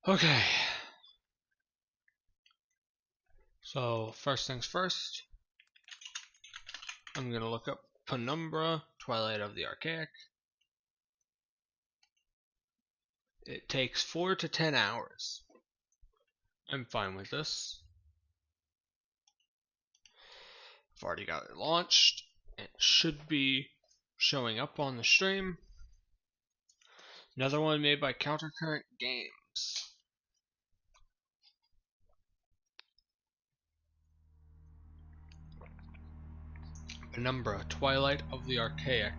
Okay. So first things first, I'm gonna look up Penumbra, Twilight of the Archaic. It takes 4 to 10 hours. I'm fine with this. I've already got it launched. It should be showing up on the stream. Another one made by Countercurrent Games. Penumbra, Twilight of the Archaic.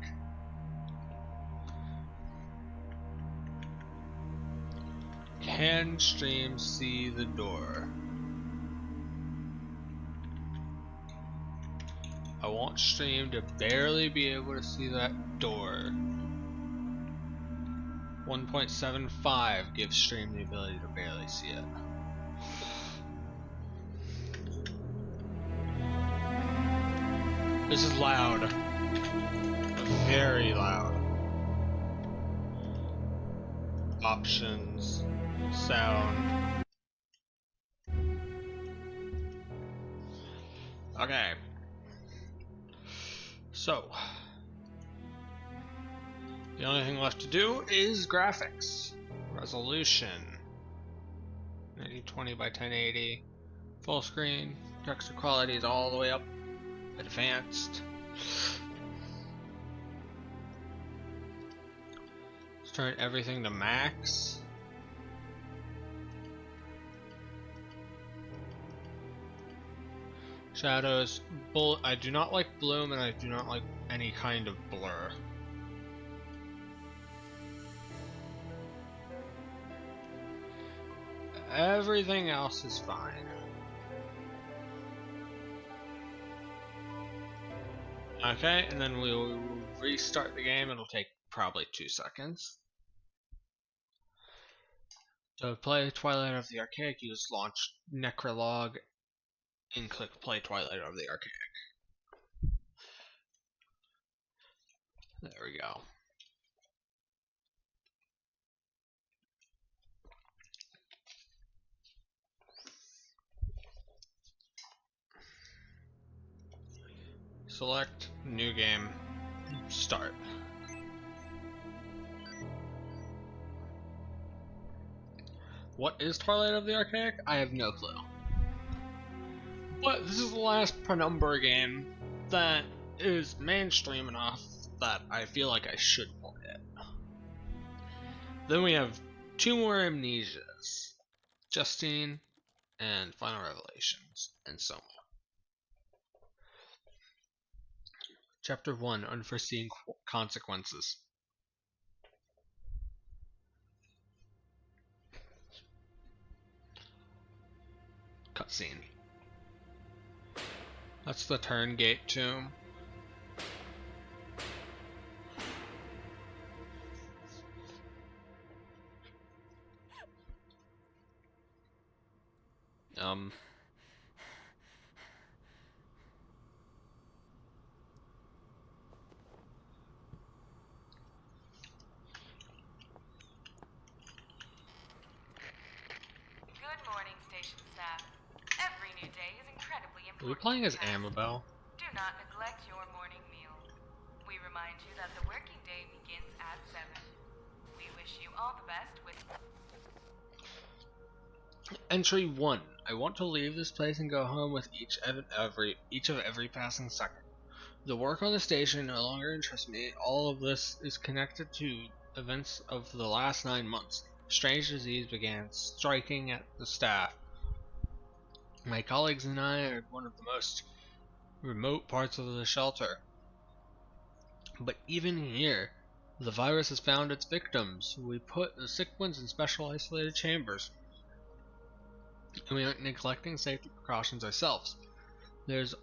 Can stream see the door? I want stream to barely be able to see that door. 1.75 gives stream the ability to barely see it. This is loud. Very loud. Options. Sound. Okay. So, the only thing left to do is graphics. Resolution. 1920 by 1080. Full screen. Texture quality is all the way up. Advanced. Let's turn everything to max. Shadows. I do not like bloom, and I do not like any kind of blur. Everything else is fine. Okay, and then we'll restart the game. It'll take probably 2 seconds. To play Twilight of the Archaic, you just launch Necrolog and click Play Twilight of the Archaic. There we go. Select New Game, Start. What is Twilight of the Archaic? I have no clue. But this is the last Penumbra game that is mainstream enough that I feel like I should play it. Then we have 2 more Amnesias. Justine and Final Revelations, and so on. Chapter 1, Unforeseen Consequences. Cutscene. That's the Turngate tomb. Are we playing as Amabel? Do not neglect your morning meal. We remind you that the working day begins at 7. We wish you all the best with... Entry 1. I want to leave this place and go home with each of every passing second. The work on the station no longer interests me. All of this is connected to events of the last 9 months. Strange disease began striking at the staff. My colleagues and I are one of the most remote parts of the shelter. But even here, the virus has found its victims. We put the sick ones in special isolated chambers. And we aren't neglecting safety precautions ourselves. There's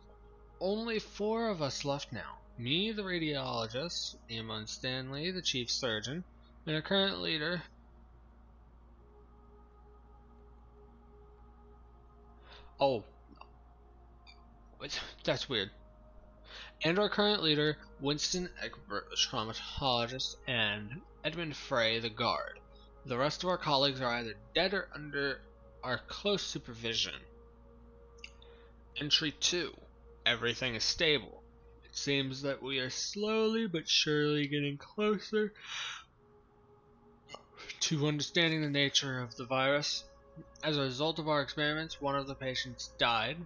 only 4 of us left now. Me, the radiologist, Eamon Stanley, the chief surgeon, and our current leader... Oh, that's weird. And our current leader, Winston Egbert, the traumatologist, and Edmund Frey, the guard. The rest of our colleagues are either dead or under our close supervision. Entry 2. Everything is stable. It seems that we are slowly but surely getting closer to understanding the nature of the virus. As a result of our experiments, one of the patients died,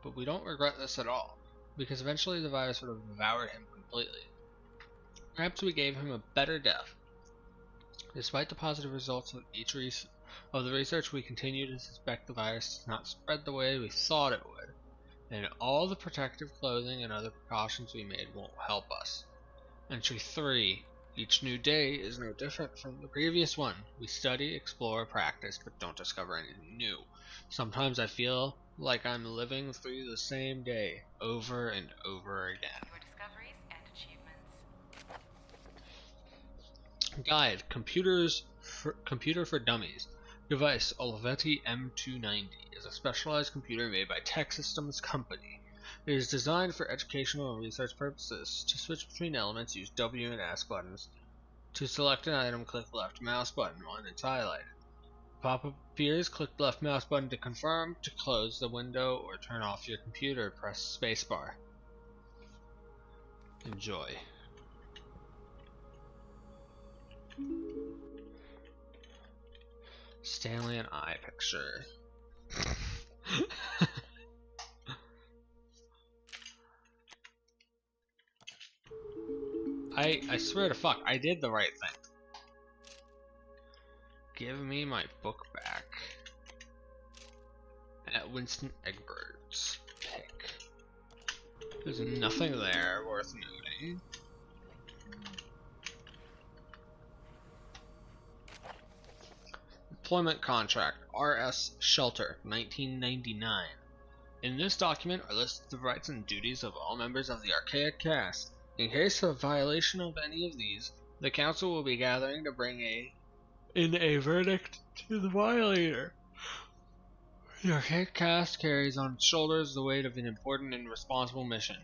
but we don't regret this at all, because eventually the virus would have devoured him completely. Perhaps we gave him a better death. Despite the positive results of of the research, we continue to suspect the virus does not spread the way we thought it would, and all the protective clothing and other precautions we made won't help us. Entry 3. Each new day is no different from the previous one. We study, explore, practice, but don't discover anything new. Sometimes I feel like I'm living through the same day, over and over again. Your discoveries and achievements. Guide: Computer for Dummies. Device: Olivetti M290 is a specialized computer made by Tech Systems Company. It is designed for educational and research purposes. To switch between elements, use W and S buttons. To select an item, click left mouse button on its highlight. Pop-up appears, click the left mouse button to confirm. To close the window or turn off your computer, press spacebar. Enjoy. Stanley and I picture. I swear to fuck, I did the right thing. Give me my book back. At Winston Egbert's pick. There's nothing there worth noting. Employment contract, RS Shelter, 1999. In this document are listed the rights and duties of all members of the Archaic cast. In case of violation of any of these, the council will be gathering to bring in a verdict to the violator. The Archaic cast carries on its shoulders the weight of an important and responsible mission.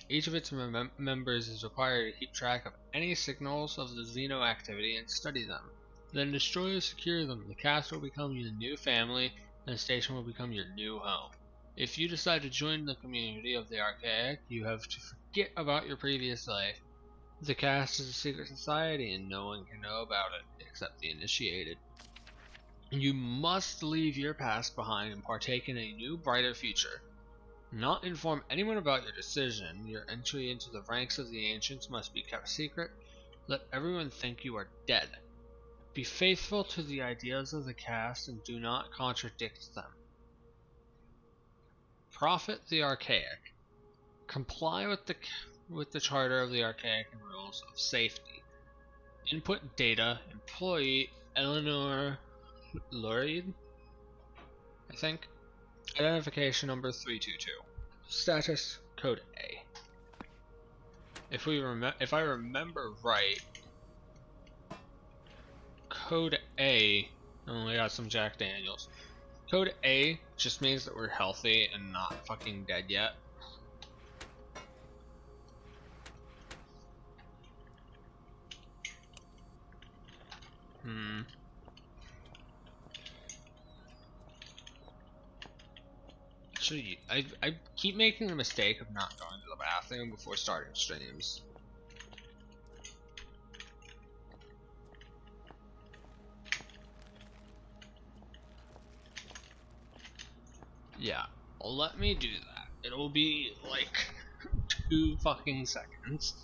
Each of its members is required to keep track of any signals of the Xeno activity and study them. Then destroy or secure them. The cast will become your new family, and the station will become your new home. If you decide to join the community of the Archaic, you have to forget about your previous life. The cast is a secret society and no one can know about it, except the initiated. You must leave your past behind and partake in a new, brighter future. Not inform anyone about your decision. Your entry into the ranks of the Ancients must be kept secret. Let everyone think you are dead. Be faithful to the ideas of the cast and do not contradict them. Profit the Archaic. Comply with the charter of the Archaic and rules of safety. Input data. Employee Eleanor Lurid, I think. Identification number 322. Status code A. If I remember right, code A only got some Jack Daniels. Code A just means that we're healthy and not fucking dead yet. Actually, I keep making the mistake of not going to the bathroom before starting streams. Yeah, let me do that. It'll be like 2 fucking seconds.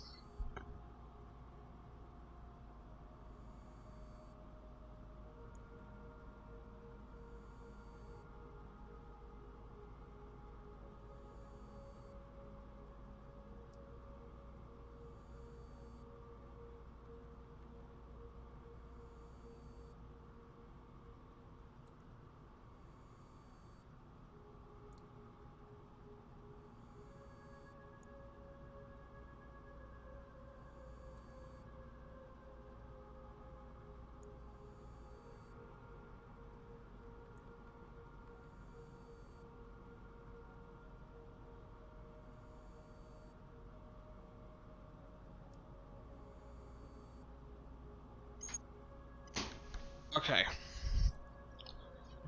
Okay.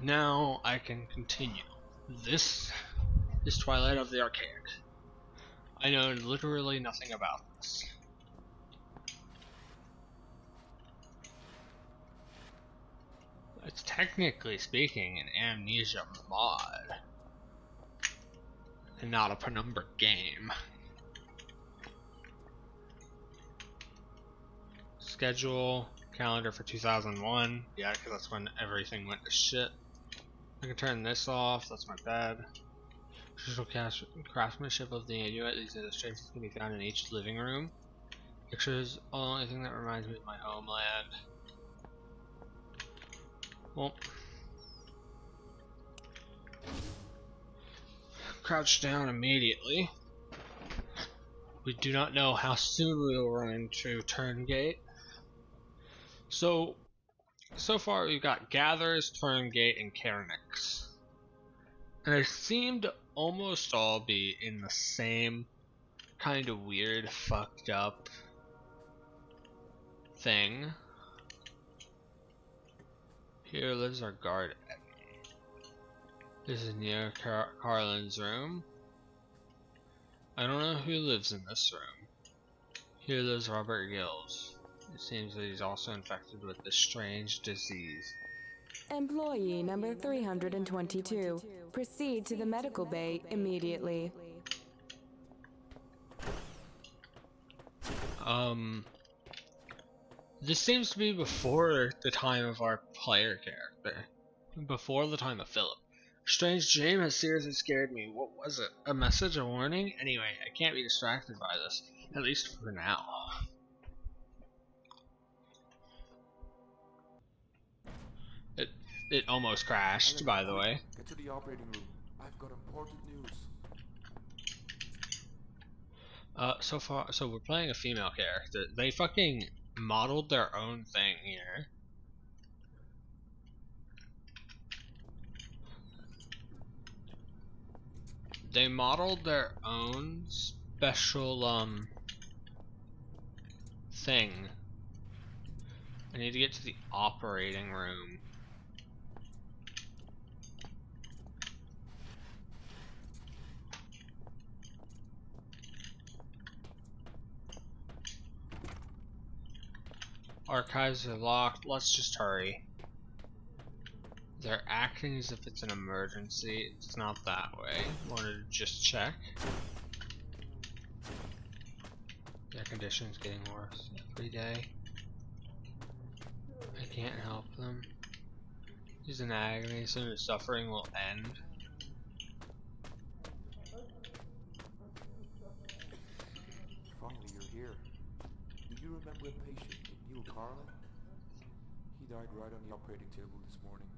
Now I can continue. This is Twilight of the Archaic. I know literally nothing about this. It's technically speaking an Amnesia mod, and not a Penumbra game. Schedule, calendar for 2001. Yeah, because that's when everything went to shit. I can turn this off, that's my bad. Traditional craftsmanship of the Inuit. These illustrations can be found in each living room. Pictures, only thing that reminds me of my homeland. Well, crouch down immediately. We do not know how soon we will run into Turngate. So far we've got Gathers, Turngate, and Cairnix. And they seem to almost all be in the same kind of weird, fucked up thing. Here lives our guard. This is near Carlin's room. I don't know who lives in this room. Here lives Robert Gills. It seems that he's also infected with this strange disease. Employee number 322. Proceed to the medical bay immediately. This seems to be before the time of our player character. Before the time of Philip. Strange dream has seriously scared me. What was it? A message? A warning? Anyway, I can't be distracted by this. At least for now. It almost crashed, by the way. Get to the operating room. I've got important news. So we're playing a female character. They fucking modeled their own thing here. They modeled their own special, thing. I need to get to the operating room. Archives are locked. Let's just hurry. They're acting as if it's an emergency. It's not that way. Wanted to just check. Their condition's getting worse every day. I can't help them. He's in agony. Soon his suffering will end. Finally, you're here. Do you remember a patient named Neil Carlin? He died right on the operating table this morning.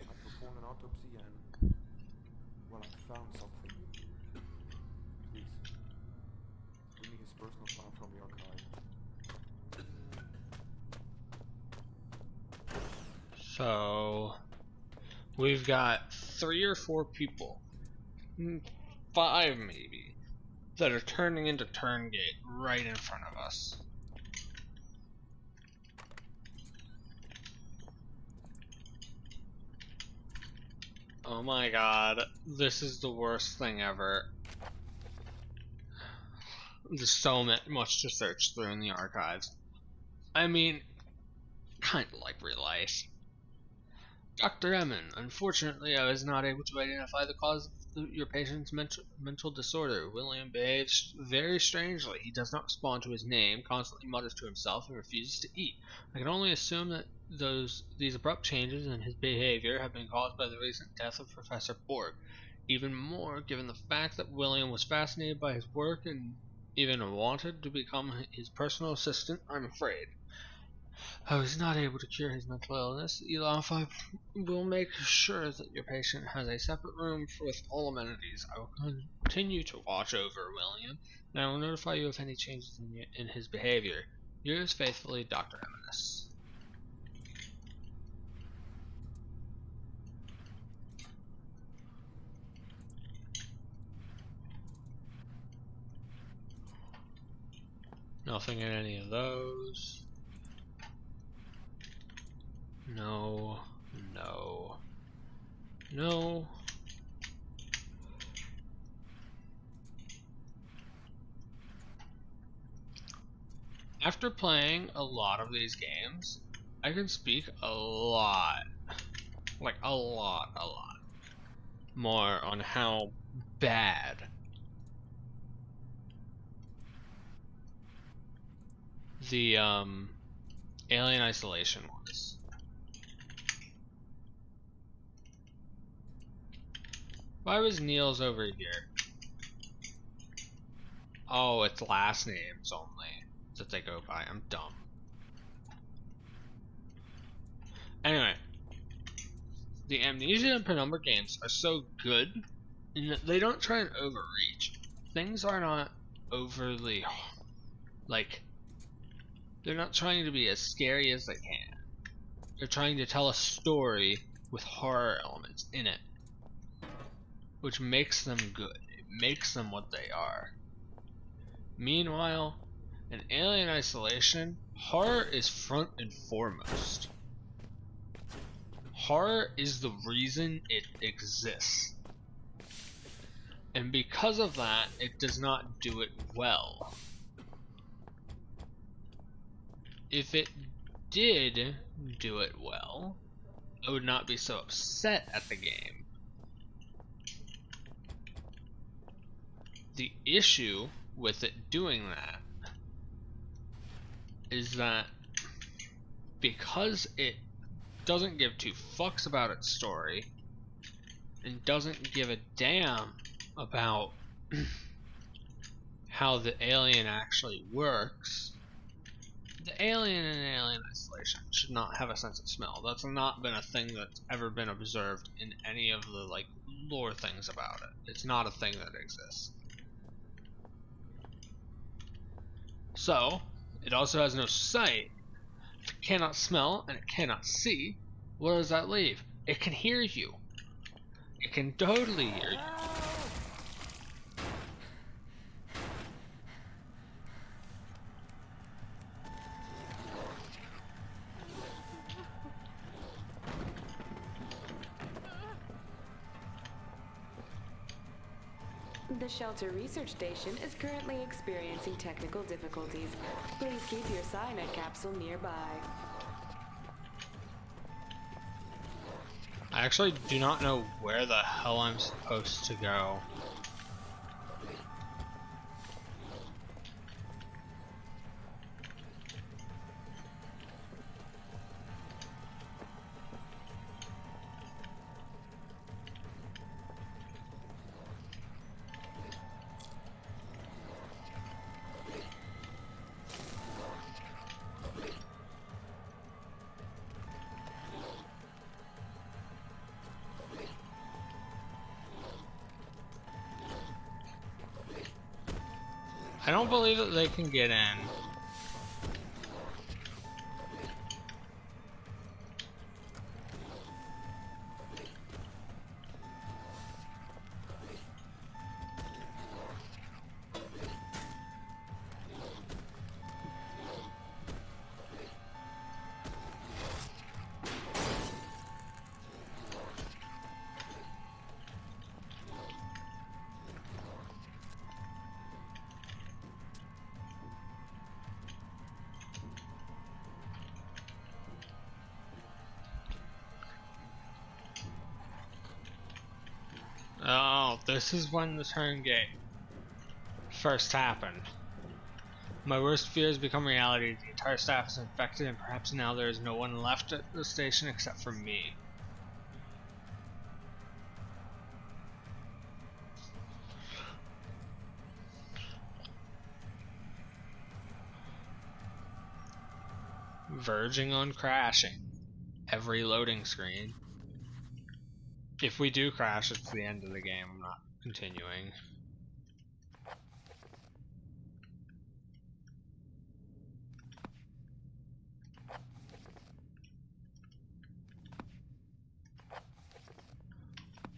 I performed an autopsy and, well, I found something. Please, bring me his personal file from the archive. So we've got 3 or 4 people, 5 maybe, that are turning into Turngate right in front of us. Oh my god, this is the worst thing ever. There's so much to search through in the archives. I mean, kind of like real life. Dr. Emmon, unfortunately I was not able to identify the cause of your patient's mental disorder. William behaves very strangely. He does not respond to his name, constantly mutters to himself, and refuses to eat. I can only assume that these abrupt changes in his behavior have been caused by the recent death of Professor Borg. Even more, given the fact that William was fascinated by his work and even wanted to become his personal assistant, I'm afraid I was not able to cure his mental illness. Eli, will make sure that your patient has a separate room with all amenities. I will continue to watch over William, and I will notify you of any changes in his behavior. Yours faithfully, Dr. Eminus. Nothing in any of those. No. No. No. After playing a lot of these games, I can speak a lot. Like a lot more on how bad the Alien Isolation was. Why was Niels over here? Oh, it's last names only that they go by. I'm dumb. Anyway, the Amnesia and Penumbra games are so good in that they don't try and overreach. Things are not overly, like, they're not trying to be as scary as they can. They're trying to tell a story with horror elements in it, which makes them good. It makes them what they are. Meanwhile, in Alien Isolation, horror is front and foremost. Horror is the reason it exists. And because of that, it does not do it well. If it did do it well, I would not be so upset at the game. The issue with it doing that is that because it doesn't give two fucks about its story and doesn't give a damn about how the alien actually works, the alien in Alien Isolation should not have a sense of smell. That's not been a thing that's ever been observed in any of the like lore things about it. It's not a thing that exists. So, it also has no sight. If it cannot smell and it cannot see, what does that leave? It can hear you. It can totally hear you. The Shelter Research Station is currently experiencing technical difficulties. Please keep your cyanide capsule nearby. I actually do not know where the hell I'm supposed to go. I don't believe that they can get in. Oh, this is when the turn gate first happened. My worst fears become reality. The entire staff is infected, and perhaps now there is no one left at the station except for me. Verging on crashing. Every loading screen. If we do crash, it's the end of the game. I'm not continuing.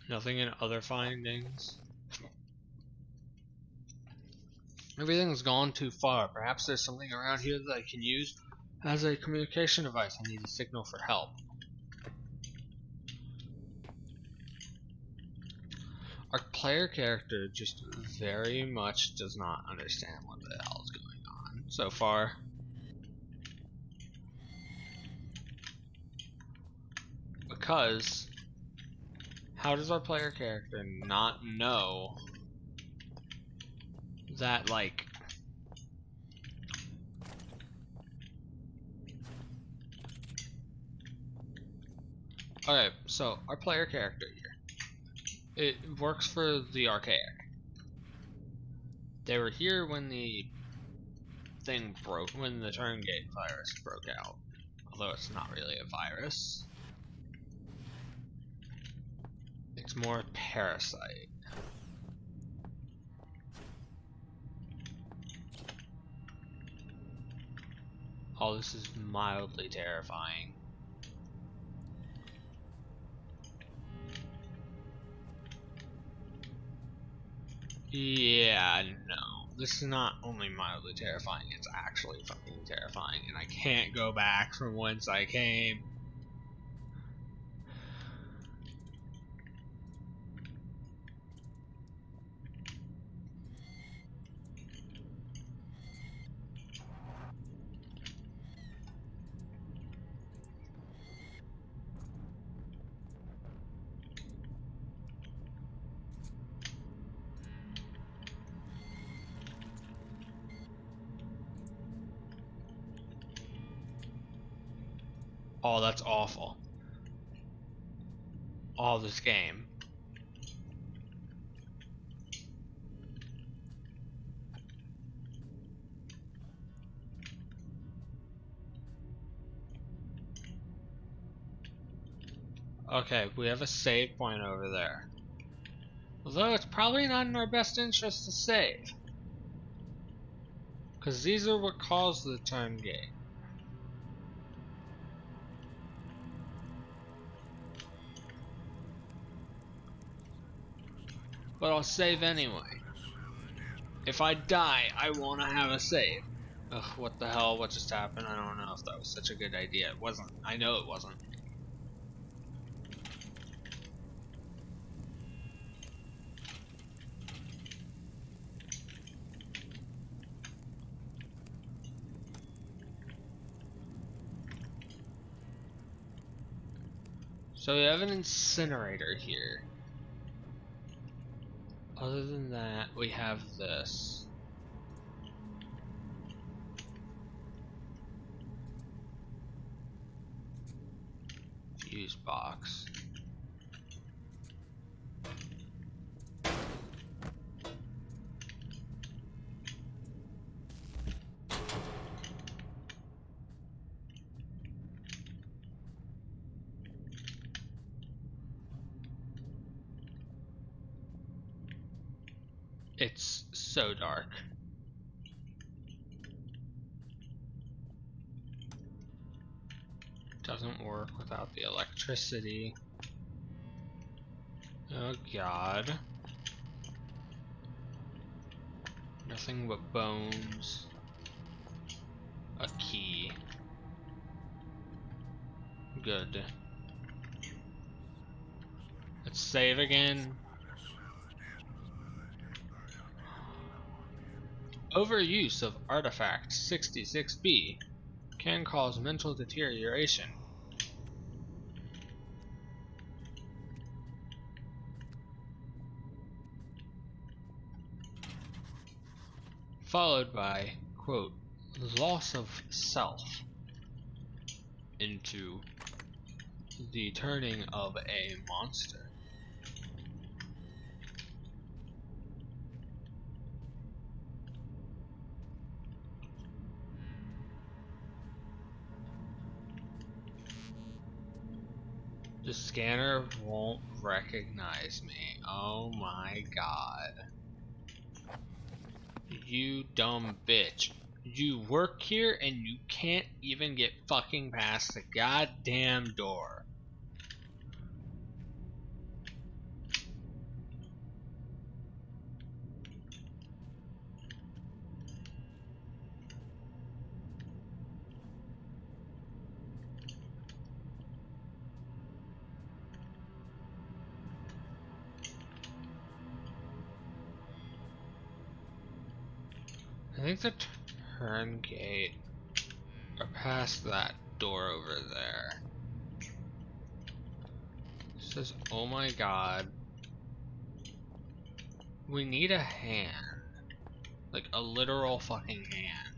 Nothing in other findings. Everything's gone too far. Perhaps there's something around here that I can use as a communication device. I need a signal for help. Our player character just very much does not understand what the hell is going on so far. Because how does our player character not know that, like, okay, so our player character here, it works for the Archaic. They were here when the thing broke, when the Turngate virus broke out. Although it's not really a virus. It's more a parasite. Oh, this is mildly terrifying. Yeah, no. This is not only mildly terrifying, it's actually fucking terrifying, and I can't go back from whence I came. Oh, that's awful. All this game. Okay, we have a save point over there. Although it's probably not in our best interest to save. Because these are what caused the turn gate. But I'll save anyway. If I die, I want to have a save. Ugh, what the hell? What just happened? I don't know if that was such a good idea. It wasn't. I know it wasn't. So we have an incinerator here. Other than that, we have this. Fuse box. It's so dark. Doesn't work without the electricity. Oh god. Nothing but bones. A key. Good. Let's save again. Overuse of artifact 66B can cause mental deterioration. Followed by, quote, loss of self into the turning of a monster. The scanner won't recognize me. Oh my god. You dumb bitch. You work here and you can't even get fucking past the goddamn door. I think the turn gate are past that door over there. It says, oh my god. We need a hand. Like a literal fucking hand.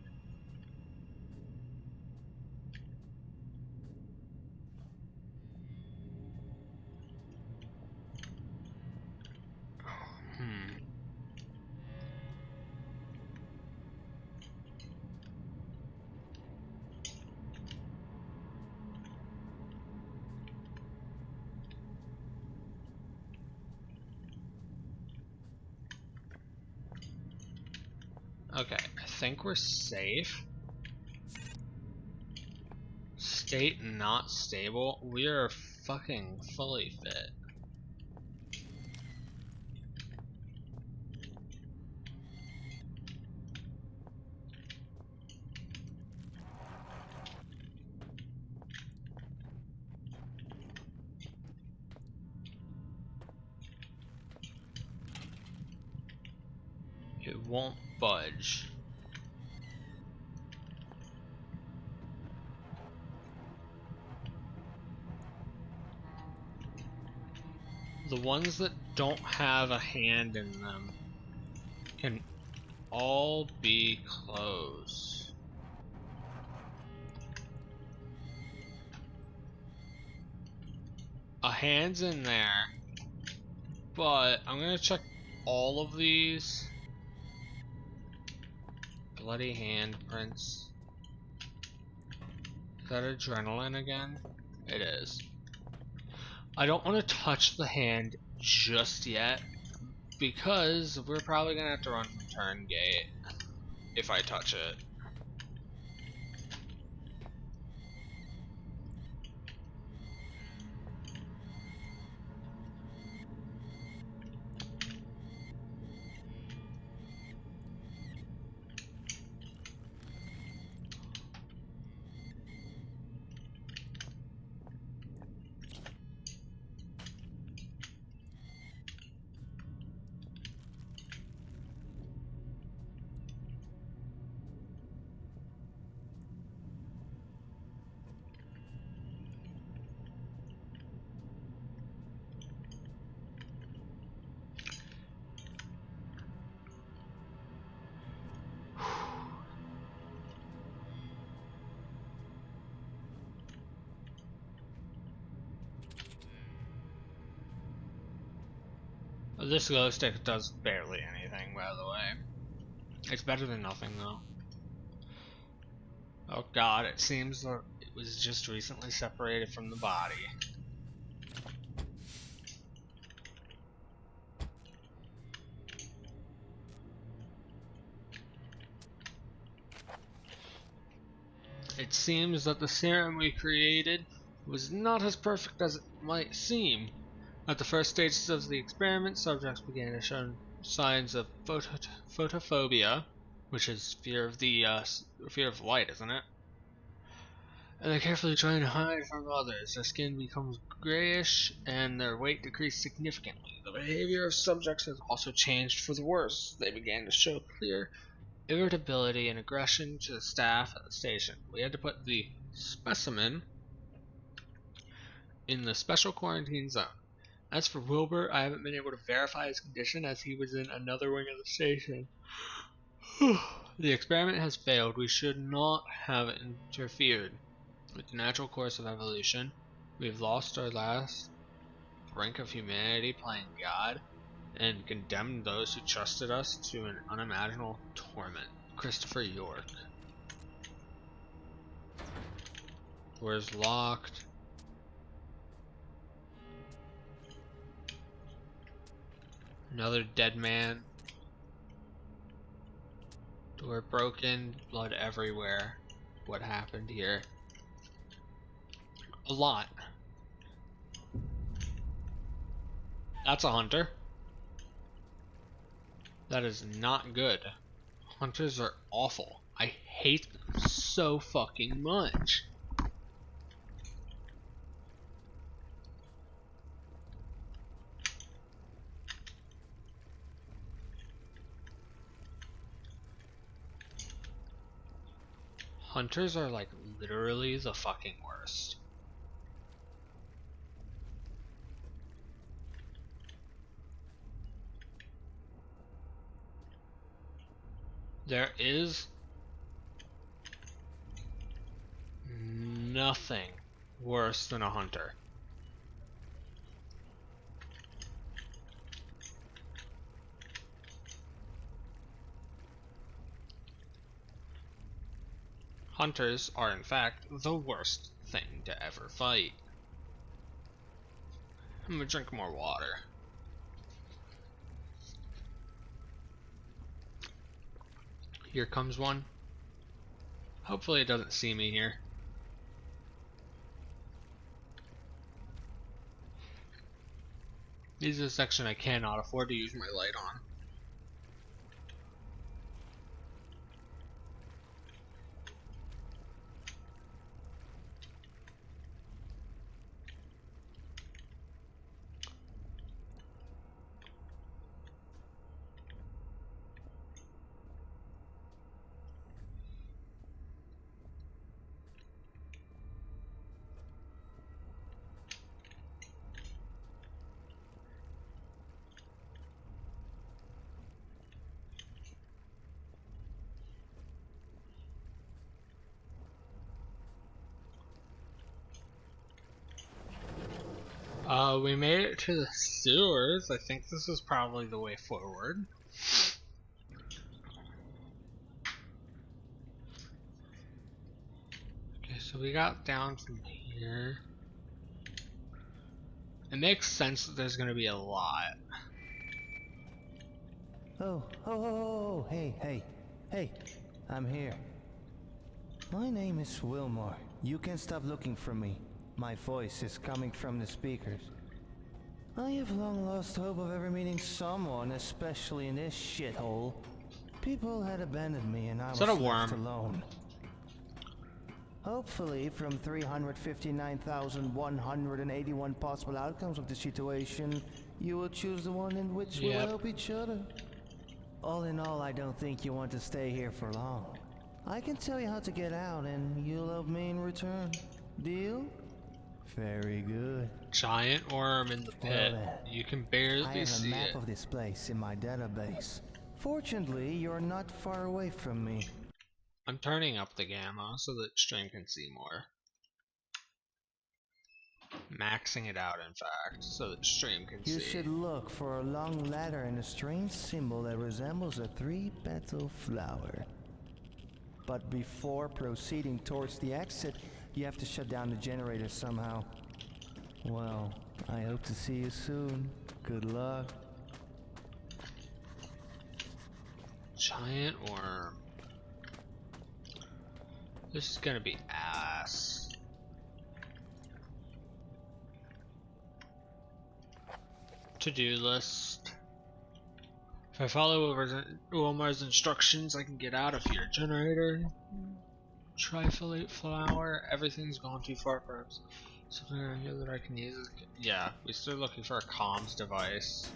Okay, I think we're safe. State not stable. We are fucking fully fit. It won't budge. The ones that don't have a hand in them can all be closed. A hand's in there, but I'm gonna check all of these. Bloody handprints. Is that adrenaline again? It is. I don't want to touch the hand just yet, because we're probably gonna have to run from turn gate if I touch it. This glow stick does barely anything, by the way. It's better than nothing, though. Oh god, it seems that it was just recently separated from the body. It seems that the serum we created was not as perfect as it might seem. At the first stages of the experiment, subjects began to show signs of photophobia, which is fear of light, isn't it? And they're carefully trying to hide from others. Their skin becomes grayish, and their weight decreased significantly. The behavior of subjects has also changed for the worse. They began to show clear irritability and aggression to the staff at the station. We had to put the specimen in the special quarantine zone. As for Wilbur, I haven't been able to verify his condition as he was in another wing of the station. The experiment has failed. We should not have interfered with the natural course of evolution. We have lost our last brink of humanity playing God and condemned those who trusted us to an unimaginable torment. Christopher York. Door's locked. Another dead man. Door broken, blood everywhere. What happened here? A lot. That's a hunter. That is not good. Hunters are awful. I hate them so fucking much. Hunters are like literally the fucking worst. There is nothing worse than a hunter. Hunters are in fact the worst thing to ever fight. I'm gonna drink more water. Here comes one. Hopefully it doesn't see me here. This is a section I cannot afford to use my light on. We made it to the sewers. I think this is probably the way forward. Okay, so we got down from here. It makes sense that there's gonna be a lot. Oh, hey, I'm here. My name is Wilmore. You can stop looking for me. My voice is coming from the speakers. I have long lost hope of ever meeting someone, especially in this shithole. People had abandoned me and I was left alone. Hopefully, from 359,181 possible outcomes of the situation, you will choose the one in which we will help each other. All in all, I don't think you want to stay here for long. I can tell you how to get out and you'll help me in return. Deal? Very good. Giant worm in the pit. You can barely see it. I have a map of this place in my database. Fortunately, you're not far away from me. I'm turning up the gamma so that stream can see more. Maxing it out, in fact, so that stream can see. You should look for a long ladder and a strange symbol that resembles a 3-petal flower. But before proceeding towards the exit, you have to shut down the generator somehow. Well, I hope to see you soon. Good luck. Giant worm. This is gonna be ass. To-do list. If I follow Wilmar's instructions, I can get out of here. Generator. Trifolate flower. Everything's gone too far, perhaps. Something around here that I can use. Yeah, we started looking for a comms device.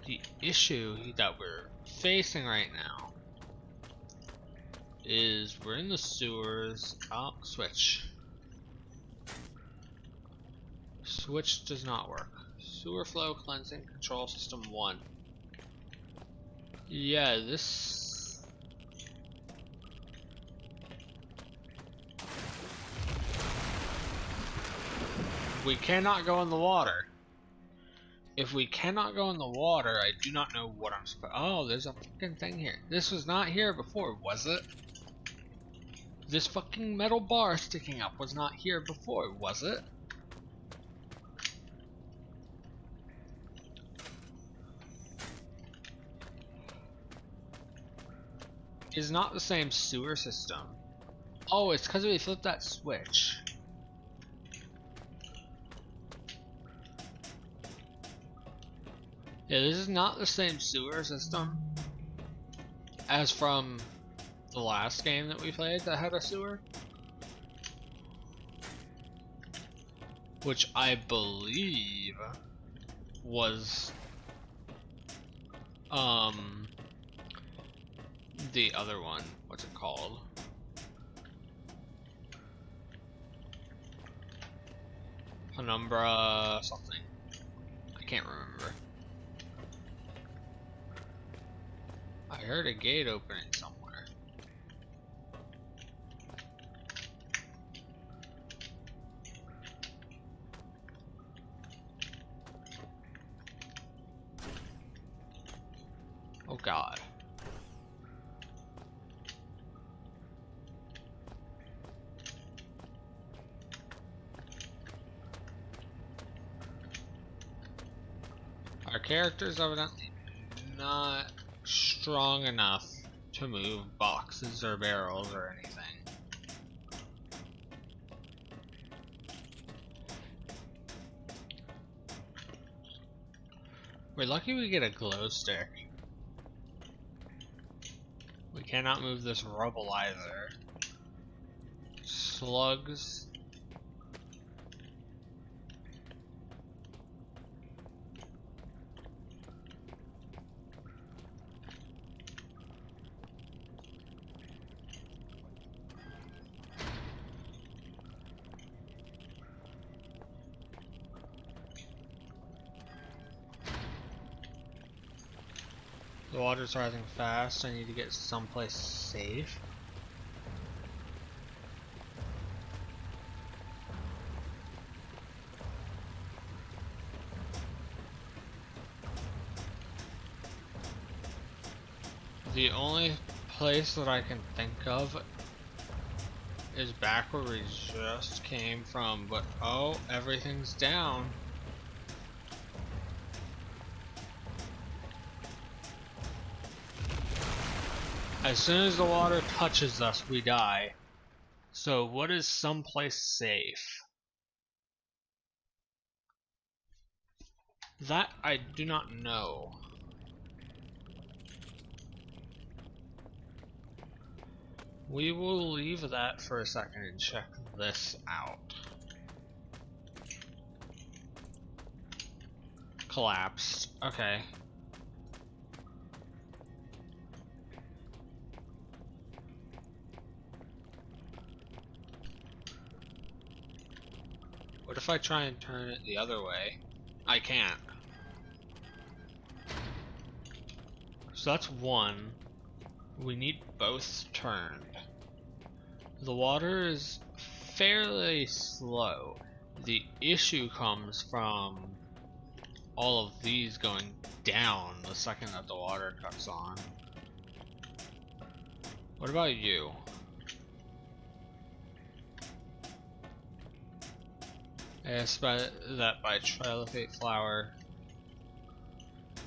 The issue that we're facing right now is we're in the sewers. Oh, switch. Switch does not work. Sewer flow cleansing control system 1. Yeah, this... We cannot go in the water. If we cannot go in the water, I do not know what I'm supposed... Oh, there's a fucking thing here. This was not here before, was it? This fucking metal bar sticking up was not here before, was it? Is not the same sewer system. Oh, it's because we flipped that switch. Yeah, this is not the same sewer system as from the last game that we played that had a sewer. Which I believe was the other one. What's it called? Penumbra something. I can't remember. I heard a gate opening somewhere. Oh God. Our character's evidently not strong enough to move boxes or barrels or anything. We're lucky we get a glow stick. We cannot move this rubble either. Slugs. The water's rising fast. I need to get someplace safe. The only place that I can think of is back where we just came from, but oh, everything's down. As soon as the water touches us, we die. So what is someplace safe? That I do not know. We will leave that for a second and check this out. Collapsed. Okay. What if I try and turn it the other way? I can't. So that's one. We need both turned. The water is fairly slow. The issue comes from all of these going down the second that the water cuts on. What about you? I expect that by Trilithate Flower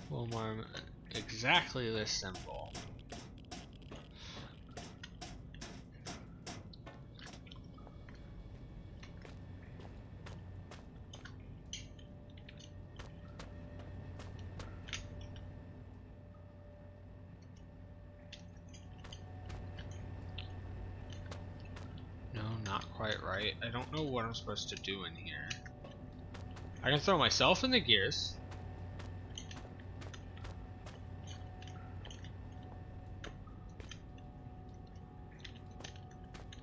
will mark exactly this simple. Not quite right. I don't know what I'm supposed to do in here. I can throw myself in the gears.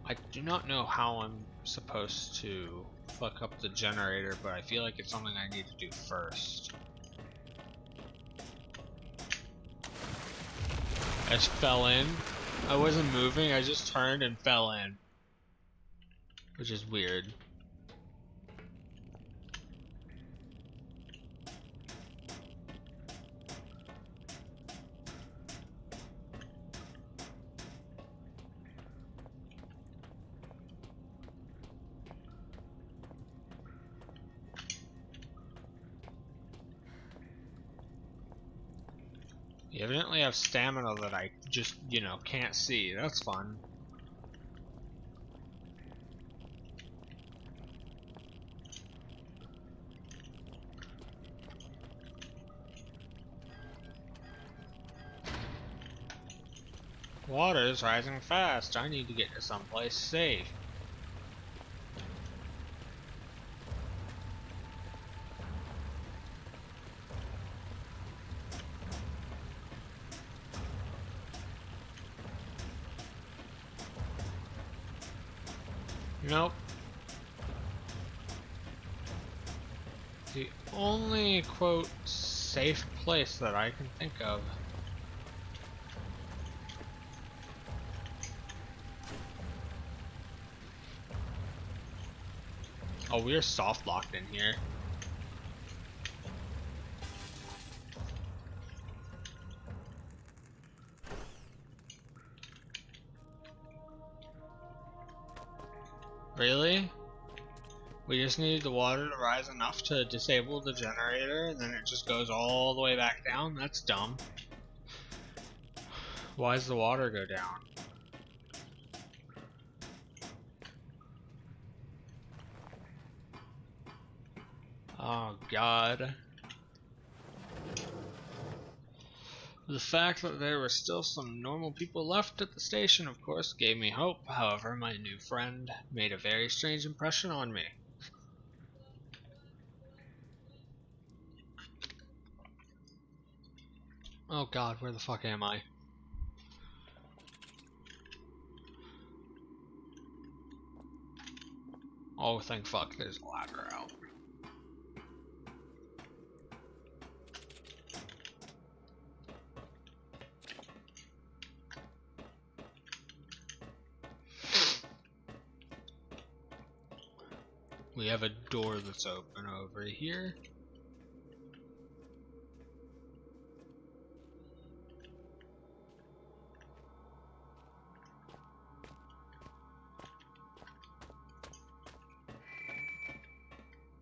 I do not know how I'm supposed to fuck up the generator, but I feel like it's something I need to do first. I just fell in. I wasn't moving, I just turned and fell in. Which is weird. You evidently have stamina that I just, can't see. That's fun. Water is rising fast. I need to get to someplace safe. Nope. The only, quote, safe place that I can think of. Oh, we're soft locked in here. Really? We just need the water to rise enough to disable the generator, and then it just goes all the way back down? That's dumb. Why does the water go down? Oh god. The fact that there were still some normal people left at the station, of course, gave me hope. However, my new friend made a very strange impression on me. Oh god, where the fuck am I? Oh, thank fuck, there's a ladder out. We have a door that's open over here.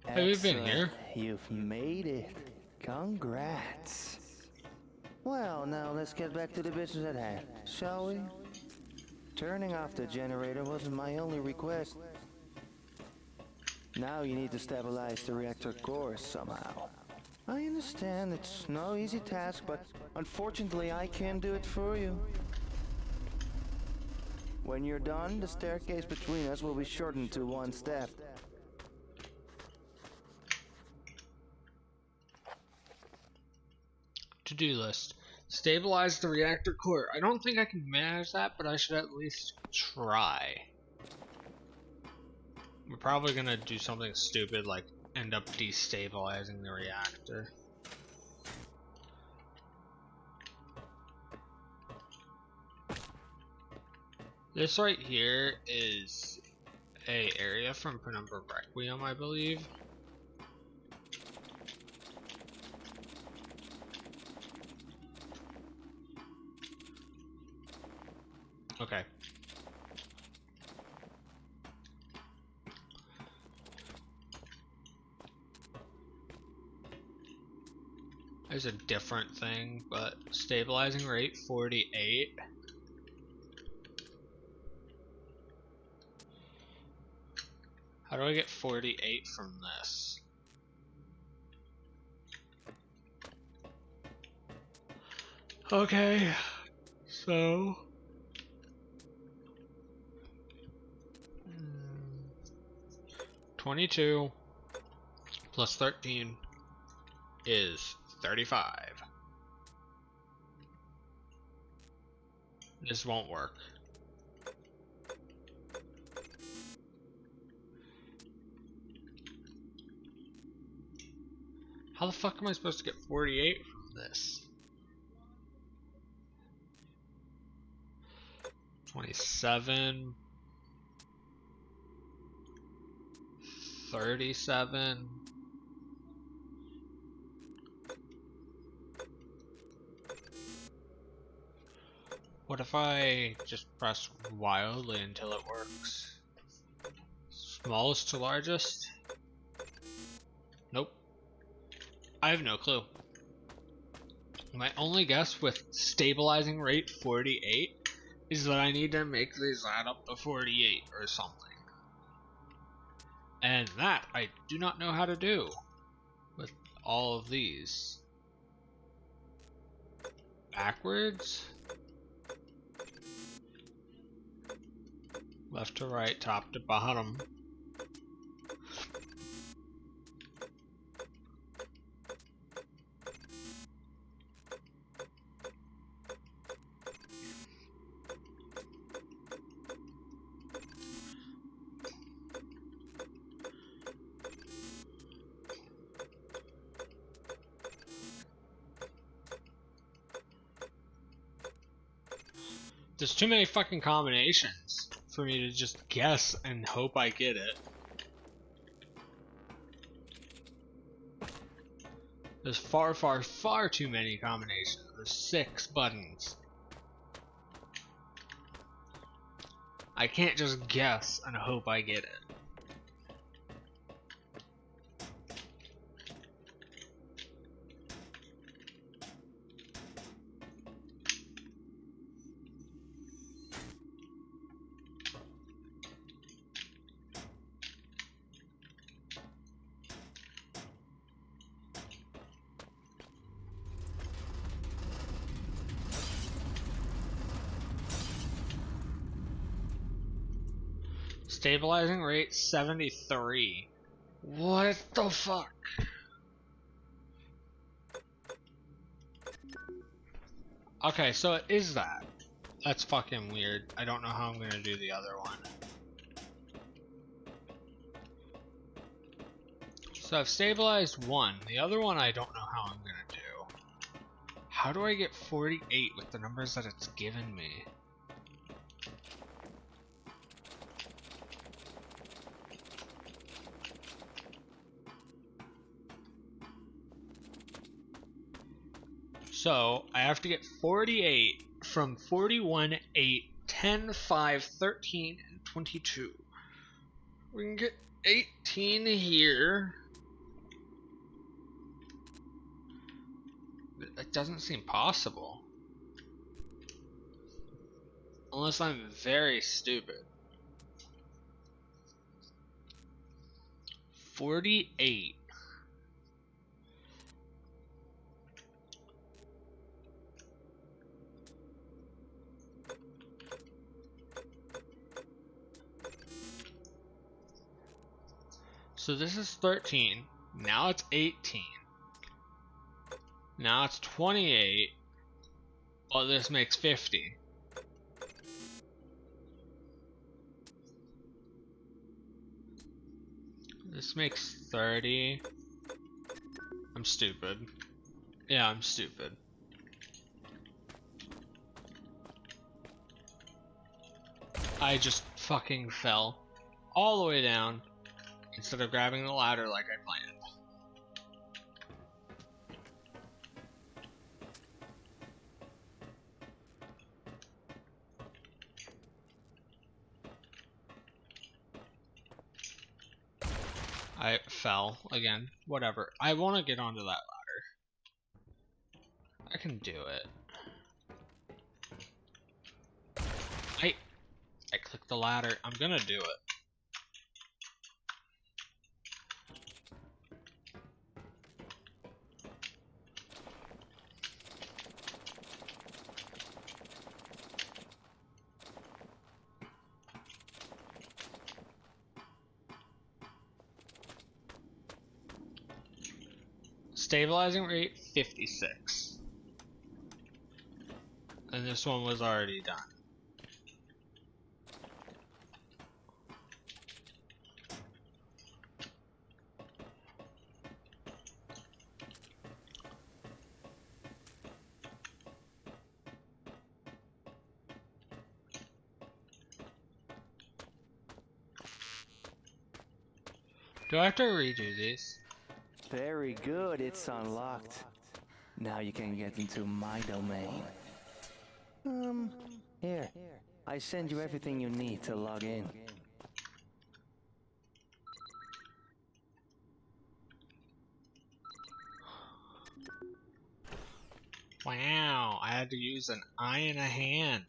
Have you been here? You've made it. Congrats. Well, now let's get back to the business at hand, shall we? Turning off the generator wasn't my only request. Now you need to stabilize the reactor core somehow. I understand it's no easy task, but unfortunately I can't do it for you. When you're done, the staircase between us will be shortened to one step. To-do list. Stabilize the reactor core. I don't think I can manage that, but I should at least try. We're probably gonna do something stupid like end up destabilizing the reactor. This right here is a area from Penumbra Requiem, I believe. Okay. There's a different thing, but stabilizing rate 48. How do I get 48 from this? Okay, so 22 plus 13 is 35. This won't work. How the fuck am I supposed to get 48 from this? 27, 37. What if I just press wildly until it works? Smallest to largest? Nope. I have no clue. My only guess with stabilizing rate 48 is that I need to make these add up to 48 or something. And that I do not know how to do with all of these. Backwards? Left to right, top to bottom. There's too many fucking combinations for me to just guess and hope I get it. There's far, far, far too many combinations. There's 6 buttons. I can't just guess and hope I get it. Stabilizing rate 73. What the fuck? Okay, so it is that. That's fucking weird. I don't know how I'm gonna do the other one. So I've stabilized one. The other one I don't know how I'm gonna do. How do I get 48 with the numbers that it's given me? So I have to get 48 from 41, 8, 10, 5, 13, and 22. We can get 18 here. That doesn't seem possible. Unless I'm very stupid. 48. So this is 13. Now it's 18. Now it's 28. Well, this makes 50. This makes 30. I'm stupid. Yeah, I'm stupid. I just fucking fell all the way down instead of grabbing the ladder like I planned. I fell again. Whatever. I want to get onto that ladder. I can do it. I clicked the ladder. I'm gonna do it. Stabilizing rate 56. And this one was already done. Do I have to redo these? Very good, it's unlocked. Now you can get into my domain. Here. I send you everything you need to log in. Wow, I had to use an eye and a hand.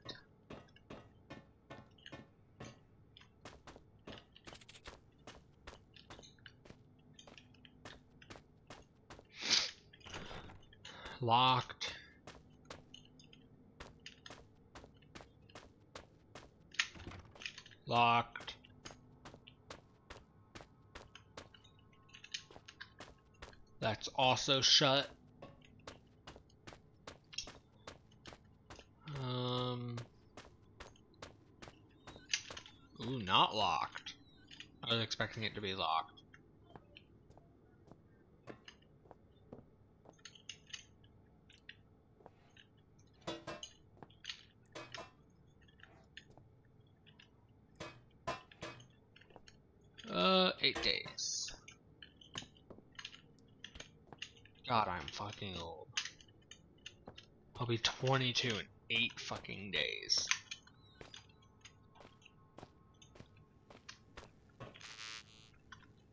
Locked. Locked. That's also shut. Ooh, not locked. I was expecting it to be locked. 8 days. God, I'm fucking old. I'll be 22 in 8 fucking days.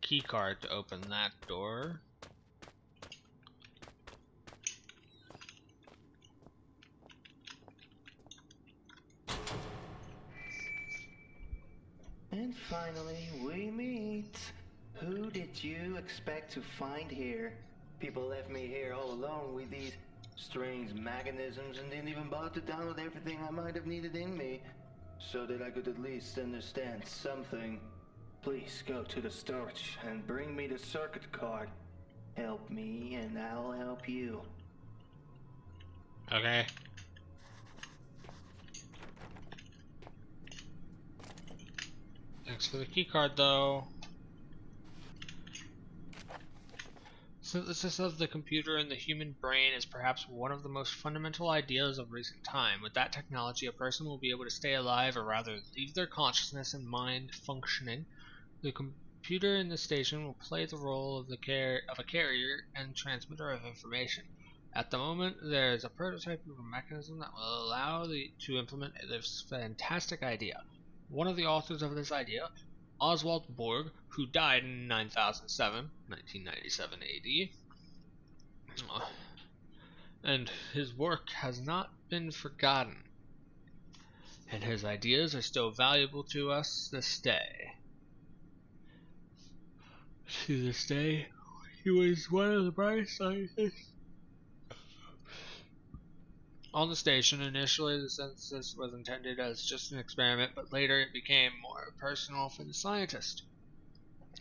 Keycard to open that door. And finally, we meet. Who did you expect to find here? People left me here all alone with these strange mechanisms and didn't even bother to download everything I might have needed in me, so that I could at least understand something. Please go to the storage and bring me the circuit card. Help me and I'll help you. Okay. Thanks for the keycard, though. Synthesis of the computer and the human brain is perhaps one of the most fundamental ideas of recent time. With that technology, a person will be able to stay alive, or rather, leave their consciousness and mind functioning. The computer in the station will play the role of a carrier and transmitter of information. At the moment, there is a prototype of a mechanism that will allow to implement this fantastic idea. One of the authors of this idea, Oswald Borg, who died in 1997 AD, and his work has not been forgotten, and his ideas are still valuable to us this day. To this day, he was one of the brightest scientists on the station. Initially, the synthesis was intended as just an experiment, but later it became more personal for the scientist.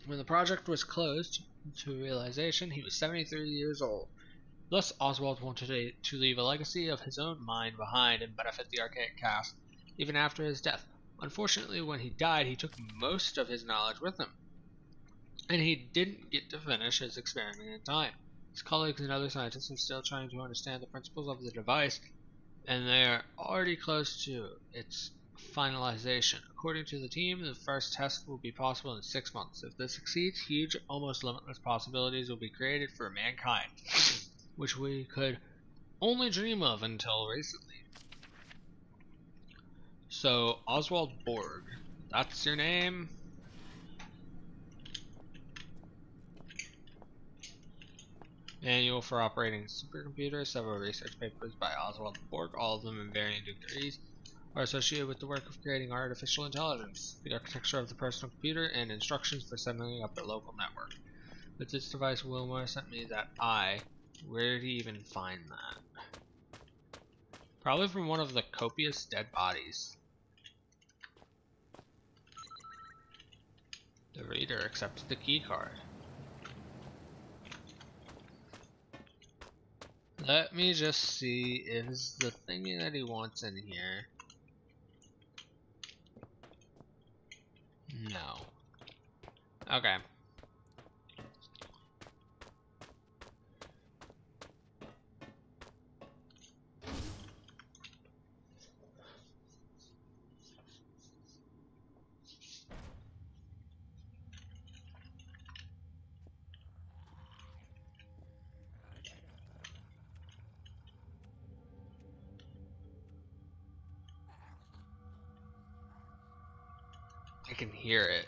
When the project was closed to realization, he was 73 years old. Thus, Oswald wanted to leave a legacy of his own mind behind and benefit the Archaic cast, even after his death. Unfortunately, when he died, he took most of his knowledge with him, and he didn't get to finish his experiment in time. His colleagues and other scientists are still trying to understand the principles of the device, and they are already close to its finalization. According to the team, the first test will be possible in 6 months. If this succeeds, huge, almost limitless possibilities will be created for mankind, which we could only dream of until recently. So, Oswald Borg, that's your name? Manual for operating a supercomputer, several research papers by Oswald Borg, all of them in varying degrees, are associated with the work of creating artificial intelligence, the architecture of the personal computer, and instructions for setting up a local network. With this device, Wilmore sent me that where did he even find that? Probably from one of the copious dead bodies. The reader accepted the keycard. Let me just see, is the thingy that he wants in here? No. Okay. I can hear it.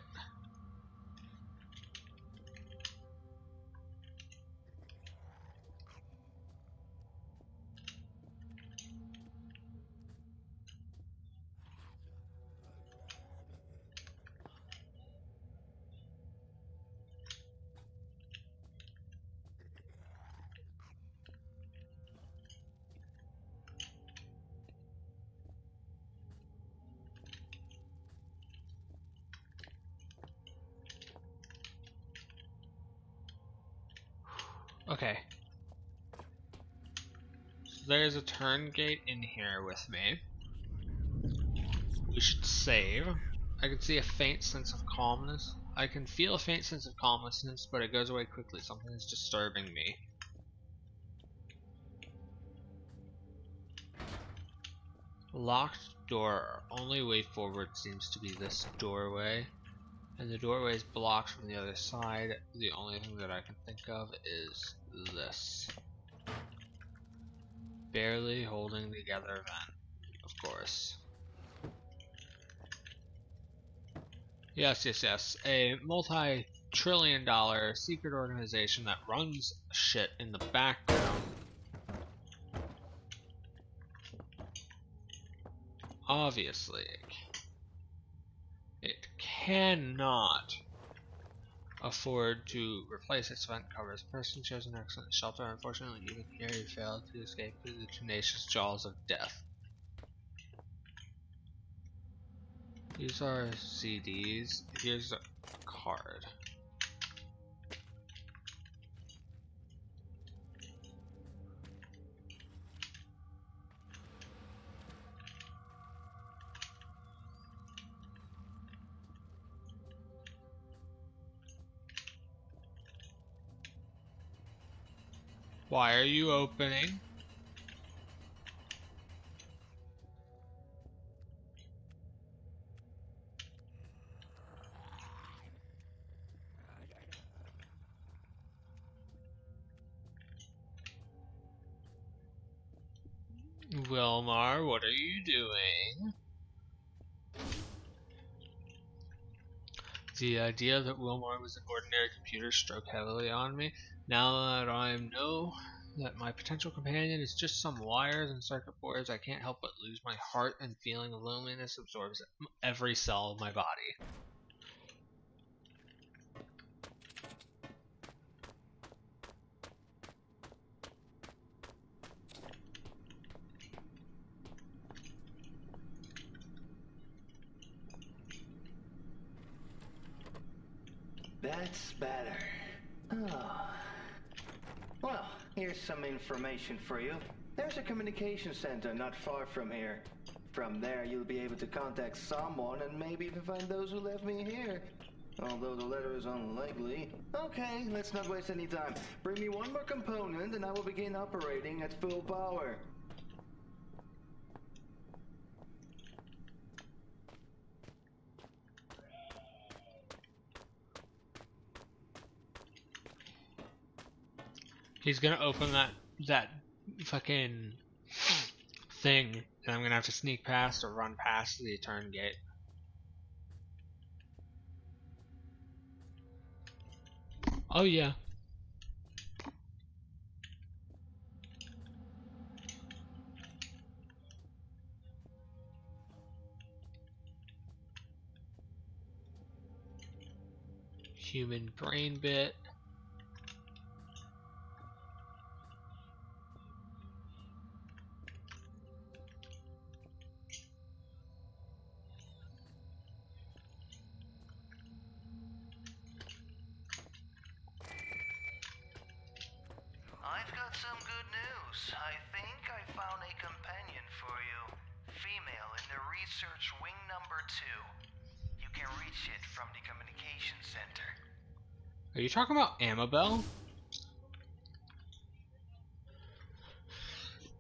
Okay. So there's a turn gate in here with me. We should save. I can see a faint sense of calmness. I can feel a faint sense of calmness, but it goes away quickly. Something is disturbing me. Locked door. Only way forward seems to be this doorway. And the doorway is blocked from the other side. The only thing that I can think of is this. Barely holding together vent, of course. Yes. A multi-trillion-dollar secret organization that runs shit in the background. Obviously, it cannot afford to replace its vent covers. A person chose an excellent shelter. Unfortunately, even here he failed to escape through the tenacious jaws of death. These are CDs. Here's a card. Why are you opening? Wilmar, what are you doing? The idea that Wilmar was an ordinary computer struck heavily on me. Now that I know that my potential companion is just some wires and circuit boards, I can't help but lose my heart, and feeling of loneliness absorbs every cell of my body. That's better. Oh. Well, here's some information for you. There's a communication center not far from here. From there, you'll be able to contact someone and maybe even find those who left me here. Although the letter is unlikely. Okay, let's not waste any time. Bring me one more component and I will begin operating at full power. He's gonna open that fucking thing, and I'm gonna have to sneak past or run past the turn gate. Oh yeah. Human brain bit. I've got some good news. I think I found a companion for you. Female in the research wing number 2. You can reach it from the communication center. Are you talking about Amabel?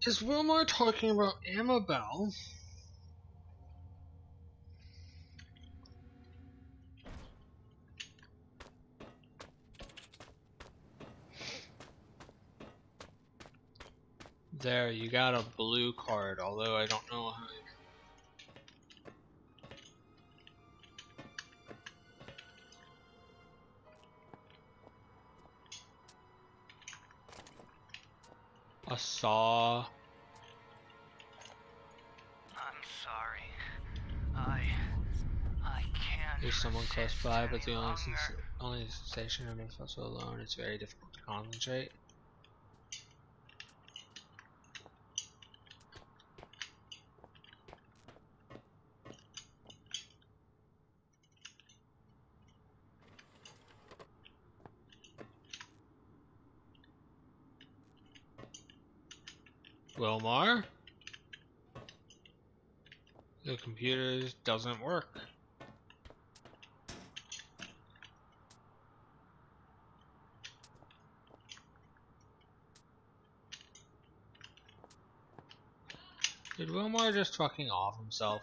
Is Wilmar talking about Amabel? There, you got a blue card, although I don't know how. A saw. I'm sorry. I can't. There's someone close resist by, but any the longer. only sensation of me felt so alone. It's very difficult to concentrate. Wilmar? The computer doesn't work. Did Wilmar just fucking off himself?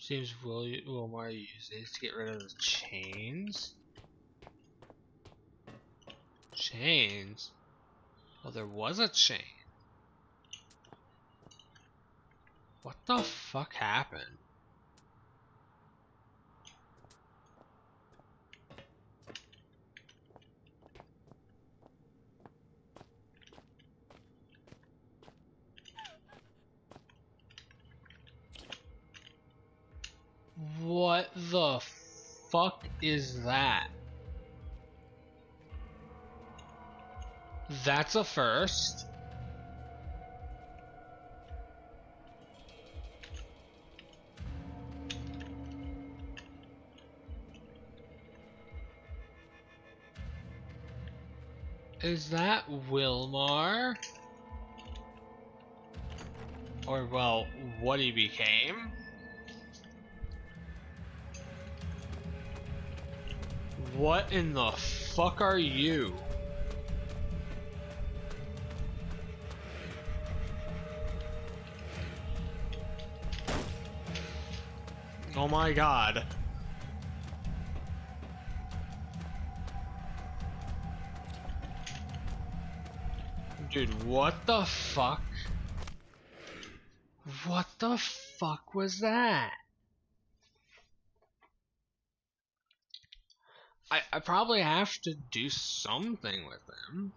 Seems Wilmar used these to get rid of the chains. Chains? Oh, there was a chain. What the fuck happened? What the fuck is that? That's a first. Is that Wilmar? Or, well, what he became? What in the fuck are you? Oh my god. Dude, what the fuck? What the fuck was that? I probably have to do something with him.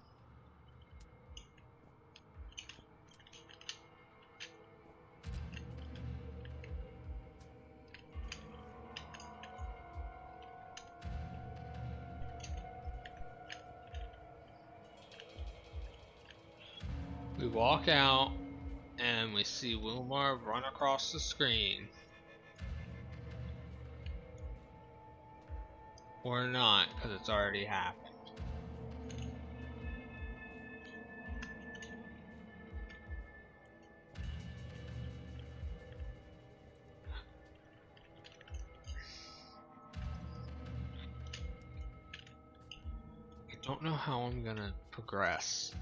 We walk out and we see Wilmar run across the screen. Or not, because it's already happened. I don't know how I'm gonna progress.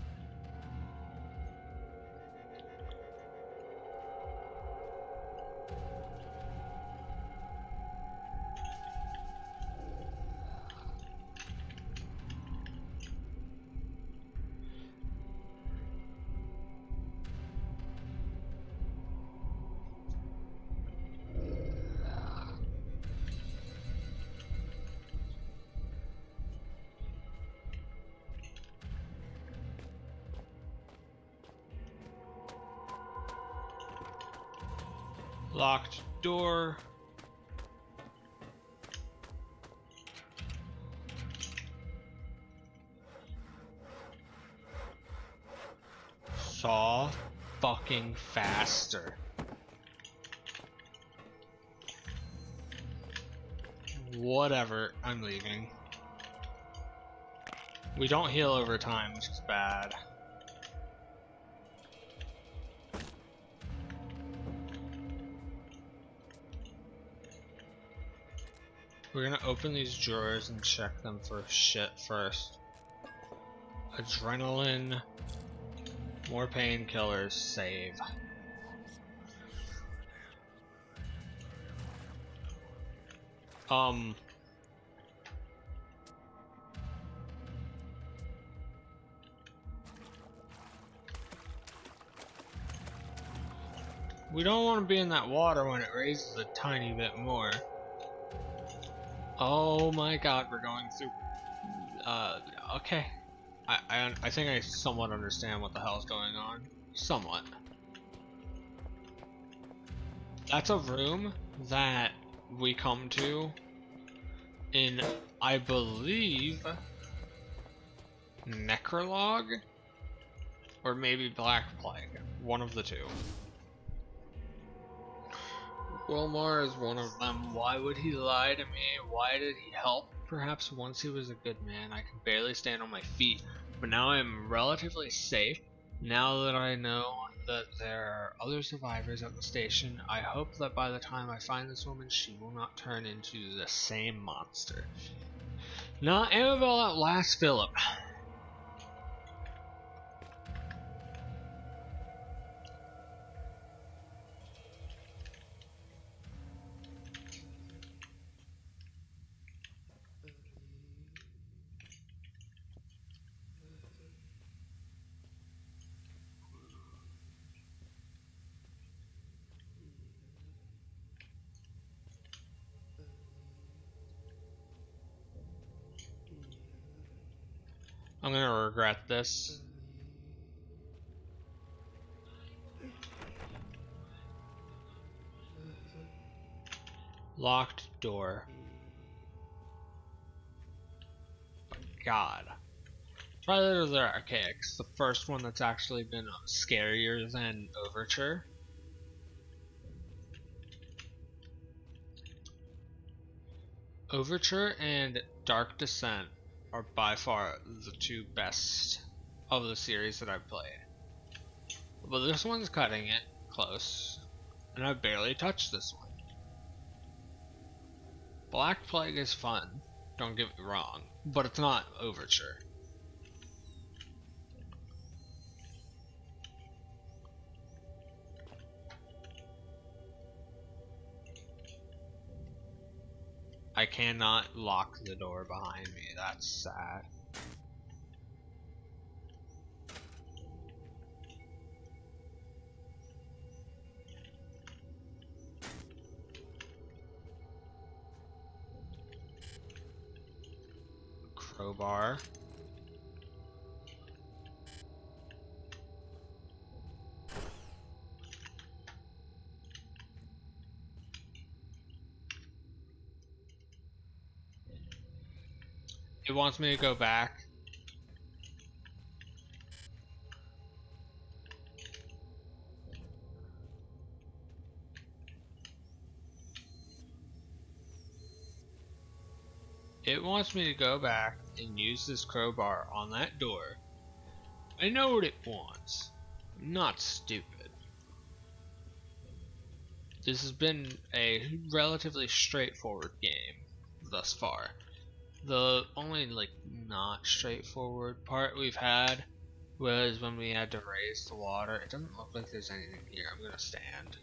Locked door. Saw fucking faster. Whatever, I'm leaving. We don't heal over time, which is bad. We're gonna open these drawers and check them for shit first. Adrenaline, more painkillers, save. We don't want to be in that water when it raises a tiny bit more. Oh my god, we're going through... okay. I think I somewhat understand what the hell's going on. Somewhat. That's a room that we come to in, I believe, Necrolog? Or maybe Black Plague. One of the two. Wilmar is one of them. Why would he lie to me? Why did he help? Perhaps once he was a good man. I can barely stand on my feet, but now I'm relatively safe. Now that I know that there are other survivors at the station, I hope that by the time I find this woman, she will not turn into the same monster. Not Annabelle at last, Philip. I'm gonna regret this. Locked door. God. Twilight of the Archaic, the first one that's actually been scarier than Overture. Overture and Dark Descent are by far the two best of the series that I've played. But this one's cutting it close, and I've barely touched this one. Black Plague is fun, don't get me wrong, but it's not Overture. I cannot lock the door behind me, that's sad. Crowbar. It wants me to go back. It wants me to go back and use this crowbar on that door. I know what it wants. I'm not stupid. This has been a relatively straightforward game thus far. The only not straightforward part we've had was when we had to raise the water. It doesn't look like there's anything here. I'm gonna stand.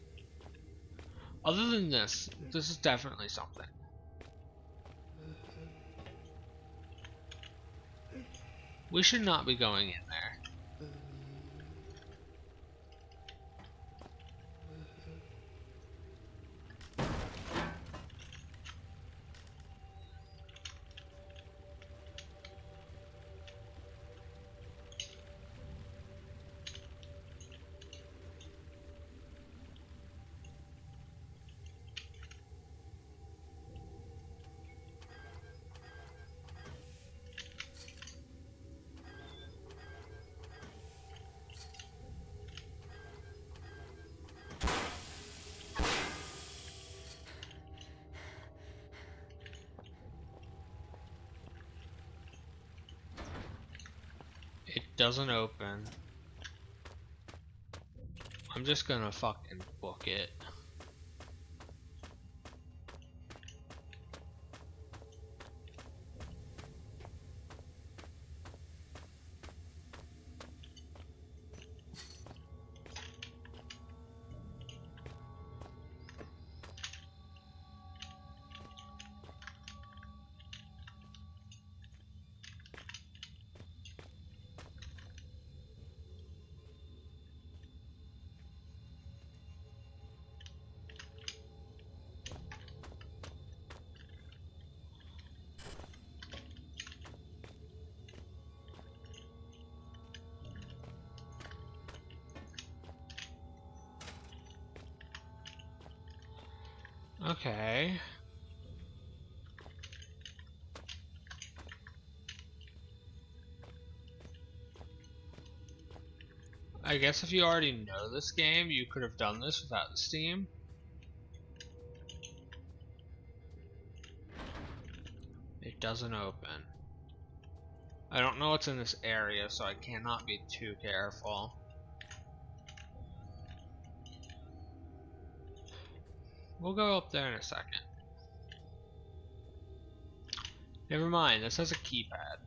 Other than this is definitely something. We should not be going in there. It doesn't open. I'm just gonna fucking book it. Okay. I guess if you already know this game, you could have done this without the Steam. It doesn't open. I don't know what's in this area, so I cannot be too careful. We'll go up there in a second. Never mind, this has a keypad.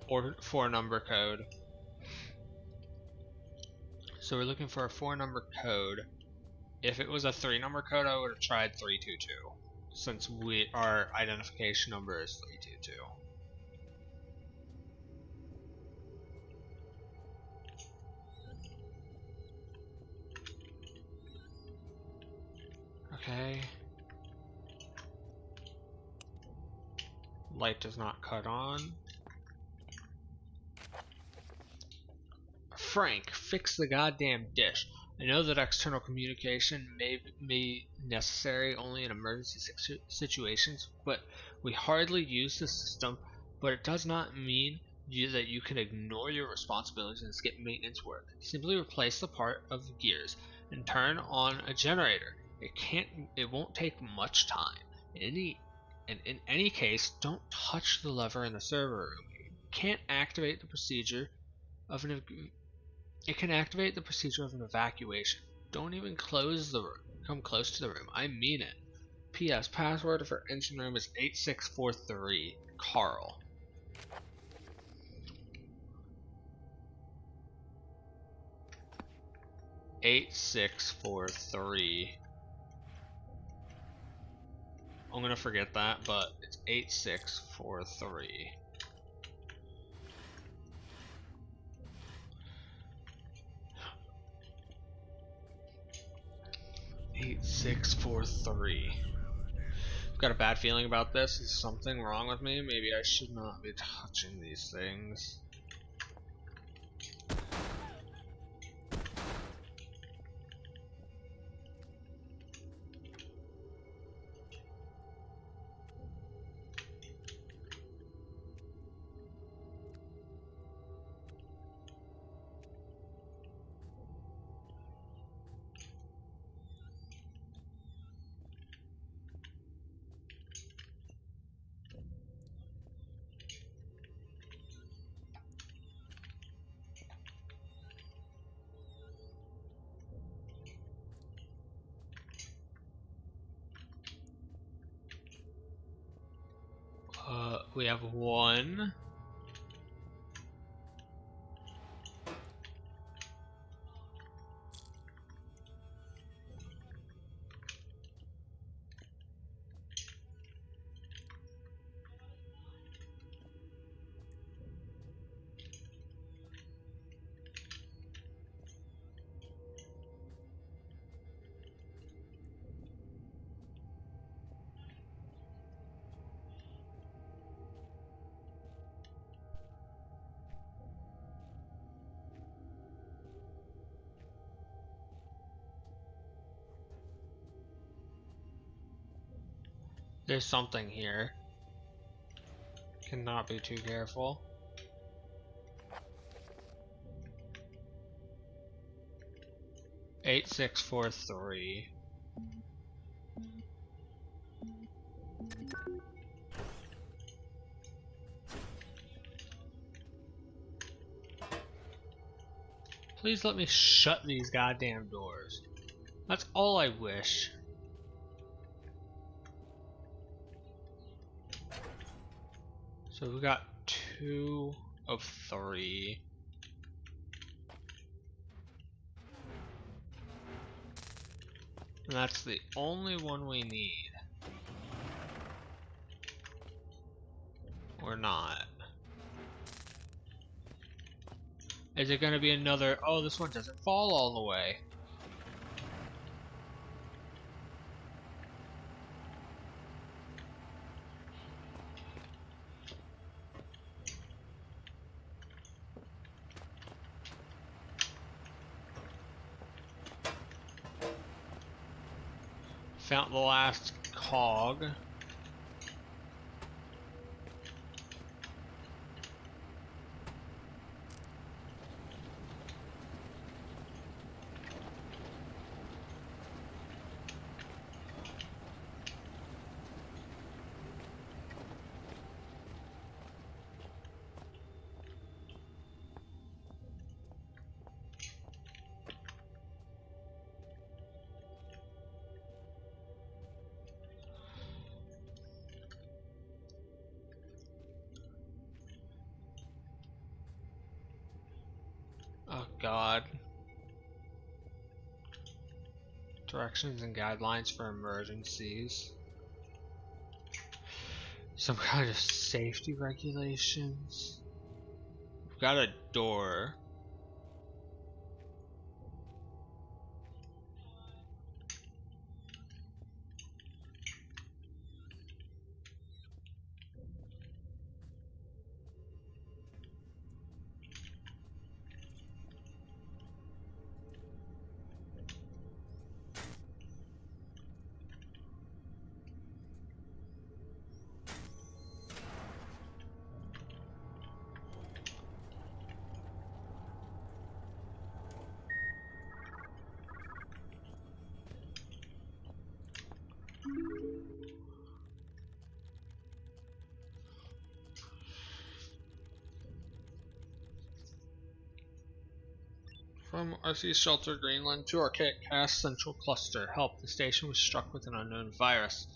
Or 4-number code. So we're looking for a 4-number code. If it was a 3-number code, I would have tried 322. Since our identification number is 322. Okay. Light does not cut on. Frank, fix the goddamn dish. I know that external communication may be necessary only in emergency situations, but we hardly use the system, but it does not mean that you can ignore your responsibilities and skip maintenance work. Simply replace the part of the gears and turn on a generator. It won't take much time. In any case, don't touch the lever in the server room. Can't activate the procedure of an It can activate the procedure of an evacuation. Don't even come close to the room. I mean it. P.S. Password for engine room is 8643. Carl. "8643. I'm gonna forget that, but it's 8643. 8643. I've got a bad feeling about this. Is something wrong with me? Maybe I should not be touching these things. We have one. There's something here. Cannot be too careful. "8643. Please let me shut these goddamn doors. That's all I wish. So we got 2 of 3. And that's the only one we need. Or not. Is it gonna be another, oh, this one doesn't fall all the way. Found the last cog. Oh god. Directions and guidelines for emergencies. Some kind of safety regulations. We've got a door. From RC Shelter, Greenland to Archaic Cast Central Cluster. Help. The station was struck with an unknown virus.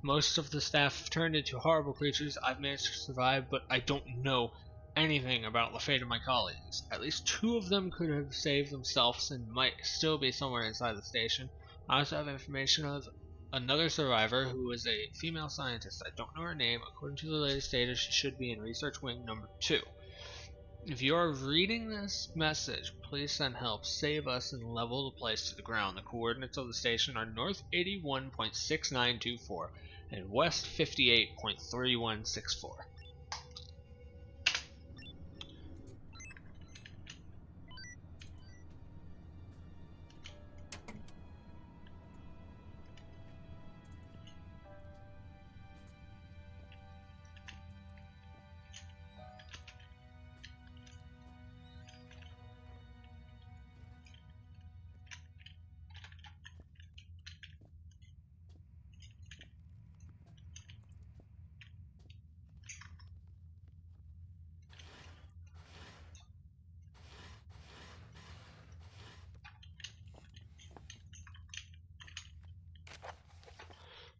Most of the staff have turned into horrible creatures. I've managed to survive, but I don't know anything about the fate of my colleagues. At least 2 of them could have saved themselves and might still be somewhere inside the station. I also have information of another survivor who is a female scientist. I don't know her name. According to the latest data, she should be in Research Wing number 2. If you are reading this message, please send help, save us, and level the place to the ground. The coordinates of the station are north 81.6924 and west 58.3164.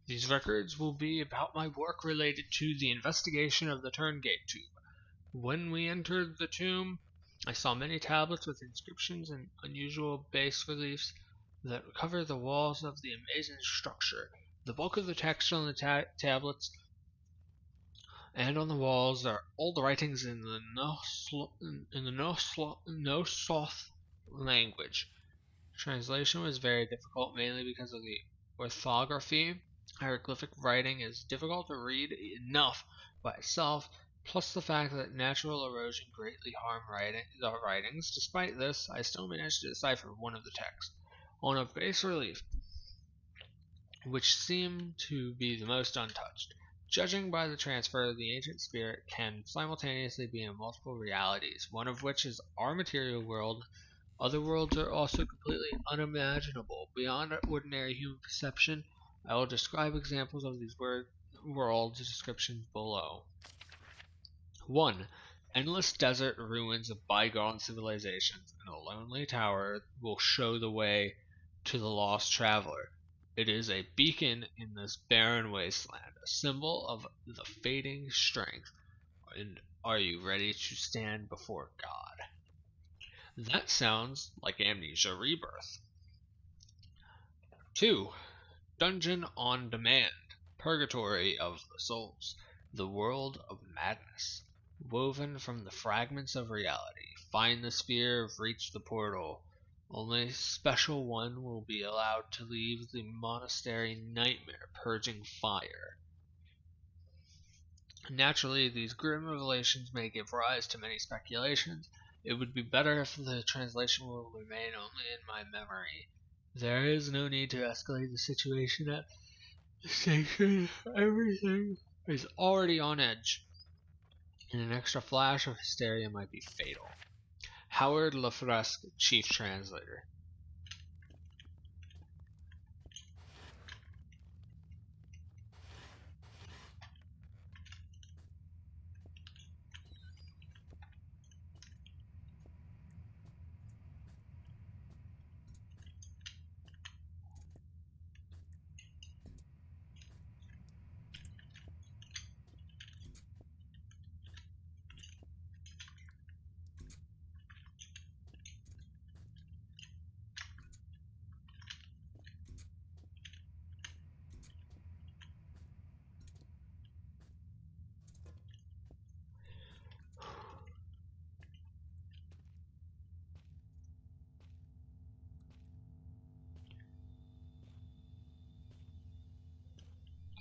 These records will be about my work related to the investigation of the Turngate tomb. When we entered the tomb, I saw many tablets with inscriptions and unusual bas reliefs that cover the walls of the amazing structure. The bulk of the text on the tablets and on the walls are old writings in the Nosloth language. Translation was very difficult, mainly because of the orthography. Hieroglyphic writing is difficult to read enough by itself, plus the fact that natural erosion greatly harmed the writings. Despite this, I still managed to decipher one of the texts. On a bas relief, which seemed to be the most untouched. Judging by the transfer, the ancient spirit can simultaneously be in multiple realities, one of which is our material world. Other worlds are also completely unimaginable, beyond ordinary human perception. I will describe examples of these world descriptions below. 1. Endless desert ruins of bygone civilizations, and a lonely tower will show the way to the lost traveler. It is a beacon in this barren wasteland, a symbol of the fading strength. And are you ready to stand before God? That sounds like Amnesia Rebirth. 2. Dungeon on Demand, Purgatory of the Souls, the world of madness, woven from the fragments of reality. Find the sphere, reach the portal. Only special one will be allowed to leave the monastery nightmare, purging fire. Naturally, these grim revelations may give rise to many speculations. It would be better if the translation will remain only in my memory. There is no need to escalate the situation at the station. Everything is already on edge, and an extra flash of hysteria might be fatal. Howard Lafresque, Chief Translator.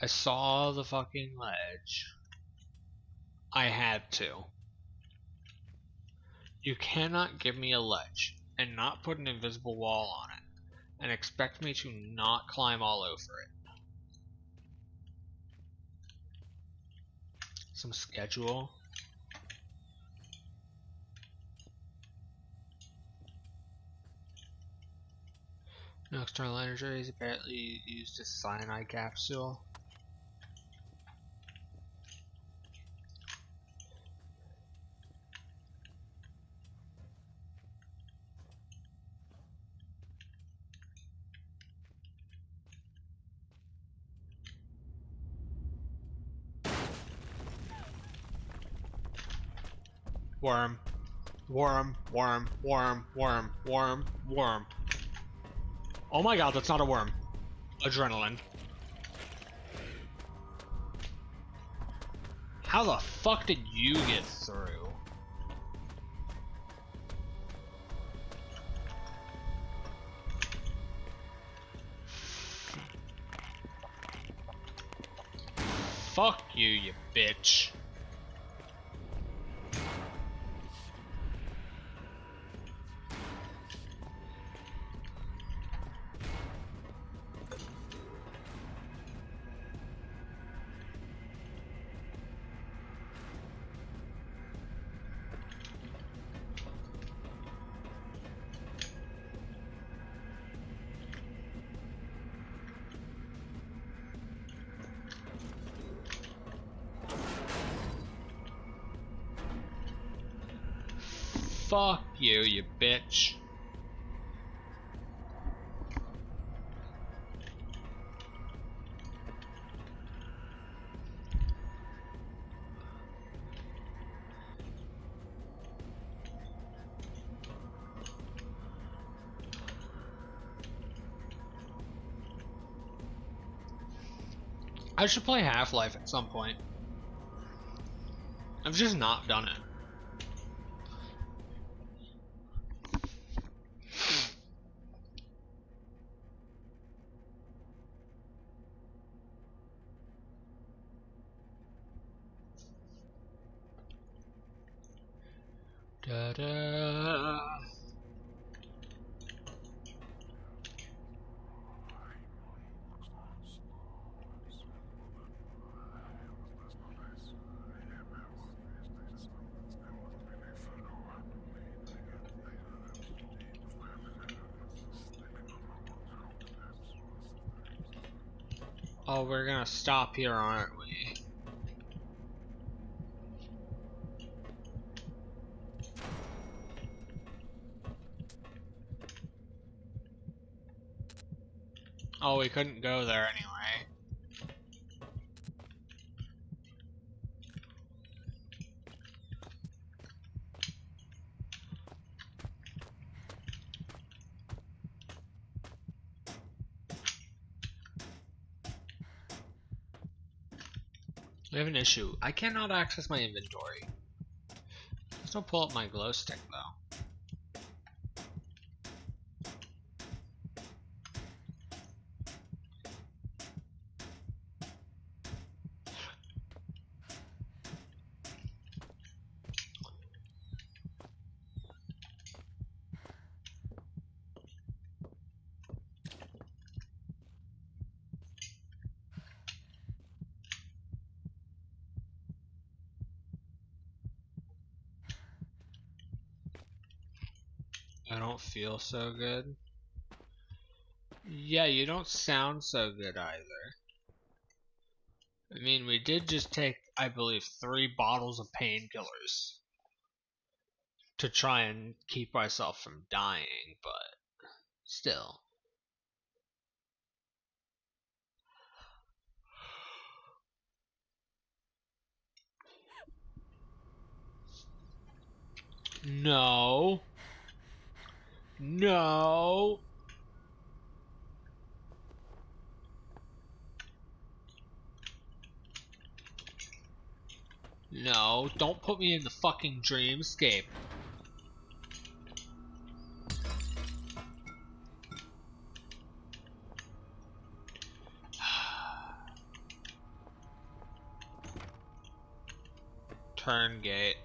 I saw the fucking ledge. I had to. You cannot give me a ledge and not put an invisible wall on it and expect me to not climb all over it. Some schedule. No external energy is apparently used as cyanide capsule. Worm. Worm. Worm. Worm. Worm. Worm. Worm. Oh my god, that's not a worm. Adrenaline. How the fuck did you get through? Fuck you, you bitch. Fuck you, you bitch. I should play Half-Life at some point. I've just not done it. Da-da. Oh, we're gonna stop here, aren't we? Oh, we couldn't go there anyway. We have an issue. I cannot access my inventory. Let's don't pull up my glow stick though. I don't feel so good. Yeah, you don't sound so good either. I mean, we did just take, I believe, 3 bottles of painkillers to try and keep myself from dying, but still. No. No. No, don't put me in the fucking dreamscape. Turn gate.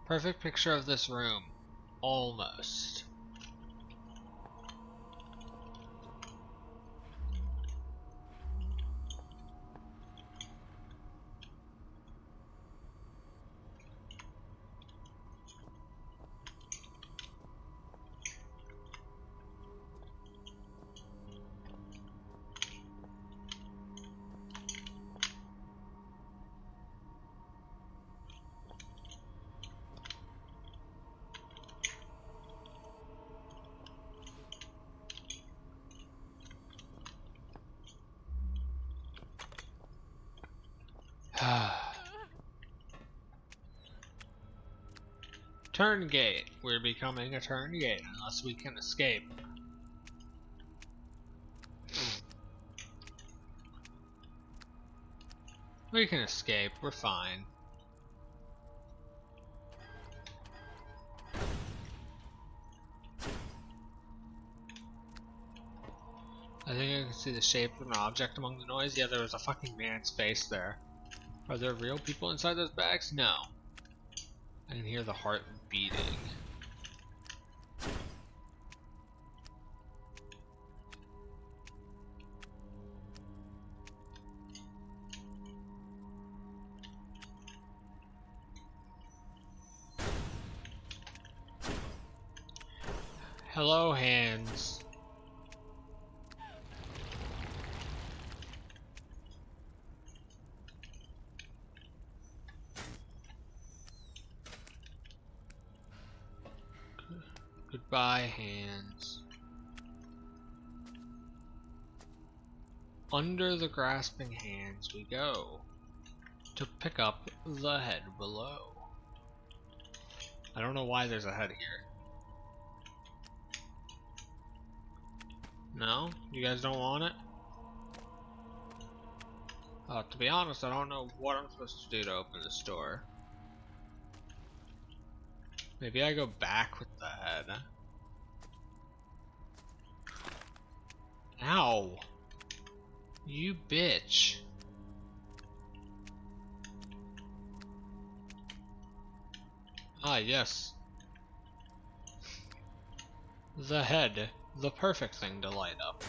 Perfect picture of this room. Almost. Turn gate. We're becoming a turn gate unless we can escape. We can escape. We're fine. I think I can see the shape of an object among the noise. Yeah, there was a fucking man's face there. Are there real people inside those bags? No. I can hear the heart beating. Hello, hands. Goodbye, hands. Under the grasping hands we go to pick up the head below. I don't know why there's a head here. No? You guys don't want it? To be honest, I don't know what I'm supposed to do to open this door. Maybe I go back with the head. Ow! You bitch. Ah, yes. The head. The perfect thing to light up.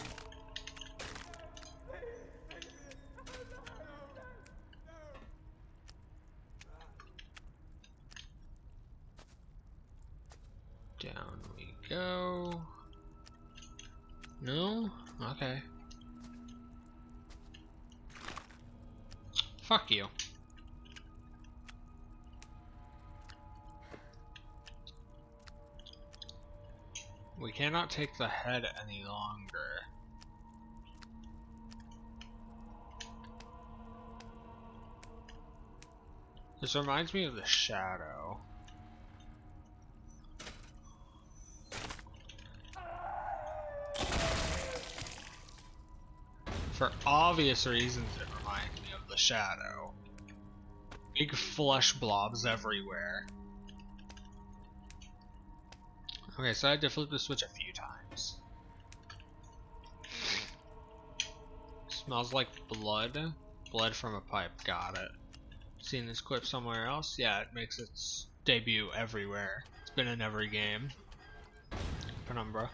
Down we go. No? Okay. Fuck you. We cannot take the head any longer. This reminds me of the shadow. For obvious reasons, it reminds me of the shadow. Big flesh blobs everywhere. Okay, so I had to flip the switch a few times. Smells like blood. Blood from a pipe, got it. Seen this clip somewhere else? Yeah, it makes its debut everywhere. It's been in every game. Penumbra.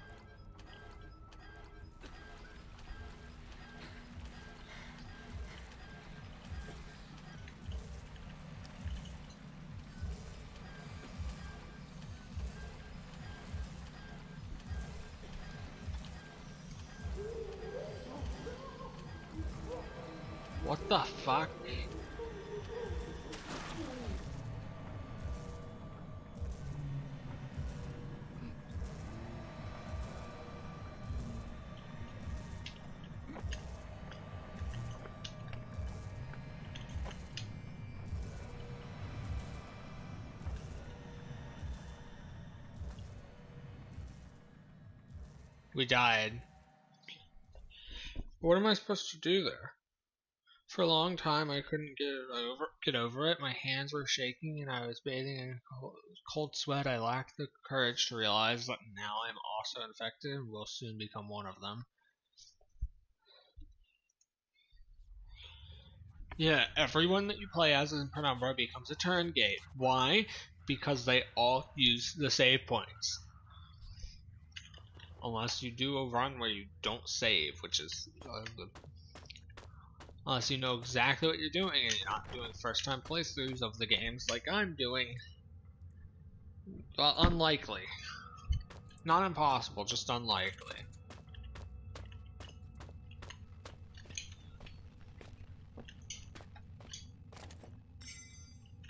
What the fuck? We died. What am I supposed to do there? For a long time, I couldn't get over it. My hands were shaking, and I was bathing in cold sweat. I lacked the courage to realize that now I'm also infected and will soon become one of them. Yeah, everyone that you play as in Penumbra becomes a turn gate. Why? Because they all use the save points. Unless you do a run where you don't save, which is unless you know exactly what you're doing and you're not doing first time playthroughs of the games like I'm doing. Well, unlikely. Not impossible, just unlikely.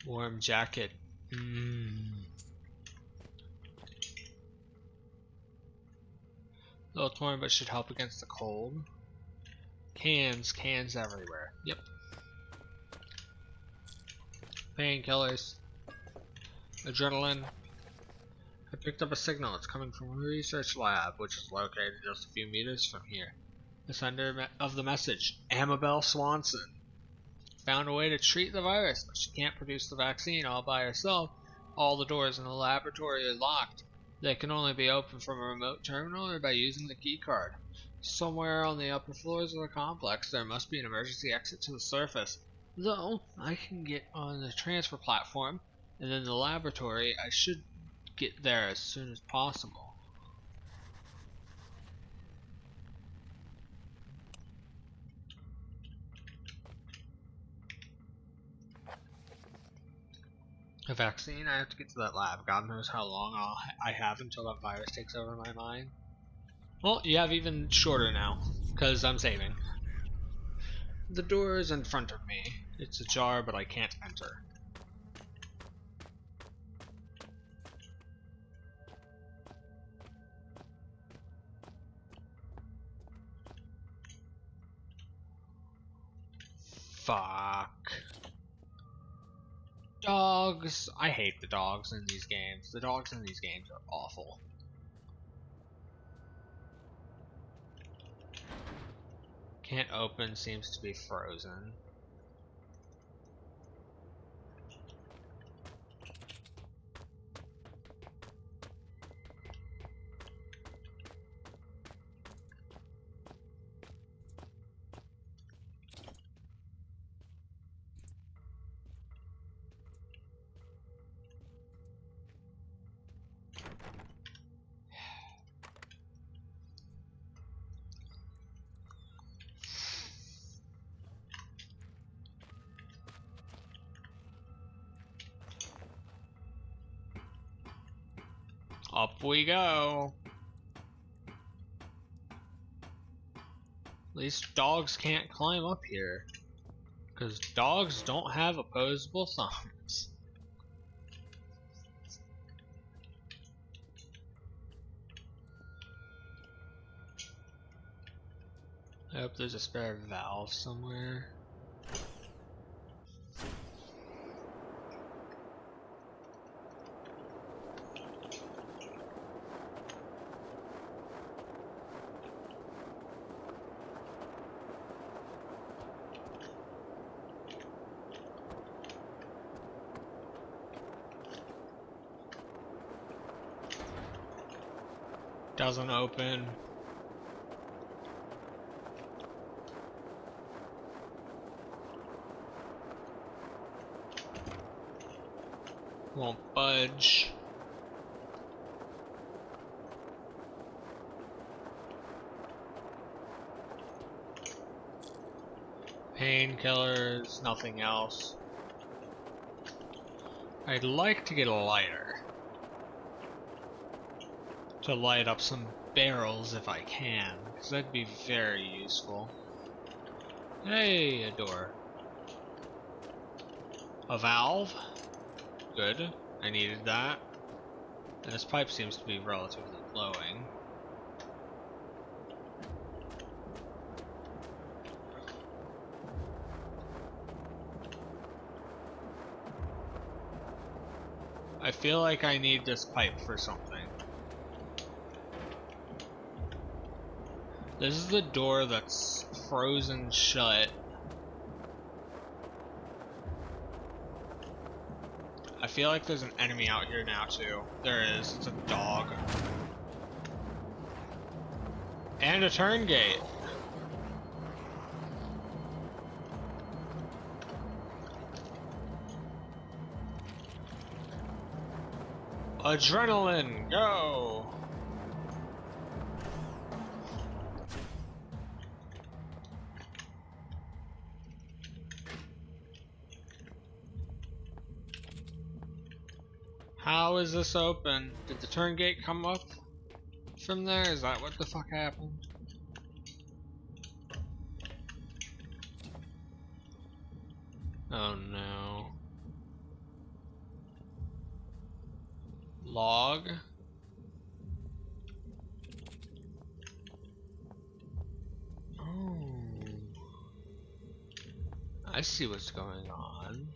Warm jacket. Little torn, but should help against the cold. Cans everywhere. Yep. Painkillers. Adrenaline. I picked up a signal. It's coming from a research lab, which is located just a few meters from here. The sender of the message, Amabel Swanson, found a way to treat the virus, but she can't produce the vaccine all by herself. All the doors in the laboratory are locked. They can only be opened from a remote terminal or by using the key card. Somewhere on the upper floors of the complex, there must be an emergency exit to the surface. Though, I can get on the transfer platform, and then the laboratory. I should get there as soon as possible. A vaccine? I have to get to that lab. God knows how long I have until that virus takes over my mind. Well, you have even shorter now, because I'm saving. The door is in front of me. It's ajar, but I can't enter. Fuck. Dogs. I hate the dogs in these games. The dogs in these games are awful. Can't open, seems to be frozen. Up we go. At least dogs can't climb up here, because dogs don't have opposable thumbs. I hope there's a spare valve somewhere. Doesn't open. Won't budge. Painkillers, nothing else. I'd like to get a lighter to light up some barrels if I can, because that'd be very useful. Hey, a door. A valve? Good. I needed that. And this pipe seems to be relatively glowing. I feel like I need this pipe for something. This is the door that's frozen shut. I feel like there's an enemy out here now too. There is. It's a dog. And a turn gate. Adrenaline, go! How is this open? Did the turn gate come up from there? Is that what the fuck happened? Oh no. Log. Oh. I see what's going on.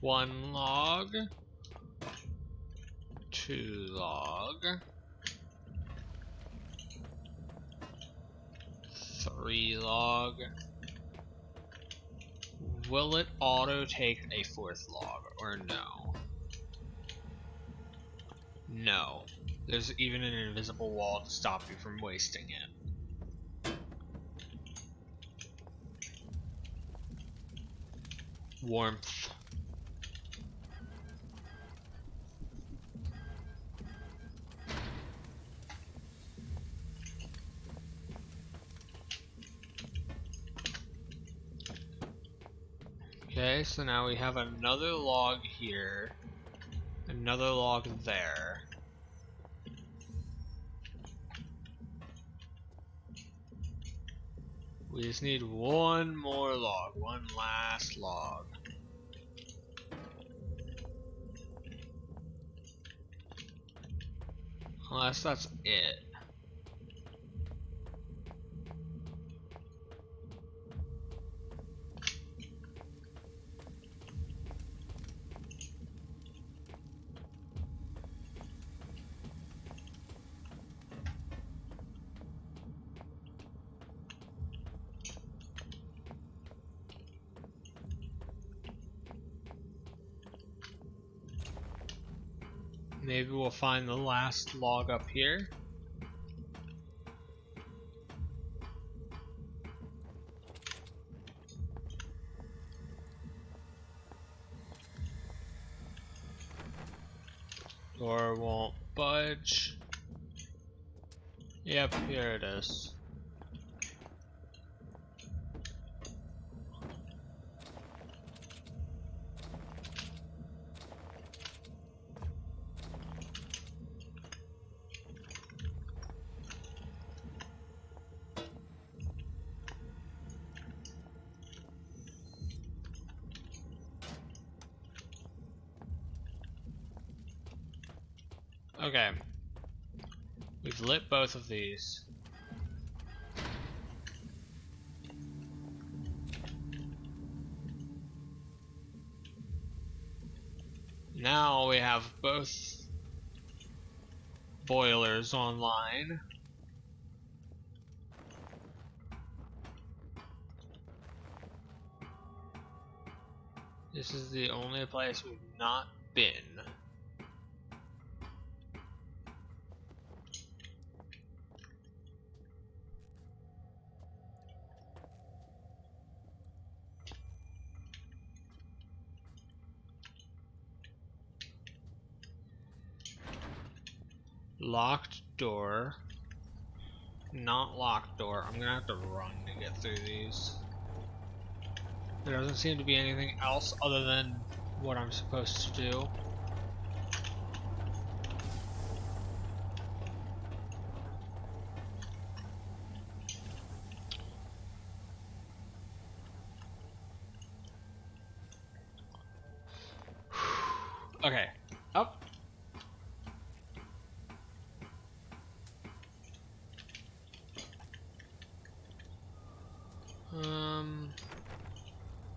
1 log, 2 log, 3 log. Will it auto take a 4th log or no? No. There's even an invisible wall to stop you from wasting it. Warmth. Okay, so now we have another log here, another log there. We just need one more log, one last log. Unless that's it. Maybe we'll find the last log up here. Door won't budge. Yep, here it is. Okay. We've lit both of these. Now we have both boilers online. This is the only place we've not been. Locked door. Not locked door. I'm gonna have to run to get through these. There doesn't seem to be anything else other than what I'm supposed to do. Okay. Up.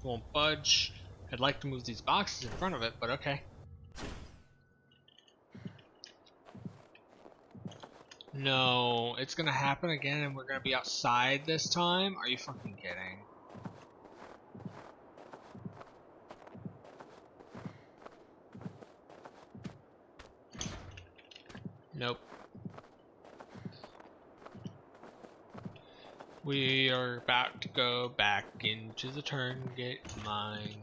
Won't budge. I'd like to move these boxes in front of it, but okay. No, it's gonna happen again and we're gonna be outside this time? Are you fucking kidding? Nope. We are about to go back into the turn gate mine.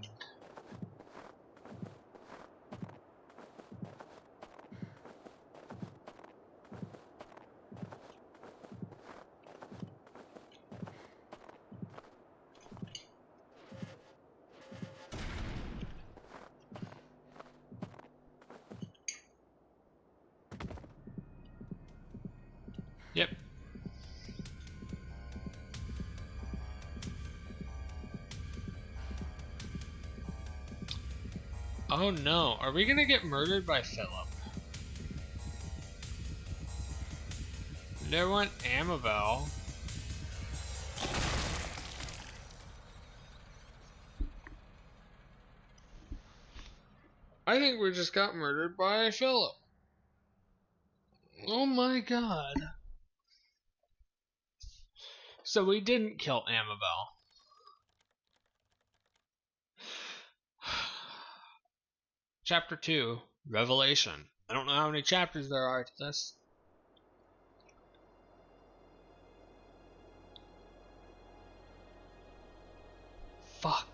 Yep. Oh no, are we gonna get murdered by Philip? There went Amabel. I think we just got murdered by Philip. Oh my god. So we didn't kill Amabel. Chapter 2, Revelation. I don't know how many chapters there are to this. Fuck.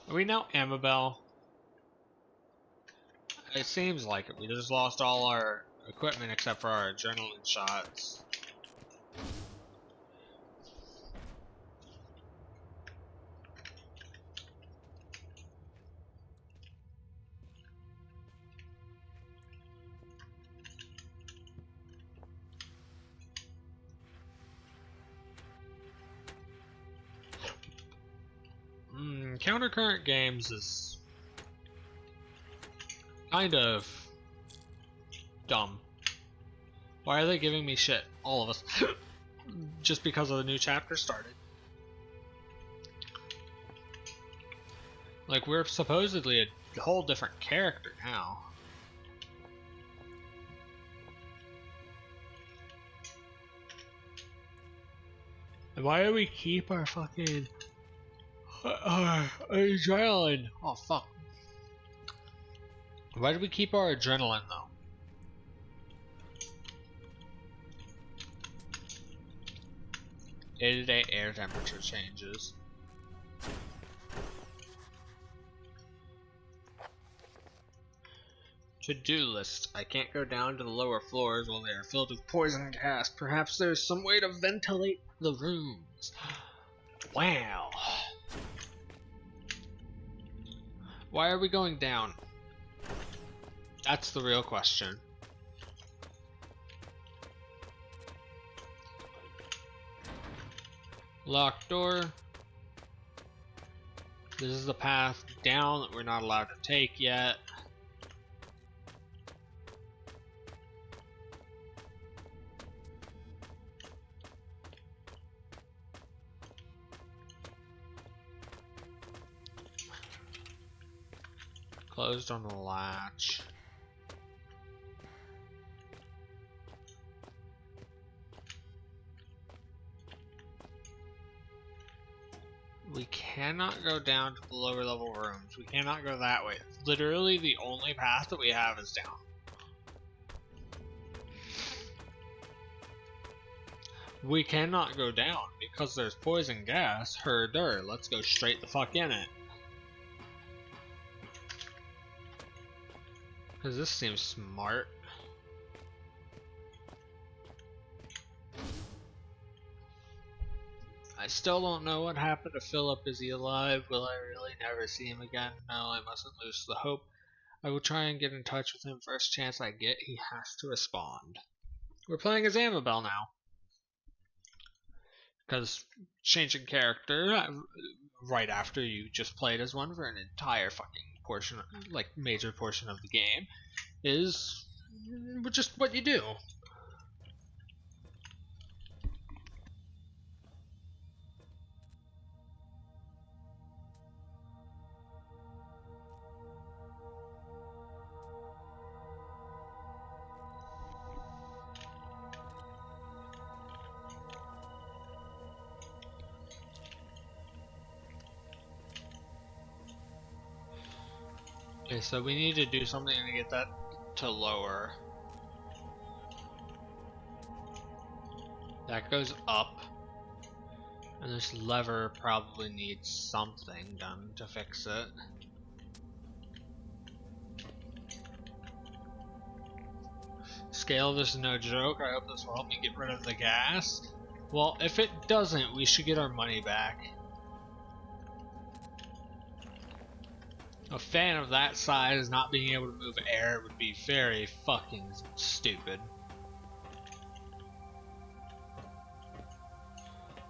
Are we now Amabel? It seems like it. We just lost all our equipment except for our adrenaline shots. Countercurrent games is kind of dumb. Why are they giving me shit? All of us. Just because of the new chapter started. Like, we're supposedly a whole different character now. And why do we keep our fucking adrenaline? Oh fuck. Why do we keep our adrenaline though? Day-to-day air temperature changes. To-do list. I can't go down to the lower floors while they are filled with poison gas. Perhaps there's some way to ventilate the rooms. Wow. Why are we going down? That's the real question. Locked door. This is the path down that we're not allowed to take yet. Closed on the latch. We cannot go down to the lower level rooms. We cannot go that way. Literally the only path that we have is down. We cannot go down because there's poison gas. Herder, let's go straight the fuck in it. Because this seems smart. I still don't know what happened to Philip. Is he alive? Will I really never see him again? No, I mustn't lose the hope. I will try and get in touch with him first chance I get. He has to respond. We're playing as Amabel now. Because changing character right after you just played as one for an entire fucking portion, like major portion of the game, is just what you do. Okay, so we need to do something to get that to lower. That goes up. And this lever probably needs something done to fix it. Scale, this is no joke. I hope this will help me get rid of the gas. Well, if it doesn't, we should get our money back. A fan of that size not being able to move air would be very fucking stupid.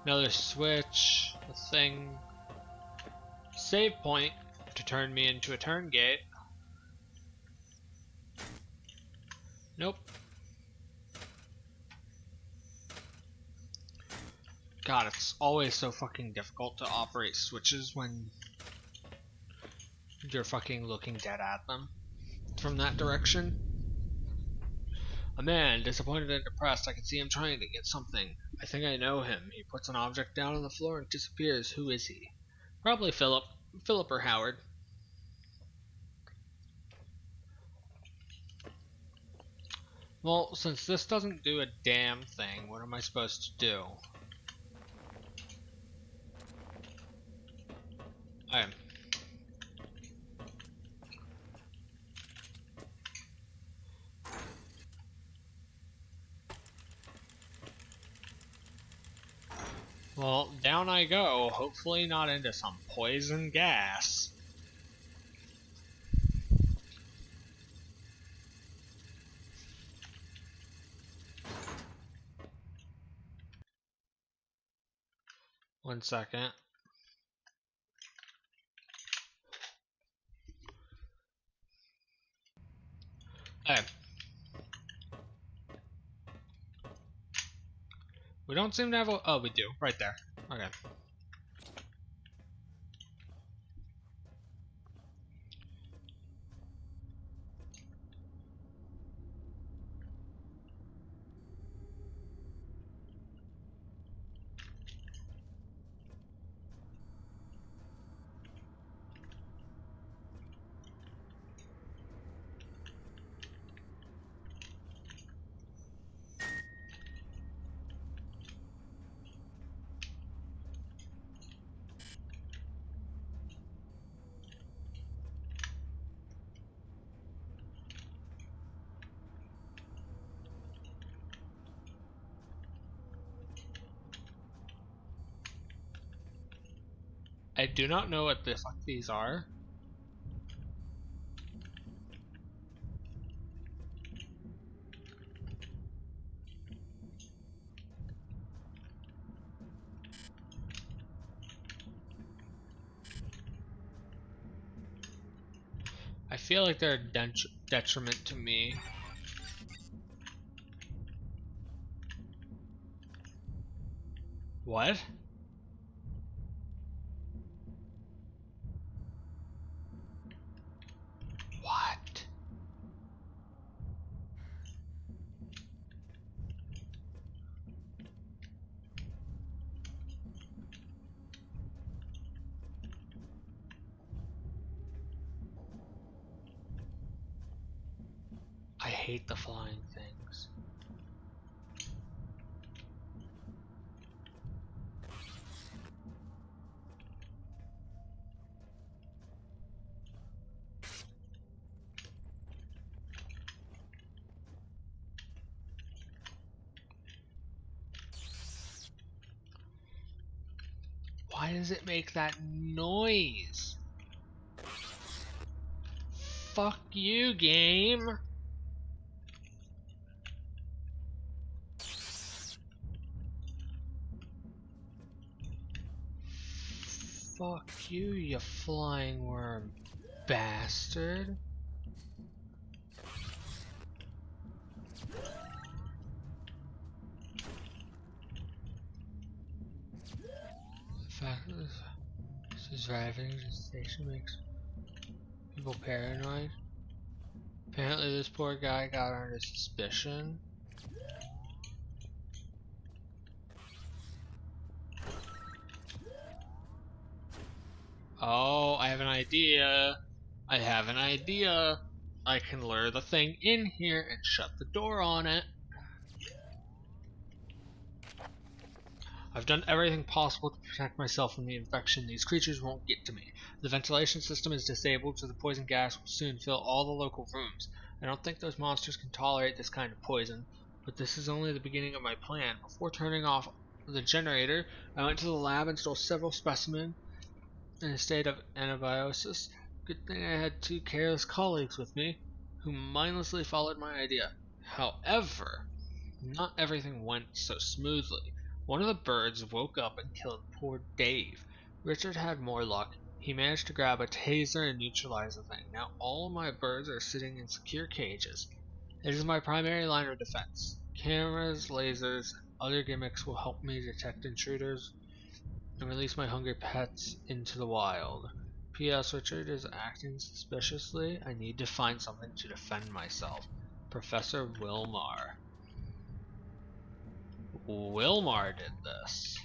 Another switch, a thing. Save point to turn me into a turn gate. Nope. God, it's always so fucking difficult to operate switches when you're fucking looking dead at them from that direction. A man, disappointed and depressed, I can see him trying to get something. I think I know him. He puts an object down on the floor and disappears. Who is he? Probably Philip. Philip or Howard. Well, since this doesn't do a damn thing, what am I supposed to do? I am. Well, down I go, hopefully not into some poison gas. One second. Okay. We don't seem to have a... Oh, we do. Right there. Okay. I do not know what the fuck these are. I feel like they're a detriment to me. What? What? I hate the flying things. Why does it make that noise? Fuck you, game. Fuck you, you flying worm bastard. The fact that this is driving to the station makes people paranoid. Apparently this poor guy got under suspicion. Oh, I have an idea. I have an idea. I can lure the thing in here and shut the door on it. I've done everything possible to protect myself from the infection. These creatures won't get to me. The ventilation system is disabled, so the poison gas will soon fill all the local rooms. I don't think those monsters can tolerate this kind of poison, but this is only the beginning of my plan. Before turning off the generator, I went to the lab and stole several specimens in a state of anabiosis. Good thing I had two careless colleagues with me, who mindlessly followed my idea. However, not everything went so smoothly. One of the birds woke up and killed poor Dave. Richard had more luck. He managed to grab a taser and neutralize the thing. Now all of my birds are sitting in secure cages. It is my primary line of defense. Cameras, lasers, and other gimmicks will help me detect intruders and release my hungry pets into the wild. P.S. Richard is acting suspiciously. I need to find something to defend myself. Professor Wilmar. Wilmar did this.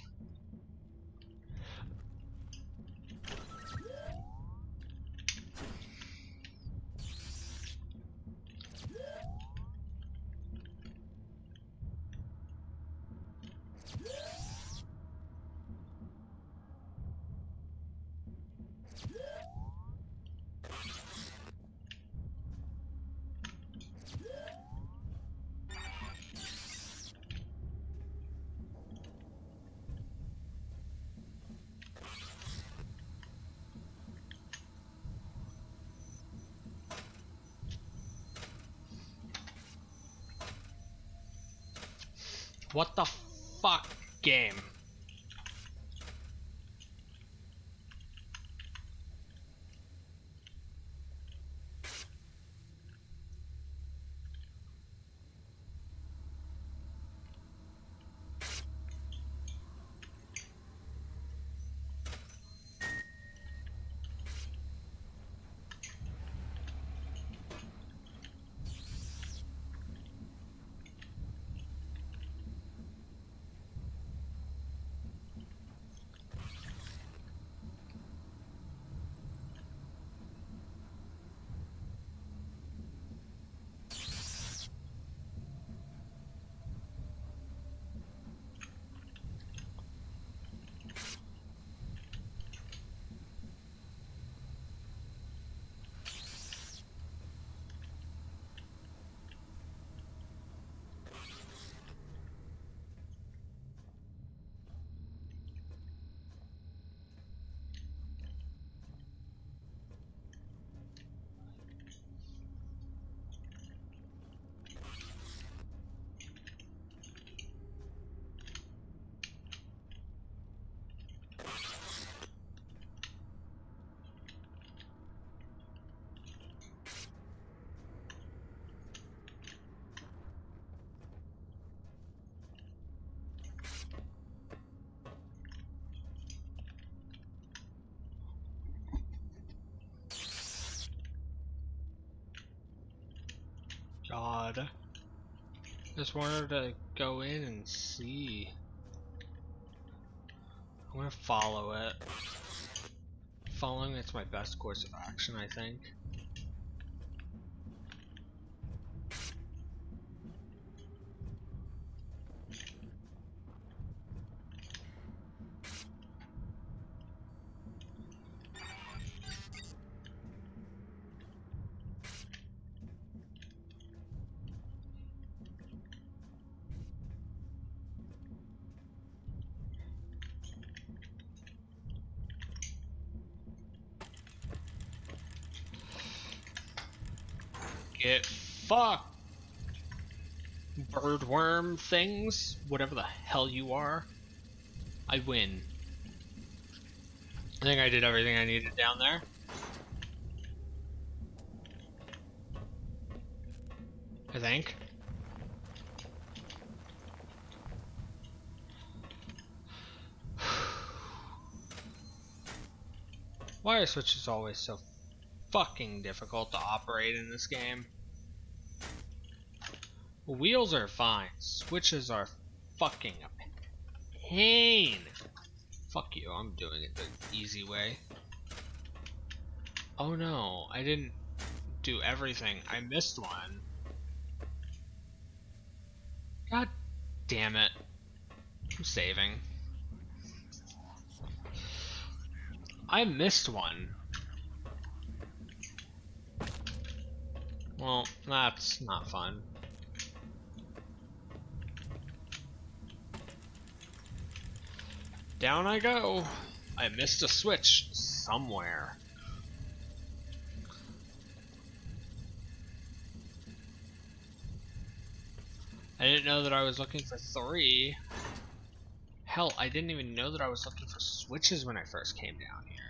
What the fuck, game? God. Just wanted to go in and see. I'm gonna follow it. Following it's my best course of action, I think. Get fucked, birdworm things, whatever the hell you are. I win. I think I did everything I needed down there. I think. Wire switch is always so fucking difficult to operate in this game. Wheels are fine. Switches are fucking a pain. Fuck you, I'm doing it the easy way. Oh no, I didn't do everything. I missed one. God damn it. I'm saving. I missed one. Well, that's not fun. Down I go. I missed a switch somewhere. I didn't know that I was looking for 3. Hell, I didn't even know that I was looking for switches when I first came down here.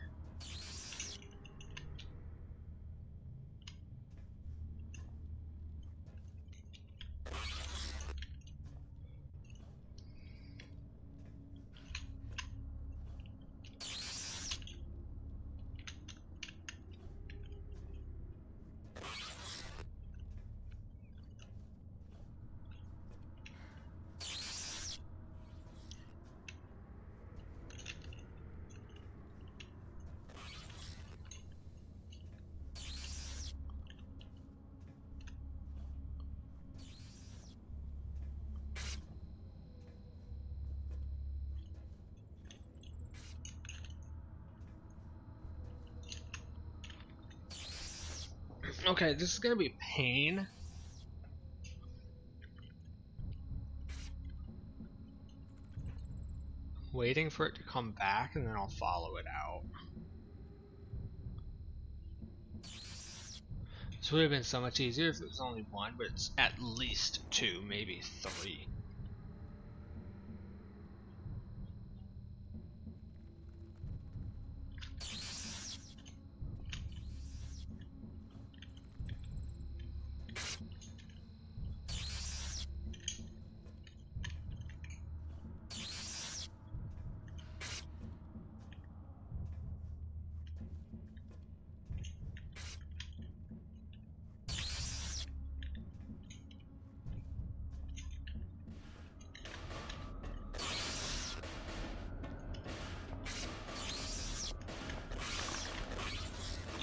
Okay, this is gonna be pain. Waiting for it to come back and then I'll follow it out. This would have been so much easier if it was only one, but it's at least two, maybe three.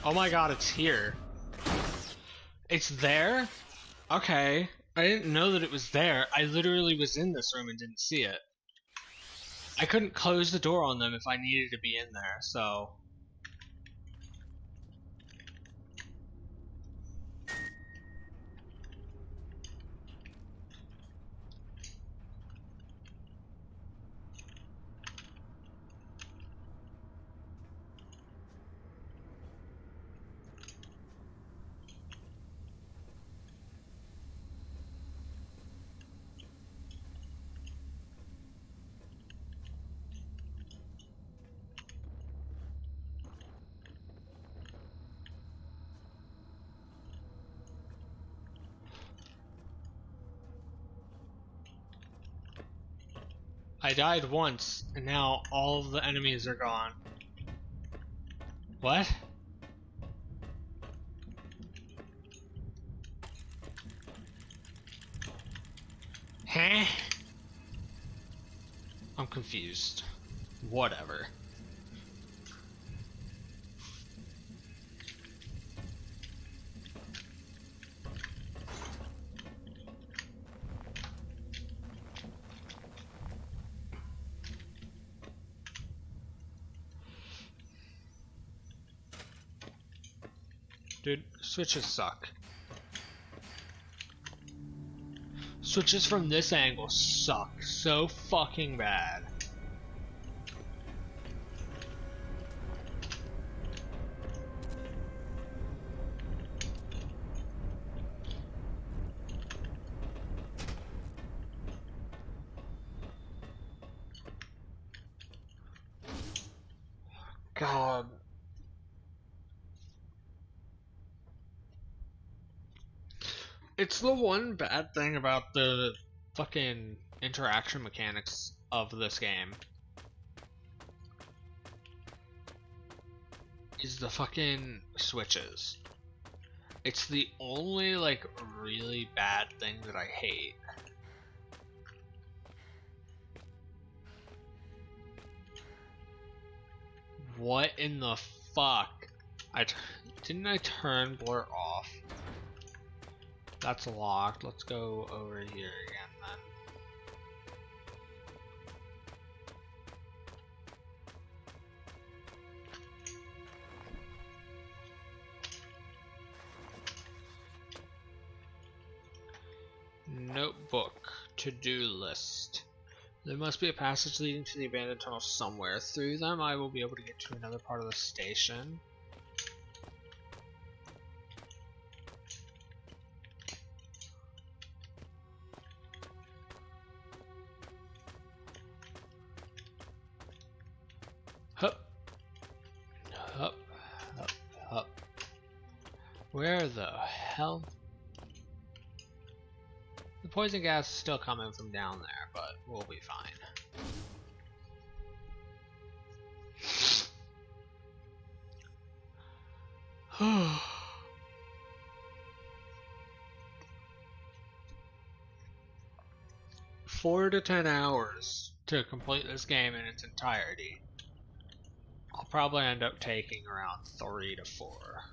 Oh my god, it's here. It's there? Okay. I didn't know that it was there. I literally was in this room and didn't see it. I couldn't close the door on them if I needed to be in there, so... I died once, and now all of the enemies are gone. What? Huh? I'm confused. Whatever. Dude, switches suck. Switches from this angle suck so fucking bad. God. It's the one bad thing about the fucking interaction mechanics of this game. Is the fucking switches. It's the only, like, really bad thing that I hate. What in the fuck? Didn't I turn blur off? That's locked. Let's go over here again then. Notebook. To-do list. There must be a passage leading to the abandoned tunnel somewhere. Through them I will be able to get to another part of the station. Where the hell? The poison gas is still coming from down there, but we'll be fine. 4 to 10 hours to complete this game in its entirety. I'll probably end up taking around 3 to 4.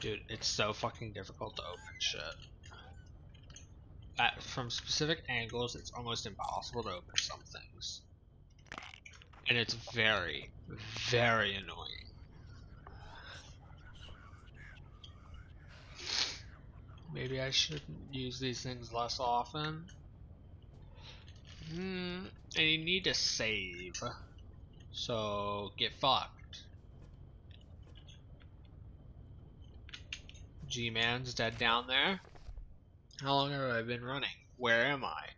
Dude, it's so fucking difficult to open shit. From specific angles, it's almost impossible to open some things. And it's very, very annoying. Maybe I shouldn't use these things less often. And you need to save. So, get fucked. G-Man's dead down there. How long have I been running? Where am I?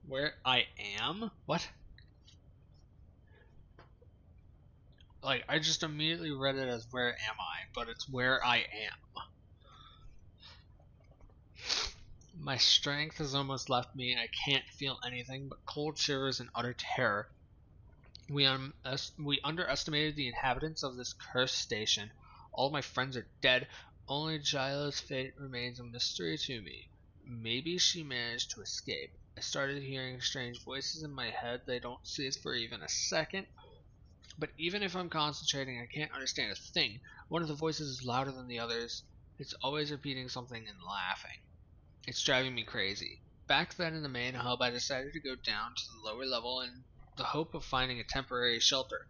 Where I am? What? Like, I just immediately read it as where am I, but it's where I am. My strength has almost left me and I can't feel anything but cold shivers and utter terror. We underestimated the inhabitants of this cursed station. All of my friends are dead. Only Jyla's fate remains a mystery to me. Maybe she managed to escape. I started hearing strange voices in my head. They don't cease for even a second. But even if I'm concentrating, I can't understand a thing. One of the voices is louder than the others. It's always repeating something and laughing. It's driving me crazy. Back then in the main hub, I decided to go down to the lower level in the hope of finding a temporary shelter.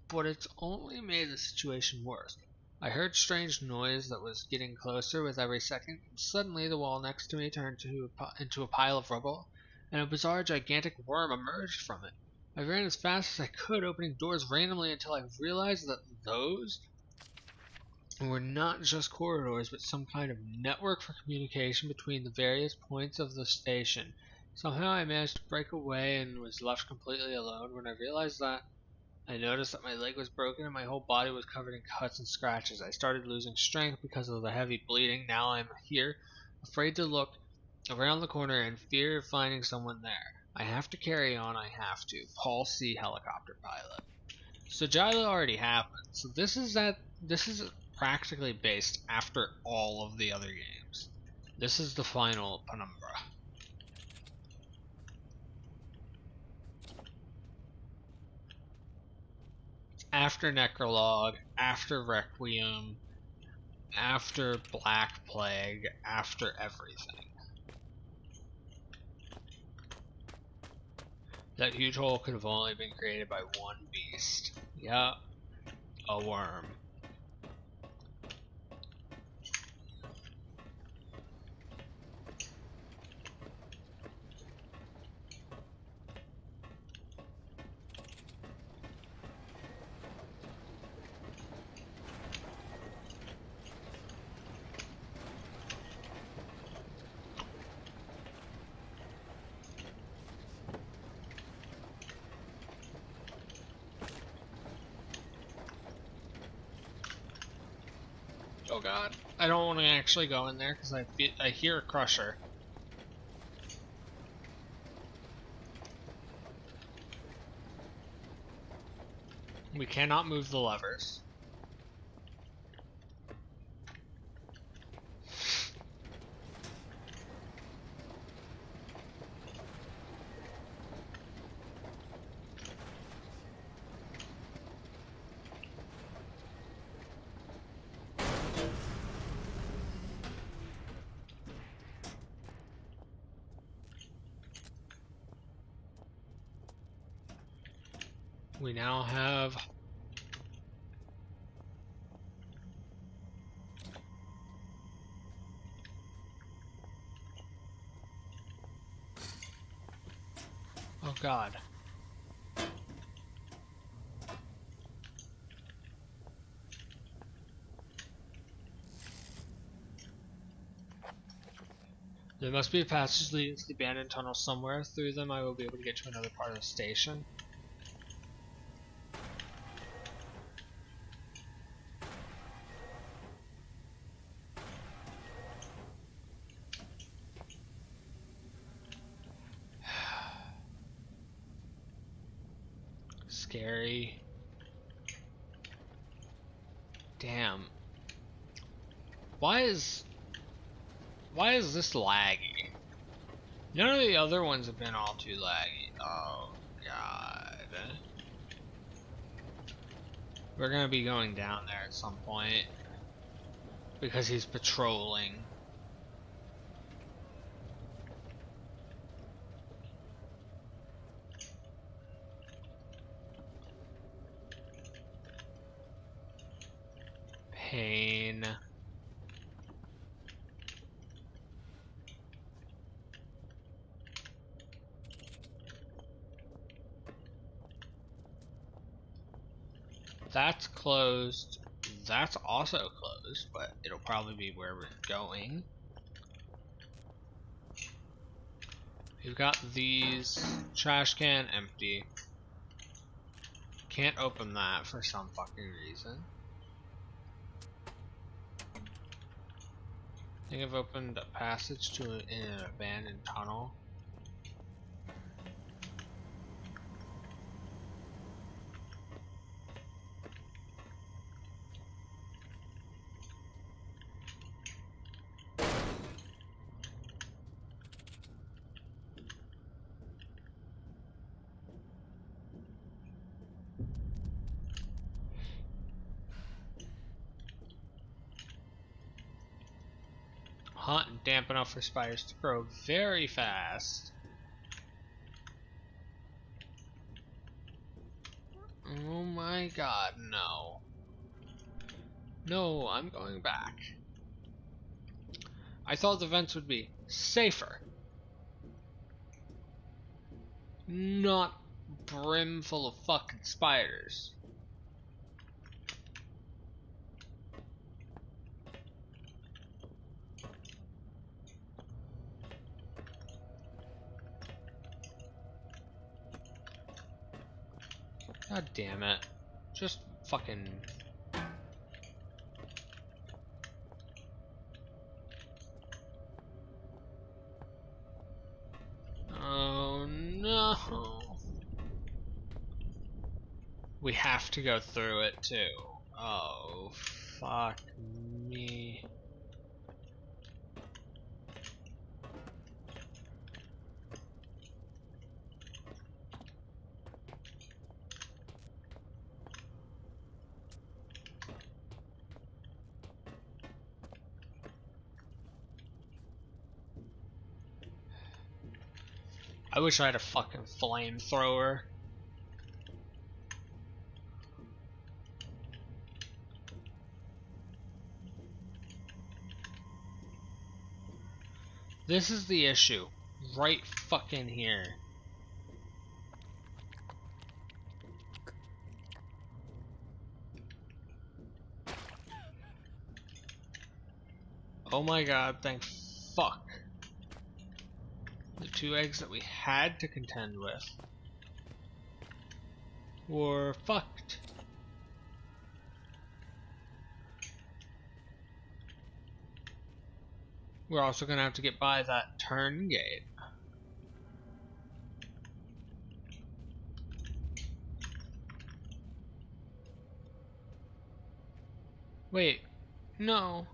But it's only made the situation worse. I heard strange noise that was getting closer with every second, and suddenly the wall next to me turned into a pile of rubble, and a bizarre gigantic worm emerged from it. I ran as fast as I could, opening doors randomly until I realized that those were not just corridors, but some kind of network for communication between the various points of the station. Somehow I managed to break away and was left completely alone. When I realized that, I noticed that my leg was broken and my whole body was covered in cuts and scratches. I started losing strength because of the heavy bleeding. Now I'm here, afraid to look around the corner in fear of finding someone there. I have to carry on, I have to. Paul C. Helicopter Pilot. So Jyla already happened. So this is practically based after all of the other games. This is the final Penumbra. After Necrolog, after Requiem, after Black Plague, after everything. That huge hole could have only been created by one beast. Yup, a worm. Oh god, I don't want to actually go in there because I hear a crusher. We cannot move the levers. We now have oh god. There must be a passage leading to the abandoned tunnel somewhere. Through them I will be able to get to another part of the station. Scary. Damn. Why is this laggy? None of the other ones have been all too laggy. Oh god. We're gonna be going down there at some point because he's patrolling. Pain. That's closed. That's also closed, but it'll probably be where we're going. We've got these. Trash can empty. Can't open that for some fucking reason. I think I've opened a passage to an abandoned tunnel. Hot and damp enough for spiders to grow very fast. Oh my god, no. No, I'm going back. I thought the vents would be safer. Not brim full of fucking spiders. God damn it. Just fucking... Oh no. We have to go through it too. Oh, fuck me. I wish I had a fucking flamethrower. This is the issue. Right fucking here. Oh my god, thank fuck. The 2 eggs that we had to contend with were fucked. We're also gonna have to get by that turn gate. Wait, no.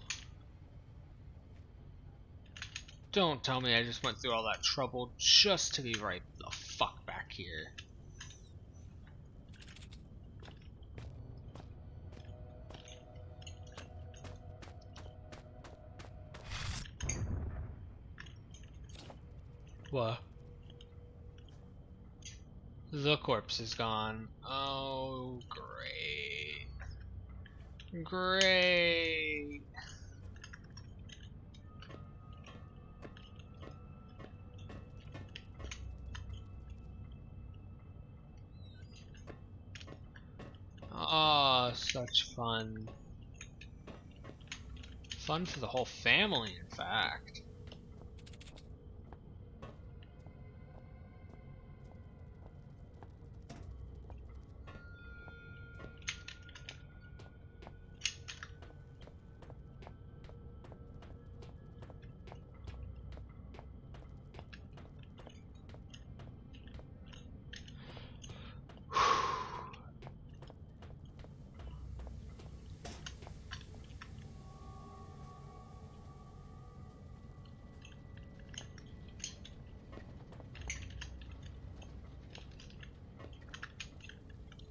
Don't tell me I just went through all that trouble just to be right the fuck back here. What? The corpse is gone. Oh, great. Great. Ah, such fun. Fun for the whole family, in fact.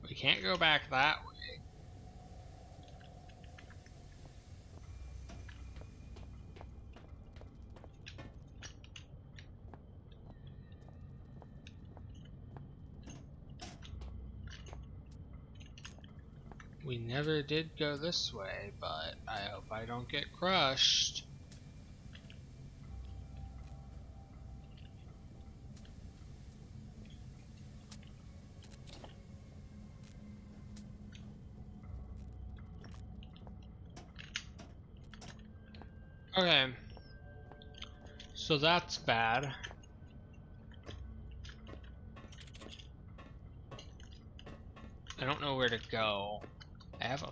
We can't go back that way. We never did go this way, but I hope I don't get crushed. Okay. So that's bad. I don't know where to go. I have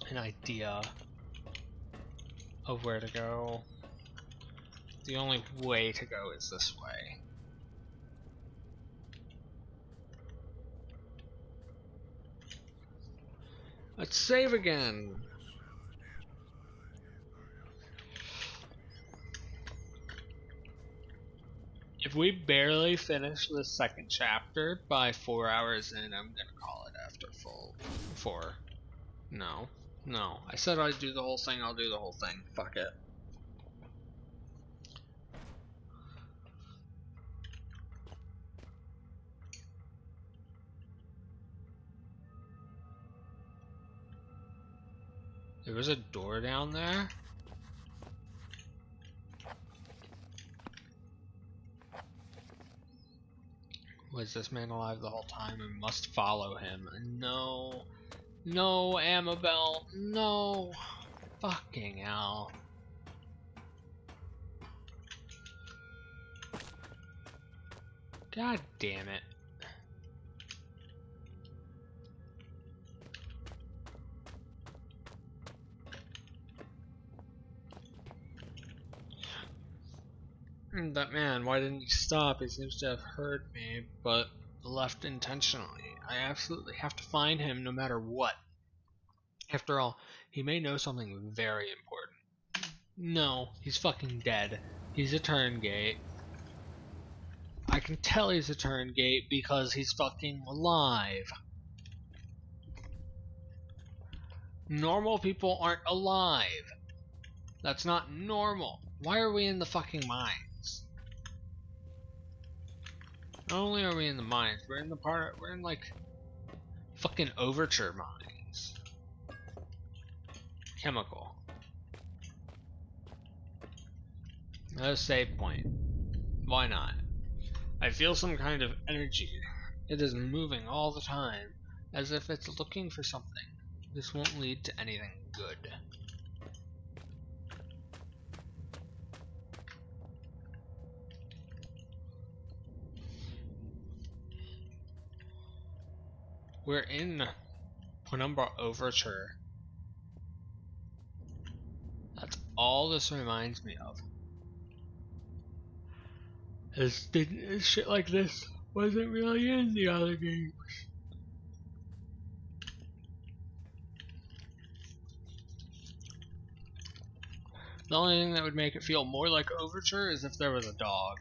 an idea of where to go. The only way to go is this way. Let's save again. If we barely finish the second chapter by 4 hours in, I'm gonna call it after full 4. No. No. I said I'd do the whole thing, I'll do the whole thing. Fuck it. There was a door down there? Was this man alive the whole time? I must follow him. No. No, Amabel. No. Fucking hell. God damn it. That man, why didn't he stop? He seems to have heard me, but left intentionally. I absolutely have to find him no matter what. After all, he may know something very important. No, he's fucking dead. He's a Turngate. I can tell he's a Turngate because he's fucking alive. Normal people aren't alive. That's not normal. Why are we in the fucking mines? Not only are we in the mines, we're in like fucking Overture mines. Chemical. No save point. Why not? I feel some kind of energy. It is moving all the time, as if it's looking for something. This won't lead to anything good. We're in Penumbra Overture. That's all this reminds me of. Shit like this wasn't really in the other games. The only thing that would make it feel more like Overture is if there was a dog.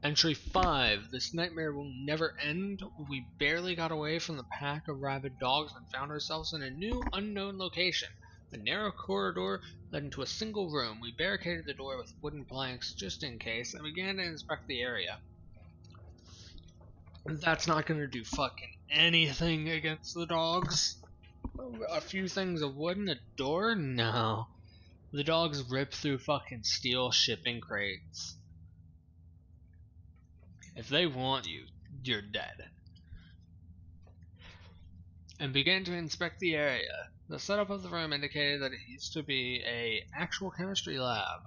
Entry 5. This nightmare will never end. We barely got away from the pack of rabid dogs and found ourselves in a new, unknown location. The narrow corridor led into a single room. We barricaded the door with wooden planks just in case and began to inspect the area. That's not gonna do fucking anything against the dogs. A few things of wood and a door? No. The dogs rip through fucking steel shipping crates. If they want you, you're dead. And began to inspect the area. The setup of the room indicated that it used to be a actual chemistry lab.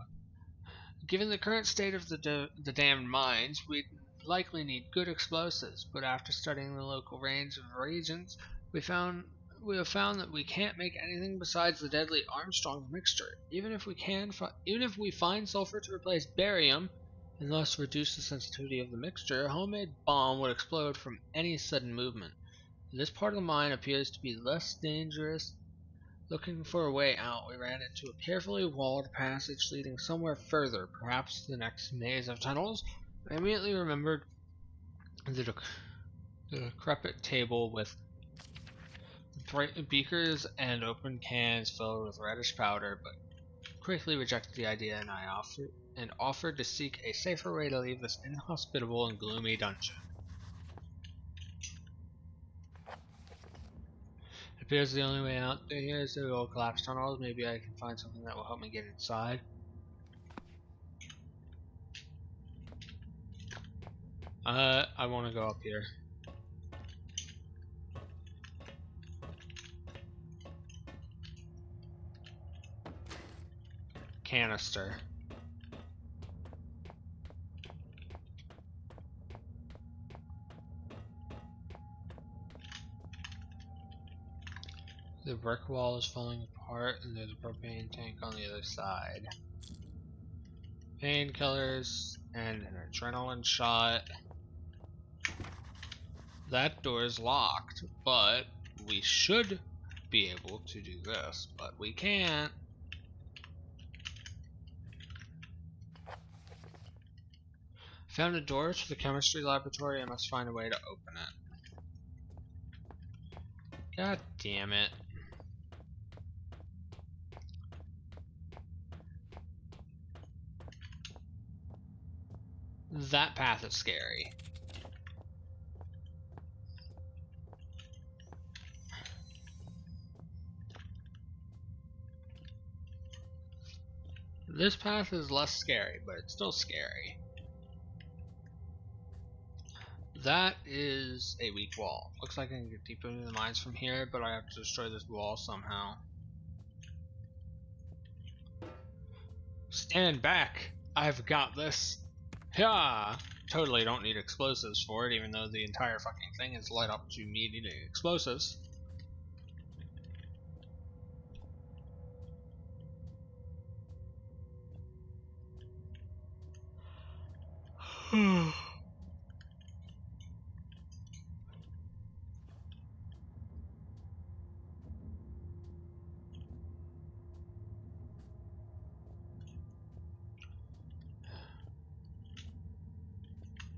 Given the current state of the damned mines, we'd likely need good explosives, but after studying the local range of reagents, we have found that we can't make anything besides the deadly Armstrong mixture. Even if we find sulfur to replace barium, and thus reduce the sensitivity of the mixture, a homemade bomb would explode from any sudden movement. This part of the mine appears to be less dangerous. Looking for a way out, we ran into a carefully walled passage leading somewhere further, perhaps the next maze of tunnels. I immediately remembered the decrepit table with beakers and open cans filled with reddish powder, but quickly rejected the idea and offered to seek a safer way to leave this inhospitable and gloomy dungeon. It appears the only way out here is through the old collapsed tunnels. Maybe I can find something that will help me get inside. I want to go up here. Canister. The brick wall is falling apart and there's a propane tank on the other side. Painkillers and an adrenaline shot. That door is locked, but we should be able to do this, but we can't. Found a door to the chemistry laboratory. I must find a way to open it. God damn it. That path is scary. This path is less scary, but it's still scary. That is a weak wall. Looks like I can get deeper into the mines from here, but I have to destroy this wall somehow. Stand back! I've got this! Yeah! Totally don't need explosives for it, even though the entire fucking thing is lit up to me needing explosives.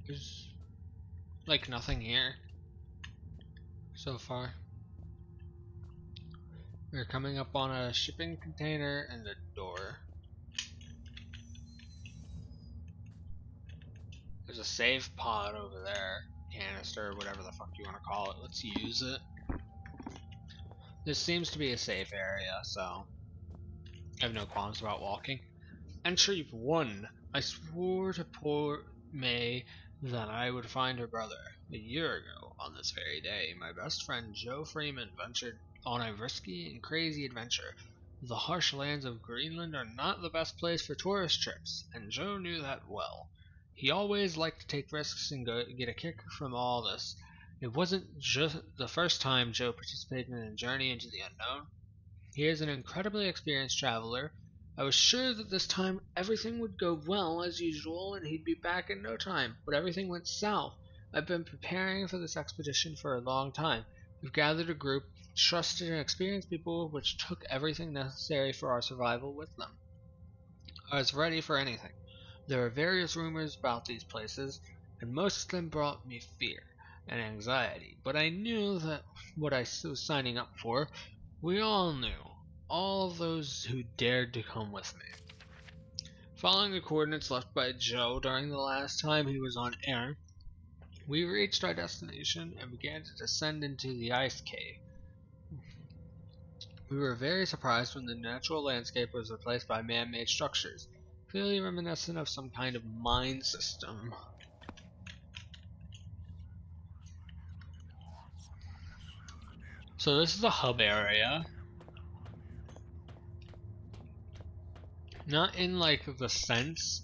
There's like nothing here so far. We're coming up on a shipping container and a door. There's a save pod over there. Canister, whatever the fuck you want to call it. Let's use it. This seems to be a safe area, so I have no qualms about walking. Entry 1. I swore to poor May that I would find her brother. A year ago, on this very day, my best friend Joe Freeman ventured on a risky and crazy adventure. The harsh lands of Greenland are not the best place for tourist trips, and Joe knew that well. He always liked to take risks and get a kick from all this. It wasn't just the first time Joe participated in a journey into the unknown. He is an incredibly experienced traveler. I was sure that this time everything would go well as usual and he'd be back in no time, but everything went south. I've been preparing for this expedition for a long time. We've gathered a group of trusted and experienced people which took everything necessary for our survival with them. I was ready for anything. There were various rumors about these places, and most of them brought me fear and anxiety, but I knew that what I was signing up for. We all knew. All of those who dared to come with me. Following the coordinates left by Joe during the last time he was on air, we reached our destination and began to descend into the ice cave. We were very surprised when the natural landscape was replaced by man-made structures, clearly reminiscent of some kind of mine system. So this is the hub area. Not in like the sense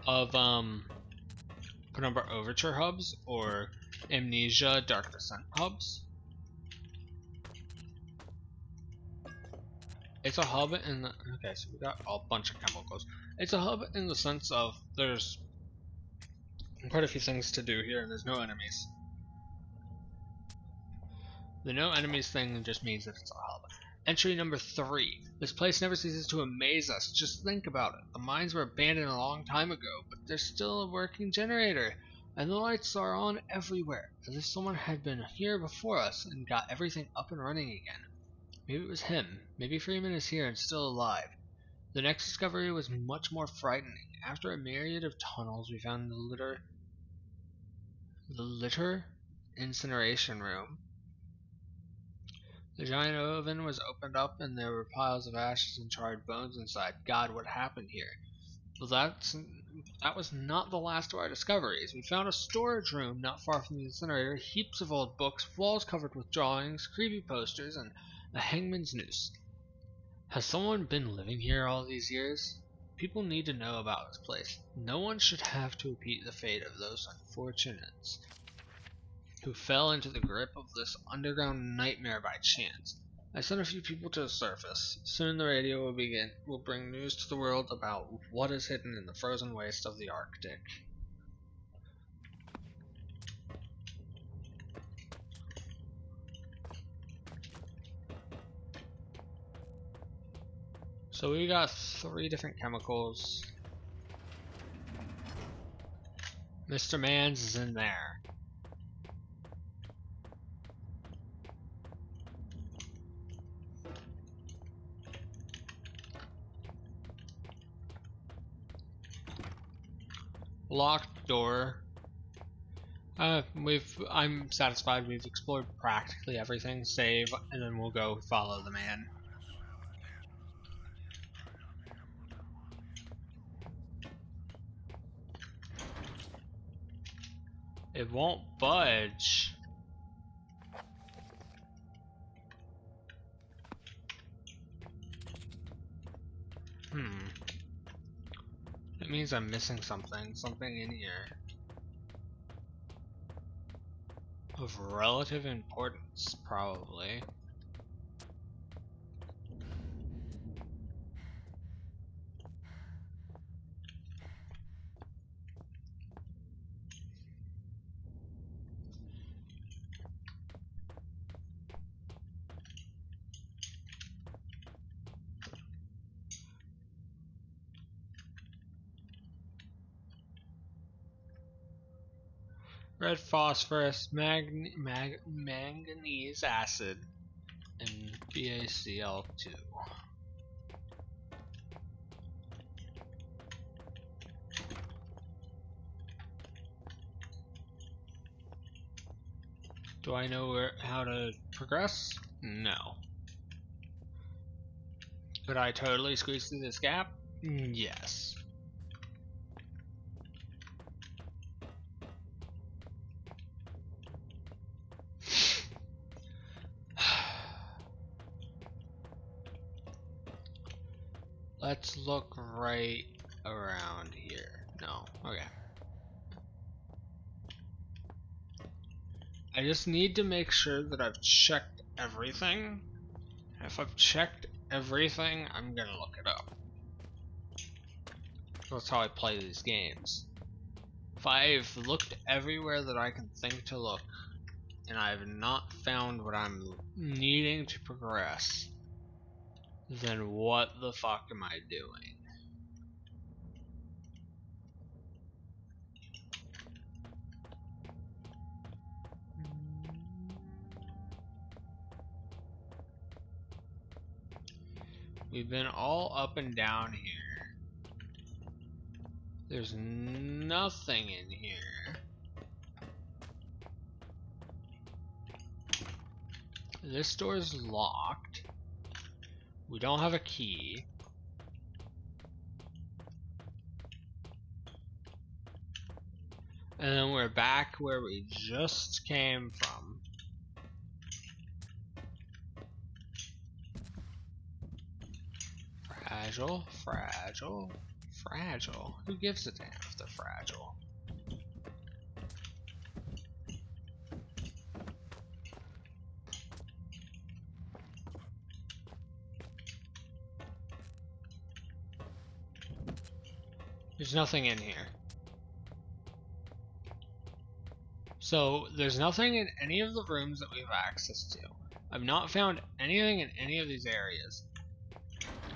of Penumbra Overture hubs or Amnesia Dark Descent hubs. It's a hub in the okay, so we got a bunch of chemicals. It's a hub in the sense of there's quite a few things to do here and there's no enemies. The no enemies thing just means that it's a hub. Entry number 3. This place never ceases to amaze us. Just think about it. The mines were abandoned a long time ago, but there's still a working generator. And the lights are on everywhere, as if someone had been here before us and got everything up and running again. Maybe it was him. Maybe Freeman is here and still alive. The next discovery was much more frightening. After a myriad of tunnels, we found the litter incineration room. The giant oven was opened up and there were piles of ashes and charred bones inside. God, what happened here? Well, that was not the last of our discoveries. We found a storage room not far from the incinerator, heaps of old books, walls covered with drawings, creepy posters, and a hangman's noose. Has someone been living here all these years? People need to know about this place. No one should have to repeat the fate of those unfortunates who fell into the grip of this underground nightmare by chance. I sent a few people to the surface. Soon the radio will bring news to the world about what is hidden in the frozen waste of the Arctic. So we got 3 different chemicals. Mr. Mans is in there. Locked door. I'm satisfied we've explored practically everything. Save, and then we'll go follow the man. It won't budge. That means I'm missing something. Something in here. Of relative importance, probably. Red phosphorus, manganese acid, and BaCl2. Do I know how to progress? No. Could I totally squeeze through this gap? Yes. Let's look right around here. No, okay. I just need to make sure that I've checked everything. If I've checked everything, I'm gonna look it up. That's how I play these games. If I've looked everywhere that I can think to look, and I've not found what I'm needing to progress, then what the fuck am I doing? We've been all up and down here. There's nothing in here. This door is locked. We don't have a key. And then we're back where we just came from. Fragile, fragile, fragile. Who gives a damn if they're fragile? There's nothing in here. So, there's nothing in any of the rooms that we have access to. I've not found anything in any of these areas.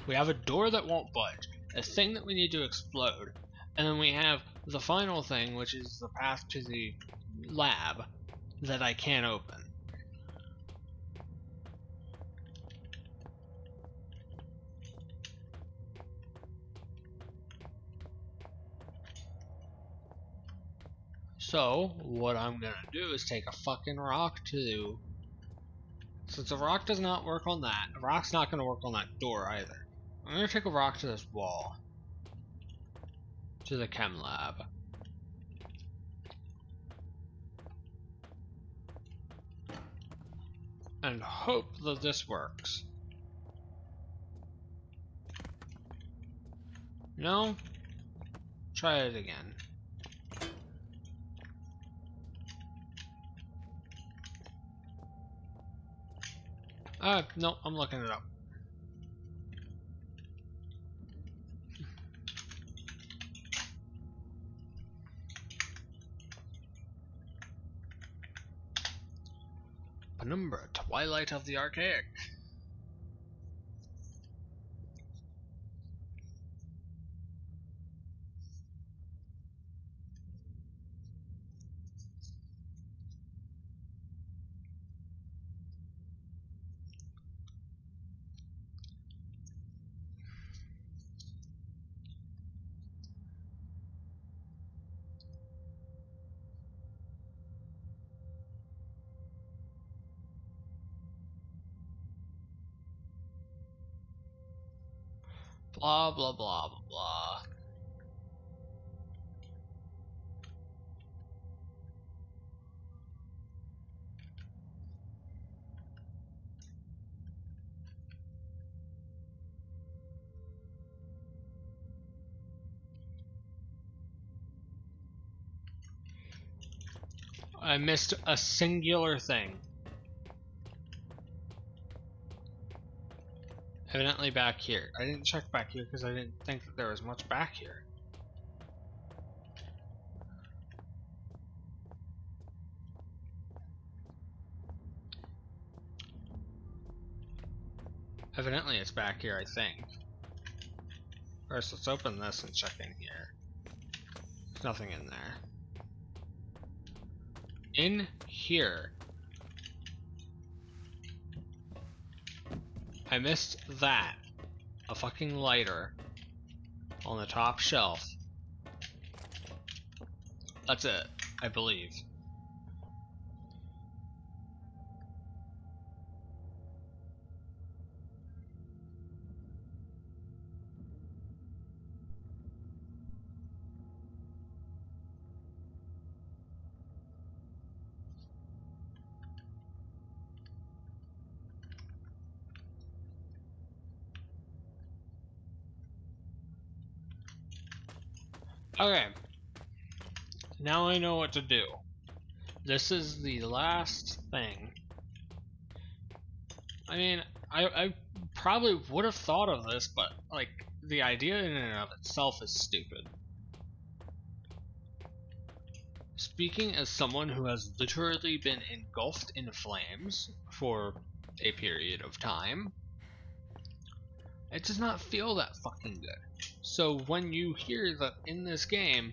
We have a door that won't budge, a thing that we need to explode, and then we have the final thing, which is the path to the lab that I can't open. So, what I'm gonna do is take a fucking rock to... Since a rock does not work on that, a rock's not gonna work on that door either. I'm gonna take a rock to this wall. To the chem lab. And hope that this works. No? Try it again. No, I'm looking it up. Penumbra, Twilight of the Archaic. Blah blah blah blah blah. I missed a singular thing. Evidently back here. I didn't check back here because I didn't think that there was much back here. Evidently it's back here, I think. First, let's open this and check in here. There's nothing in there. In here. I missed that. A fucking lighter. On the top shelf. That's it, I believe. Okay. Now I know what to do. This is the last thing. I mean, I probably would have thought of this, but, like, the idea in and of itself is stupid. Speaking as someone who has literally been engulfed in flames for a period of time, it does not feel that fucking good. So when you hear that in this game,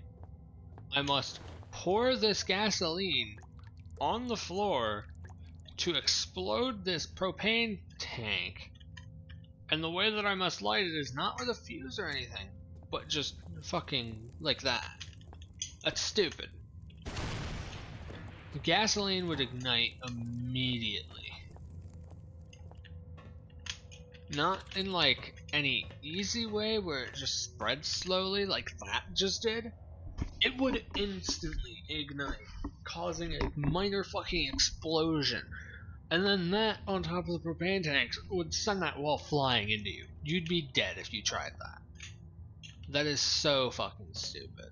I must pour this gasoline on the floor to explode this propane tank, and the way that I must light it is not with a fuse or anything, but just fucking like that. That's stupid. The gasoline would ignite immediately. Not in like any easy way where it just spreads slowly like that just did. It would instantly ignite, causing a minor fucking explosion. And then that on top of the propane tanks would send that wall flying into you. You'd be dead if you tried that. That is so fucking stupid.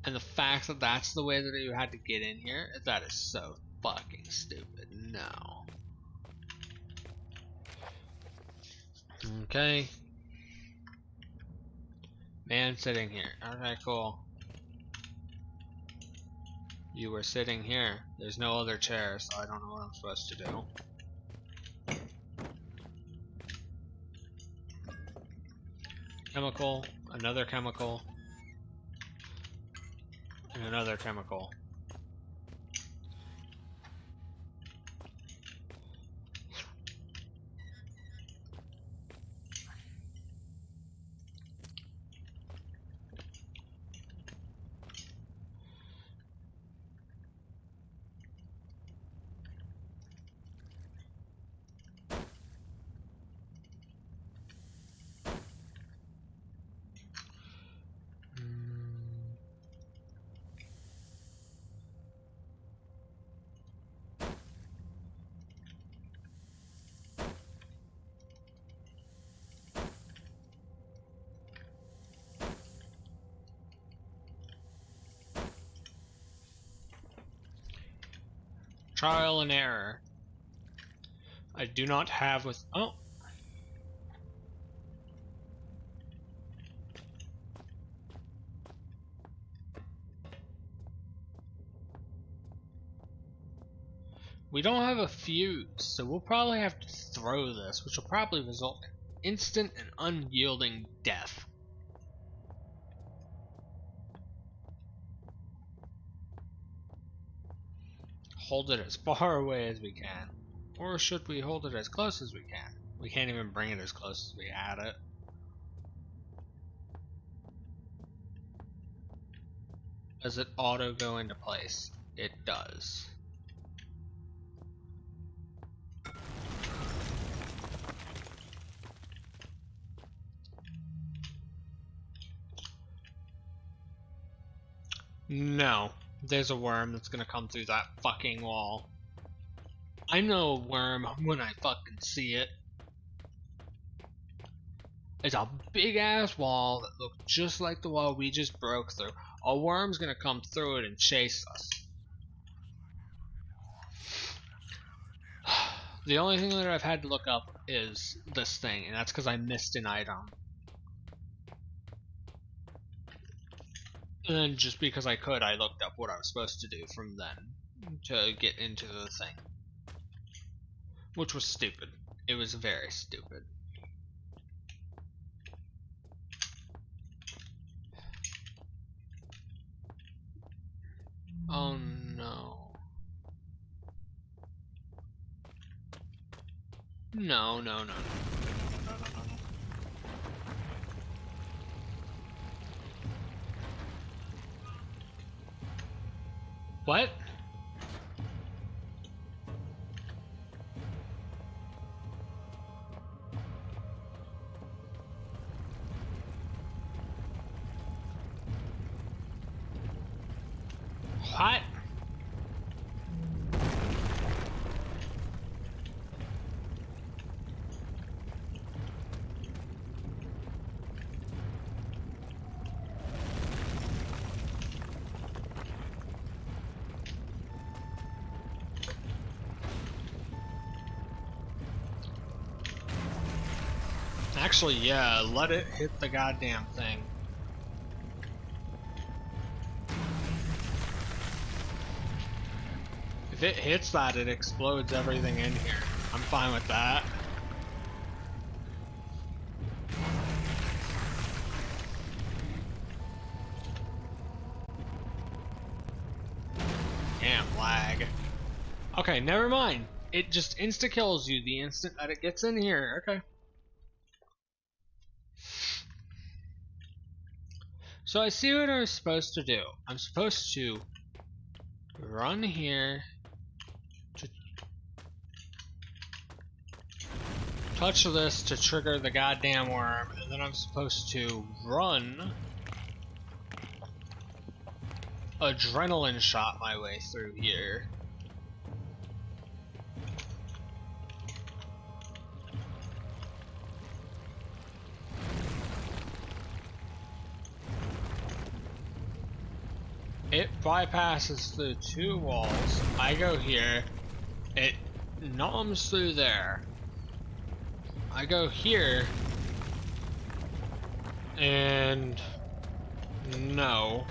And the fact that that's the way that you had to get in here, that is so fucking stupid. No. Okay. Man sitting here. Okay, cool. You were sitting here. There's no other chair, so I don't know what I'm supposed to do. Chemical, another chemical, and another chemical. Trial and error. I do not have with. Oh. We don't have a fuse, so we'll probably have to throw this, which will probably result in instant and unyielding death. Hold it as far away as we can. Or should we hold it as close as we can? We can't even bring it as close as we had it. Does it auto go into place? It does. No. There's a worm that's gonna come through that fucking wall. I know a worm when I fucking see it. It's a big ass wall that looked just like the wall we just broke through. A worm's gonna come through it and chase us. The only thing that I've had to look up is this thing, and that's because I missed an item. And then just because I could, I looked up what I was supposed to do from then to get into the thing. Which was stupid. It was very stupid. Oh no. No, no, no, no. What? What? Actually, yeah, let it hit the goddamn thing. If it hits that, it explodes everything in here. I'm fine with that. Damn lag. Okay, never mind. It just insta-kills you the instant that it gets in here. Okay. So I see what I'm supposed to do. I'm supposed to run here to touch this to trigger the goddamn worm, and then I'm supposed to run adrenaline shot my way through here. It bypasses through two walls. I go here. It noms through there. I go here. And no.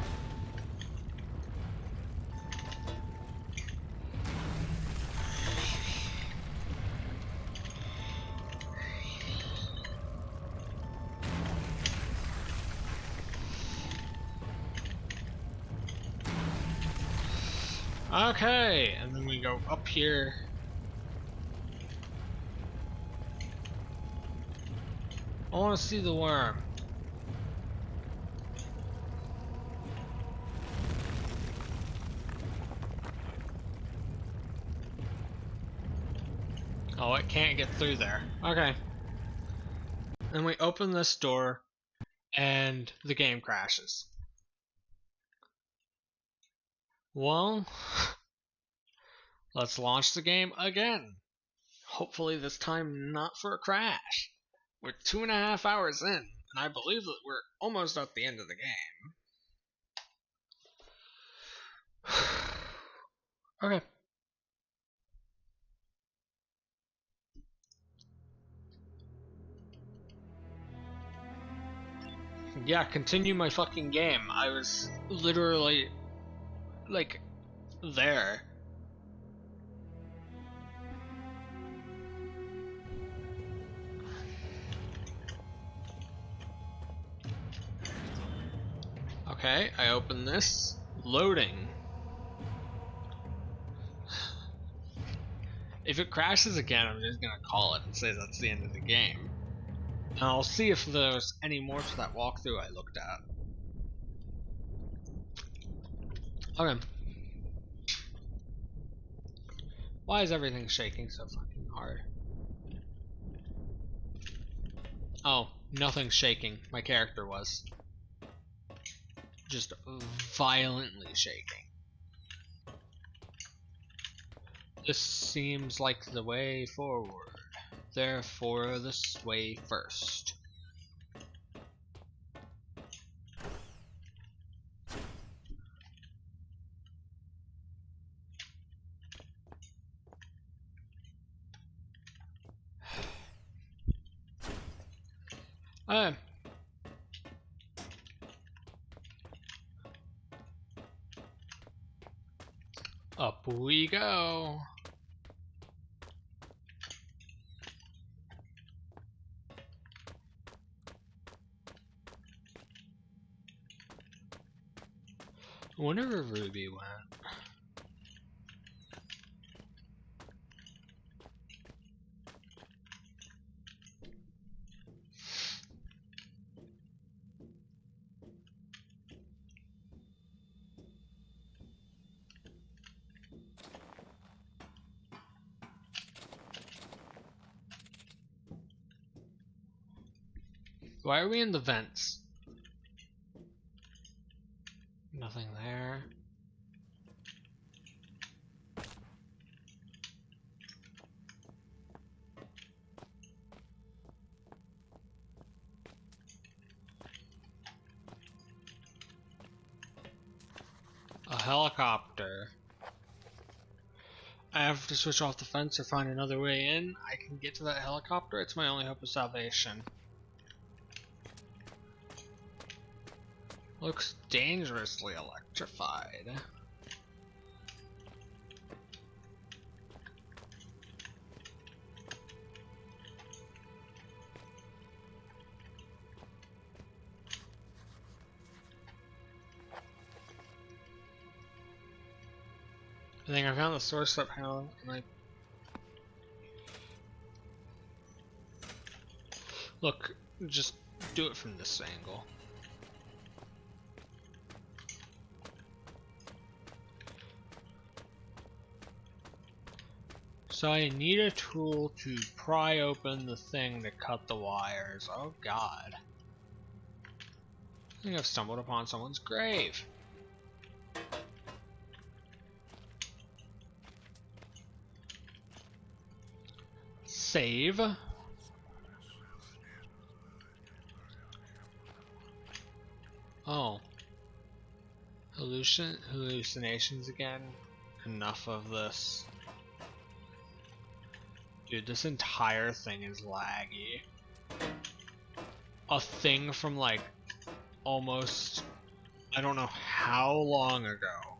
Okay, and then we go up here. I want to see the worm. Oh, it can't get through there. Okay. Then we open this door, and the game crashes. Well, let's launch the game again. Hopefully this time not for a crash. We're 2.5 hours in, and I believe that we're almost at the end of the game. Okay. Yeah, continue my fucking game. I was literally, like, there. Okay, I open this. Loading. If it crashes again, I'm just gonna call it and say that's the end of the game. And I'll see if there's any more to that walkthrough I looked at. Okay. Why is everything shaking so fucking hard? Oh, nothing's shaking. My character was. Just violently shaking. This seems like the way forward. Therefore, this way first. Okay. Up we go. I wonder where Ruby went. Why are we in the vents? Nothing there. A helicopter. I have to switch off the fence or find another way in. I can get to that helicopter. It's my only hope of salvation. Looks dangerously electrified. I think I found the source up panel, and look, just do it from this angle. So I need a tool to pry open the thing to cut the wires. Oh god. I think I've stumbled upon someone's grave. Save. Oh. Hallucinations again? Enough of this. Dude, this entire thing is laggy. A thing from like almost, I don't know how long ago.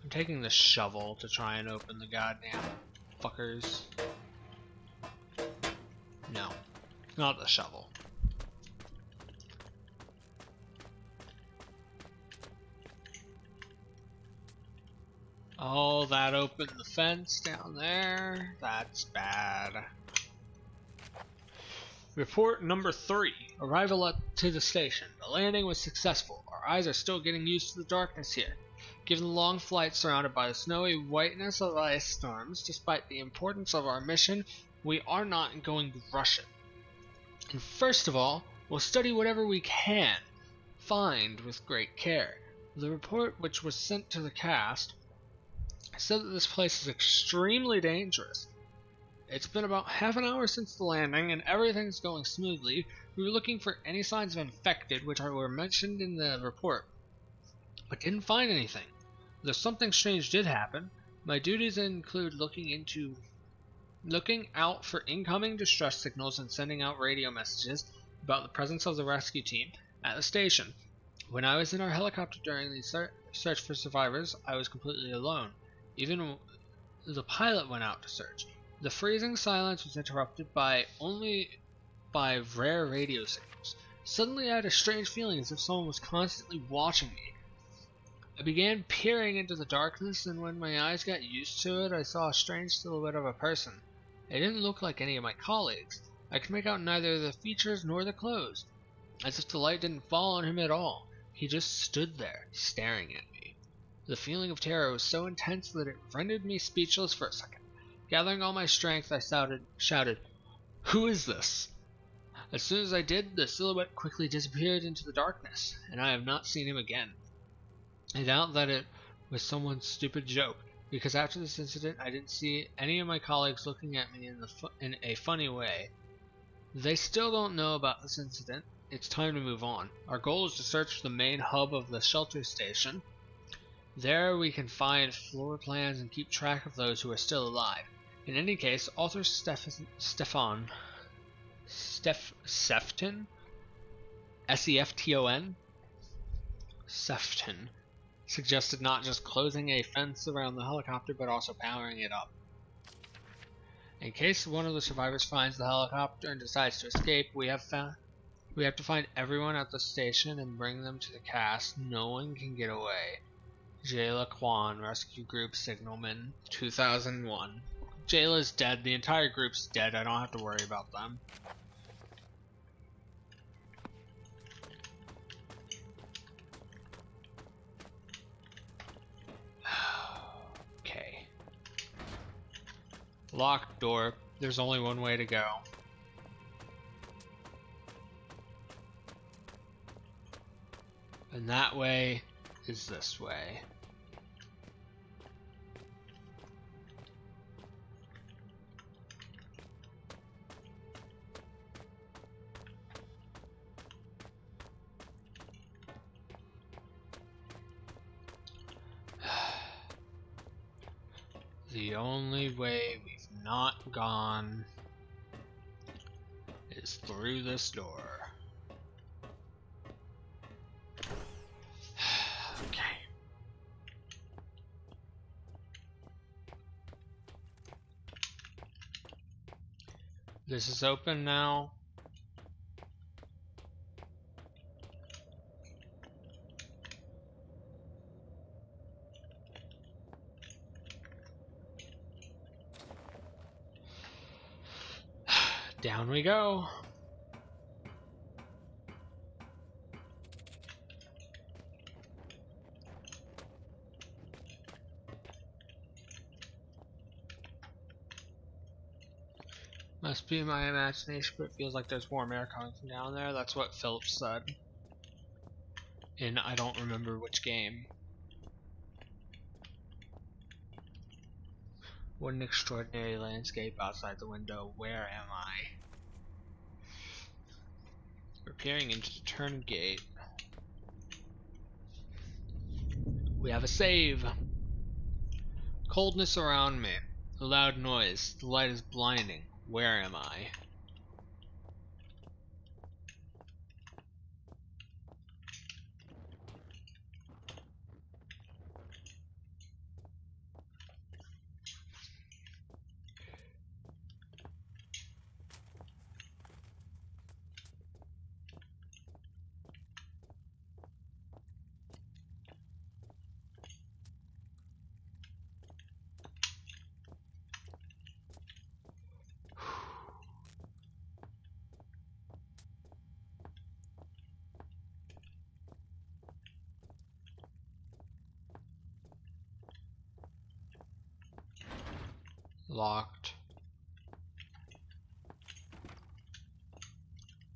I'm taking the shovel to try and open the goddamn fuckers. No, not the shovel. Oh, that opened the fence down there. That's bad. Report number 3. Arrival to the station. The landing was successful. Our eyes are still getting used to the darkness here. Given the long flight surrounded by the snowy whiteness of ice storms, despite the importance of our mission, we are not going to rush it. And first of all, we'll study whatever we can find with great care. The report which was sent to the cast said that this place is extremely dangerous. It's been about half an hour since the landing, and everything's going smoothly. We were looking for any signs of infected, which were mentioned in the report, but didn't find anything. Though something strange did happen. My duties include looking out for incoming distress signals and sending out radio messages about the presence of the rescue team at the station. When I was in our helicopter during the search for survivors, I was completely alone. Even the pilot went out to search. The freezing silence was interrupted only by rare radio signals. Suddenly I had a strange feeling as if someone was constantly watching me. I began peering into the darkness, and when my eyes got used to it, I saw a strange silhouette of a person. It didn't look like any of my colleagues. I could make out neither the features nor the clothes, as if the light didn't fall on him at all. He just stood there, staring at me. The feeling of terror was so intense that it rendered me speechless for a second. Gathering all my strength, I shouted, "Who is this?" As soon as I did, the silhouette quickly disappeared into the darkness, and I have not seen him again. I doubt that it was someone's stupid joke, because after this incident I didn't see any of my colleagues looking at me in a funny way. They still don't know about this incident. It's time to move on. Our goal is to search the main hub of the shelter station. There we can find floor plans and keep track of those who are still alive. In any case, author Sefton, S-E-F-T-O-N? Sefton suggested not just closing a fence around the helicopter, but also powering it up. In case one of the survivors finds the helicopter and decides to escape, we have to find everyone at the station and bring them to the cast. No one can get away. Jayla Kwan, Rescue Group Signalman, 2001. Jayla's dead. The entire group's dead. I don't have to worry about them. Okay. Locked door. There's only one way to go. And that way is this way. The only way we've not gone is through this door. Okay. This is open now. Down we go. Must be my imagination, but it feels like there's warm air coming from down there. That's what Phillips said. And I don't remember which game. What an extraordinary landscape outside the window. Where am I? We're peering into the turn gate. We have a save. Coldness around me. A loud noise. The light is blinding. Where am I? Locked.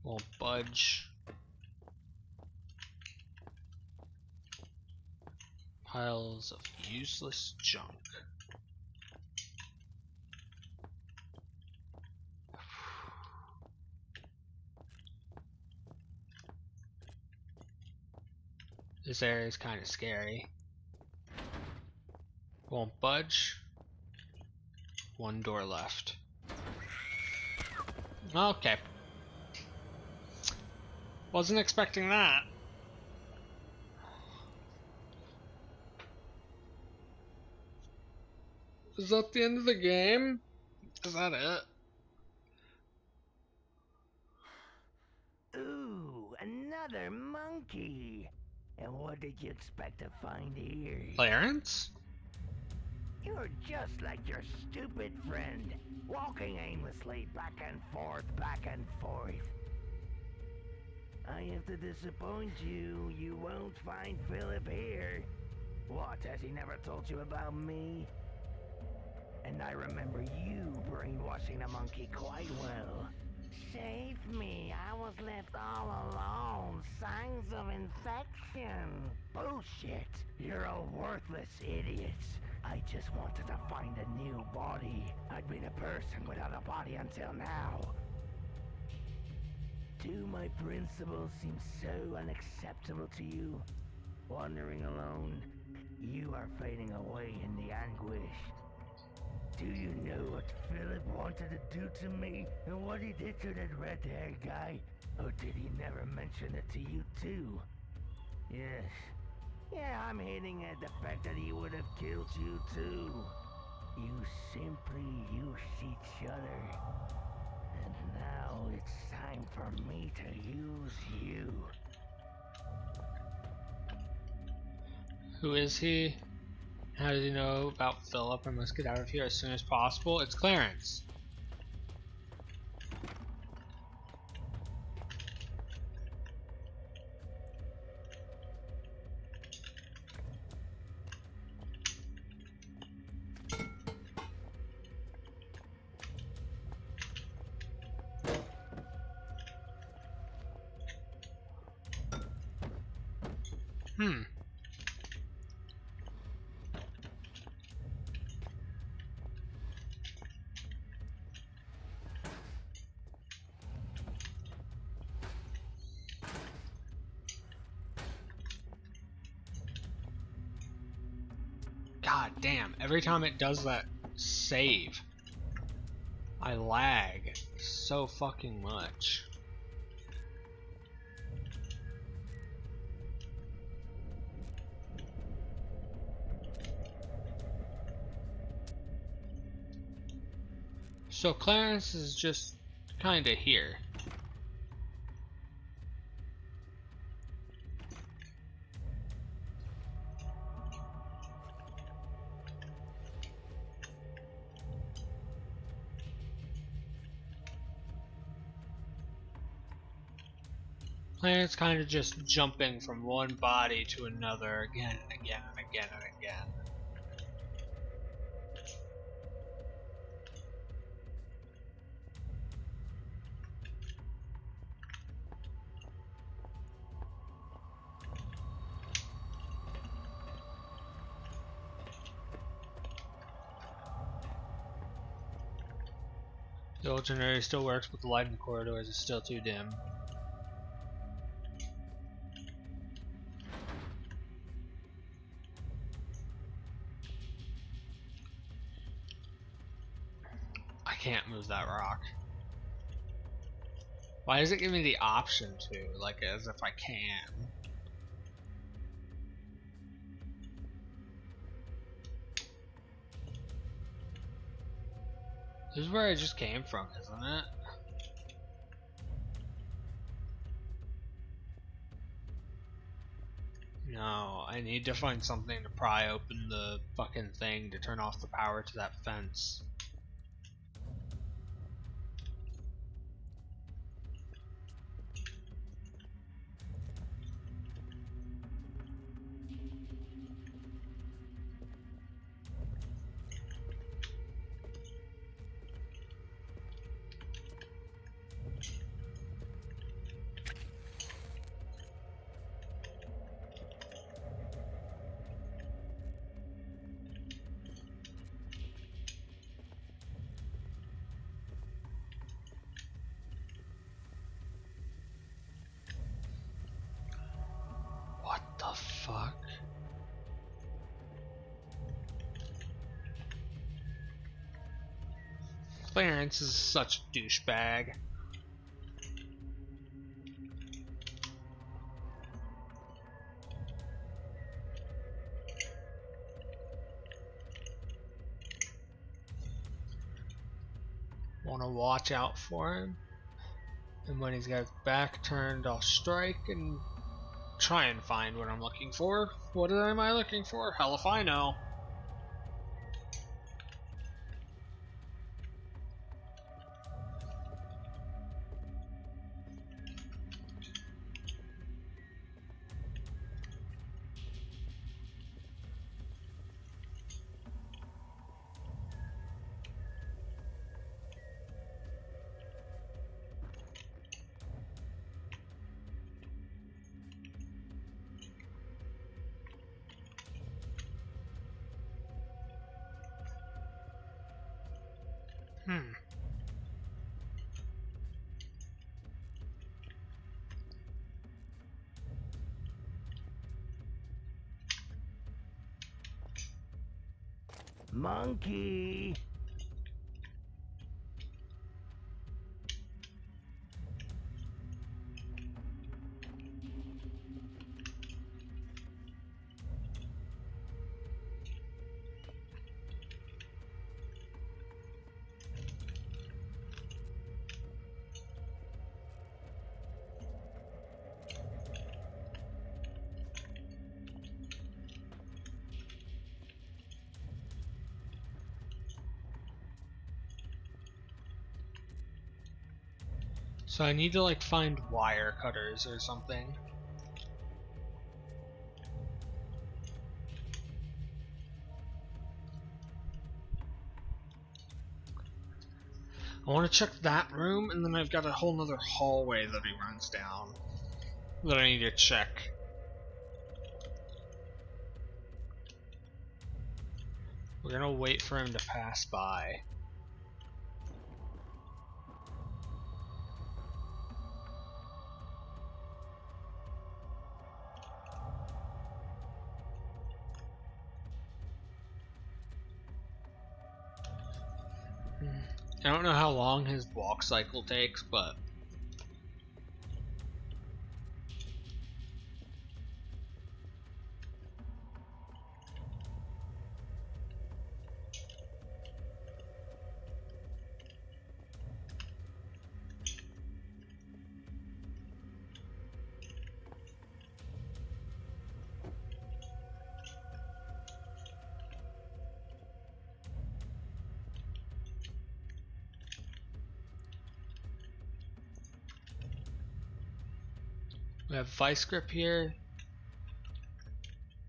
Won't budge. Piles of useless junk. This area is kind of scary. Won't budge. One door left. Okay. Wasn't expecting that. Is that the end of the game? Is that it? Ooh, another monkey. And what did you expect to find here? Clarence? You're just like your stupid friend, walking aimlessly back and forth, back and forth. I have to disappoint you. You won't find Philip here. What, has he never told you about me? And I remember you brainwashing a monkey quite well. Save me, I was left all alone. Signs of infection. Bullshit. You're a worthless idiot. I just wanted to find a new body. I'd been a person without a body until now. Do my principles seem so unacceptable to you? Wandering alone, you are fading away in the anguish. Do you know what Philip wanted to do to me, and what he did to that red-haired guy? Or did he never mention it to you too? Yes. Yeah, I'm hinting at the fact that he would have killed you too. You simply use each other. And now it's time for me to use you. Who is he? How does he know about Philip? I must get out of here as soon as possible. It's Clarence. God damn, every time it does that save, I lag so fucking much. So Clarence is just kinda here. Clarence kind of just jumping from one body to another again and again and again and again. The old generator still works, but the light in the corridors is still too dim. I can't move that rock. Why does it give me the option to? Like, as if I can. This is where I just came from, isn't it? No, I need to find something to pry open the fucking thing to turn off the power to that fence. Clarence is such a douchebag. Want to watch out for him. And when he's got his back turned, I'll strike and try and find what I'm looking for. What am I looking for? Hell if I know. Monkey! So I need to like find wire cutters or something. I want to check that room, and then I've got a whole nother hallway that he runs down that I need to check. We're gonna wait for him to pass by. I don't know how long his walk cycle takes, but we have vice grip here.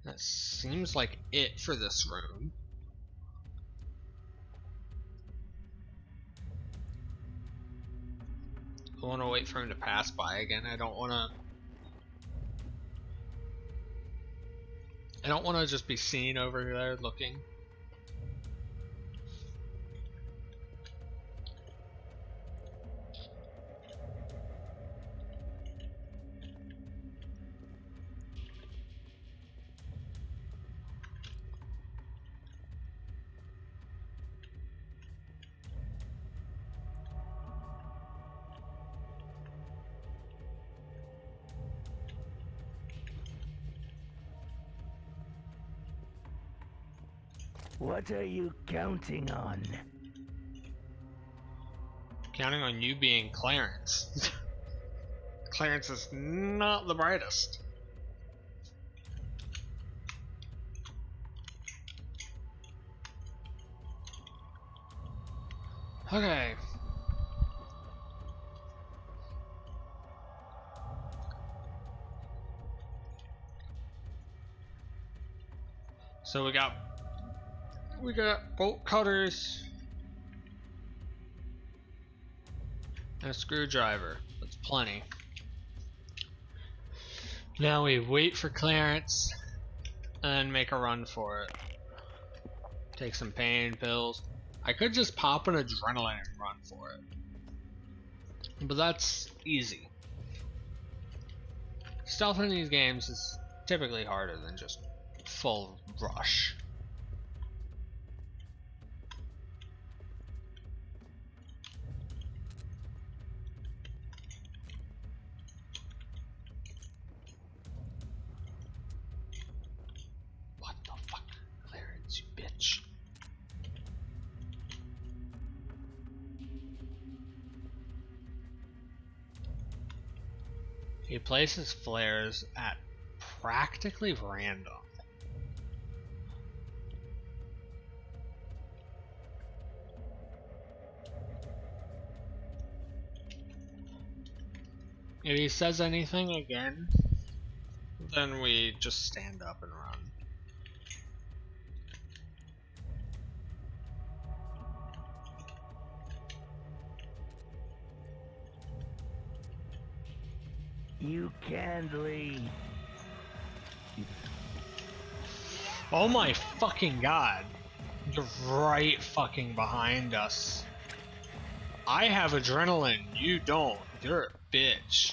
That seems like it for this room. I want to wait for him to pass by again. I don't want to just be seen over there looking. What are you counting on? Counting on you being Clarence. Clarence is not the brightest. Okay. So we got bolt cutters and a screwdriver. That's plenty. Now we wait for Clarence and make a run for it. Take some pain pills. I could just pop an adrenaline and run for it, but that's easy. Stealth in these games is typically harder than just full rush. He places flares at practically random. If he says anything again, then we just stand up and run. You can't leave. Oh my fucking god. You're right fucking behind us. I have adrenaline, you don't. You're a bitch.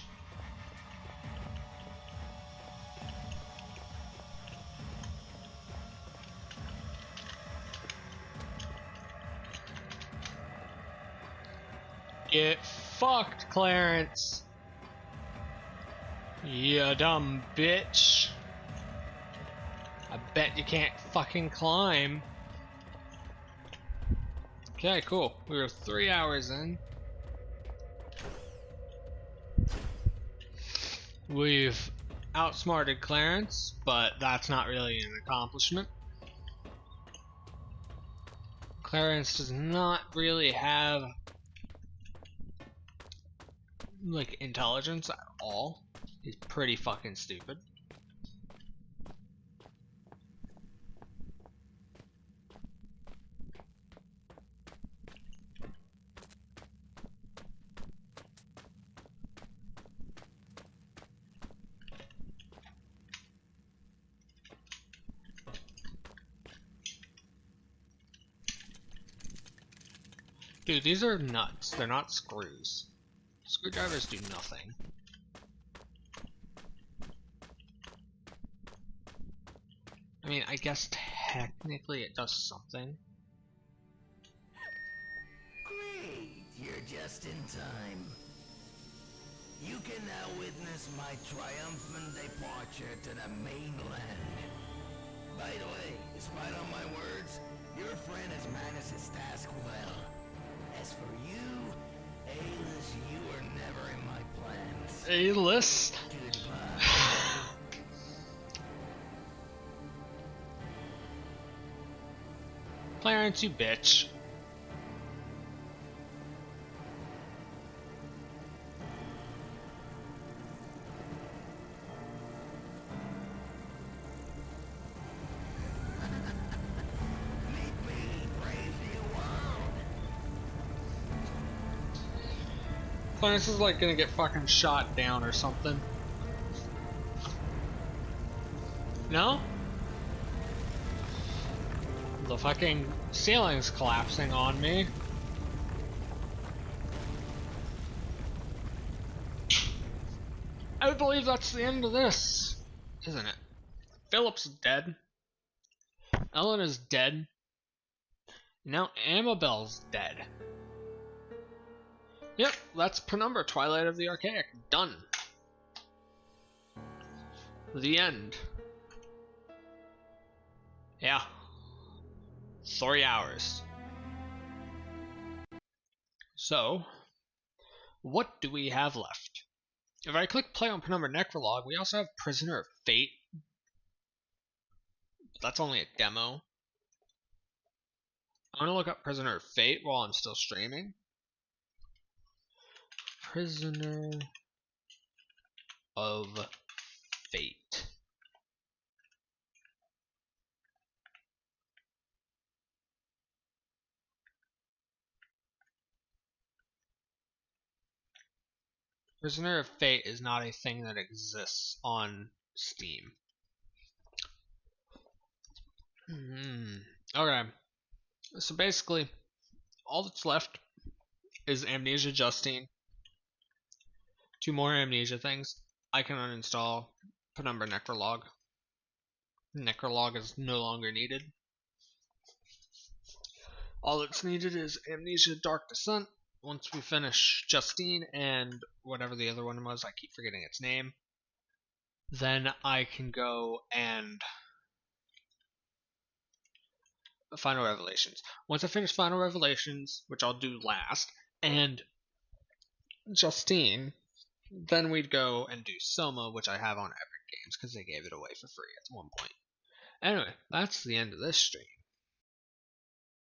Get fucked, Clarence. You dumb bitch. I bet you can't fucking climb. Okay, cool. We were 3 hours in. We've outsmarted Clarence, but that's not really an accomplishment. Clarence does not really have like intelligence at all. He's pretty fucking stupid. Dude, these are nuts. They're not screws. Screwdrivers do nothing. I mean, I guess technically it does something. Great, you're just in time. You can now witness my triumphant departure to the mainland. By the way, despite all my words, your friend has managed his task well. As for you, Alis, you were never in my plans. A-list? Goodbye. Clarence, you bitch. Meet me, brave new world. Clarence is like gonna get fucking shot down or something. No? The fucking ceiling's collapsing on me. I believe that's the end of this, isn't it? Philip's dead. Ellen is dead. Now Amabel's dead. Yep, that's Penumbra, Twilight of the Archaic. Done. The end. Yeah. 3 hours. So, what do we have left? If I click play on Penumbra Necrolog, we also have Prisoner of Fate. That's only a demo. I'm gonna look up Prisoner of Fate while I'm still streaming. Prisoner of Fate. Prisoner of Fate is not a thing that exists on Steam. Okay. So basically, all that's left is Amnesia Justine. 2 more Amnesia things. I can uninstall Penumbra Necrolog. Necrolog is no longer needed. All that's needed is Amnesia Dark Descent. Once we finish Justine and whatever the other one was, I keep forgetting its name, then I can go and Final Revelations. Once I finish Final Revelations, which I'll do last, and Justine, Then we'd go and do Soma, which I have on Epic Games because they gave it away for free at one point. Anyway, that's the end of this stream.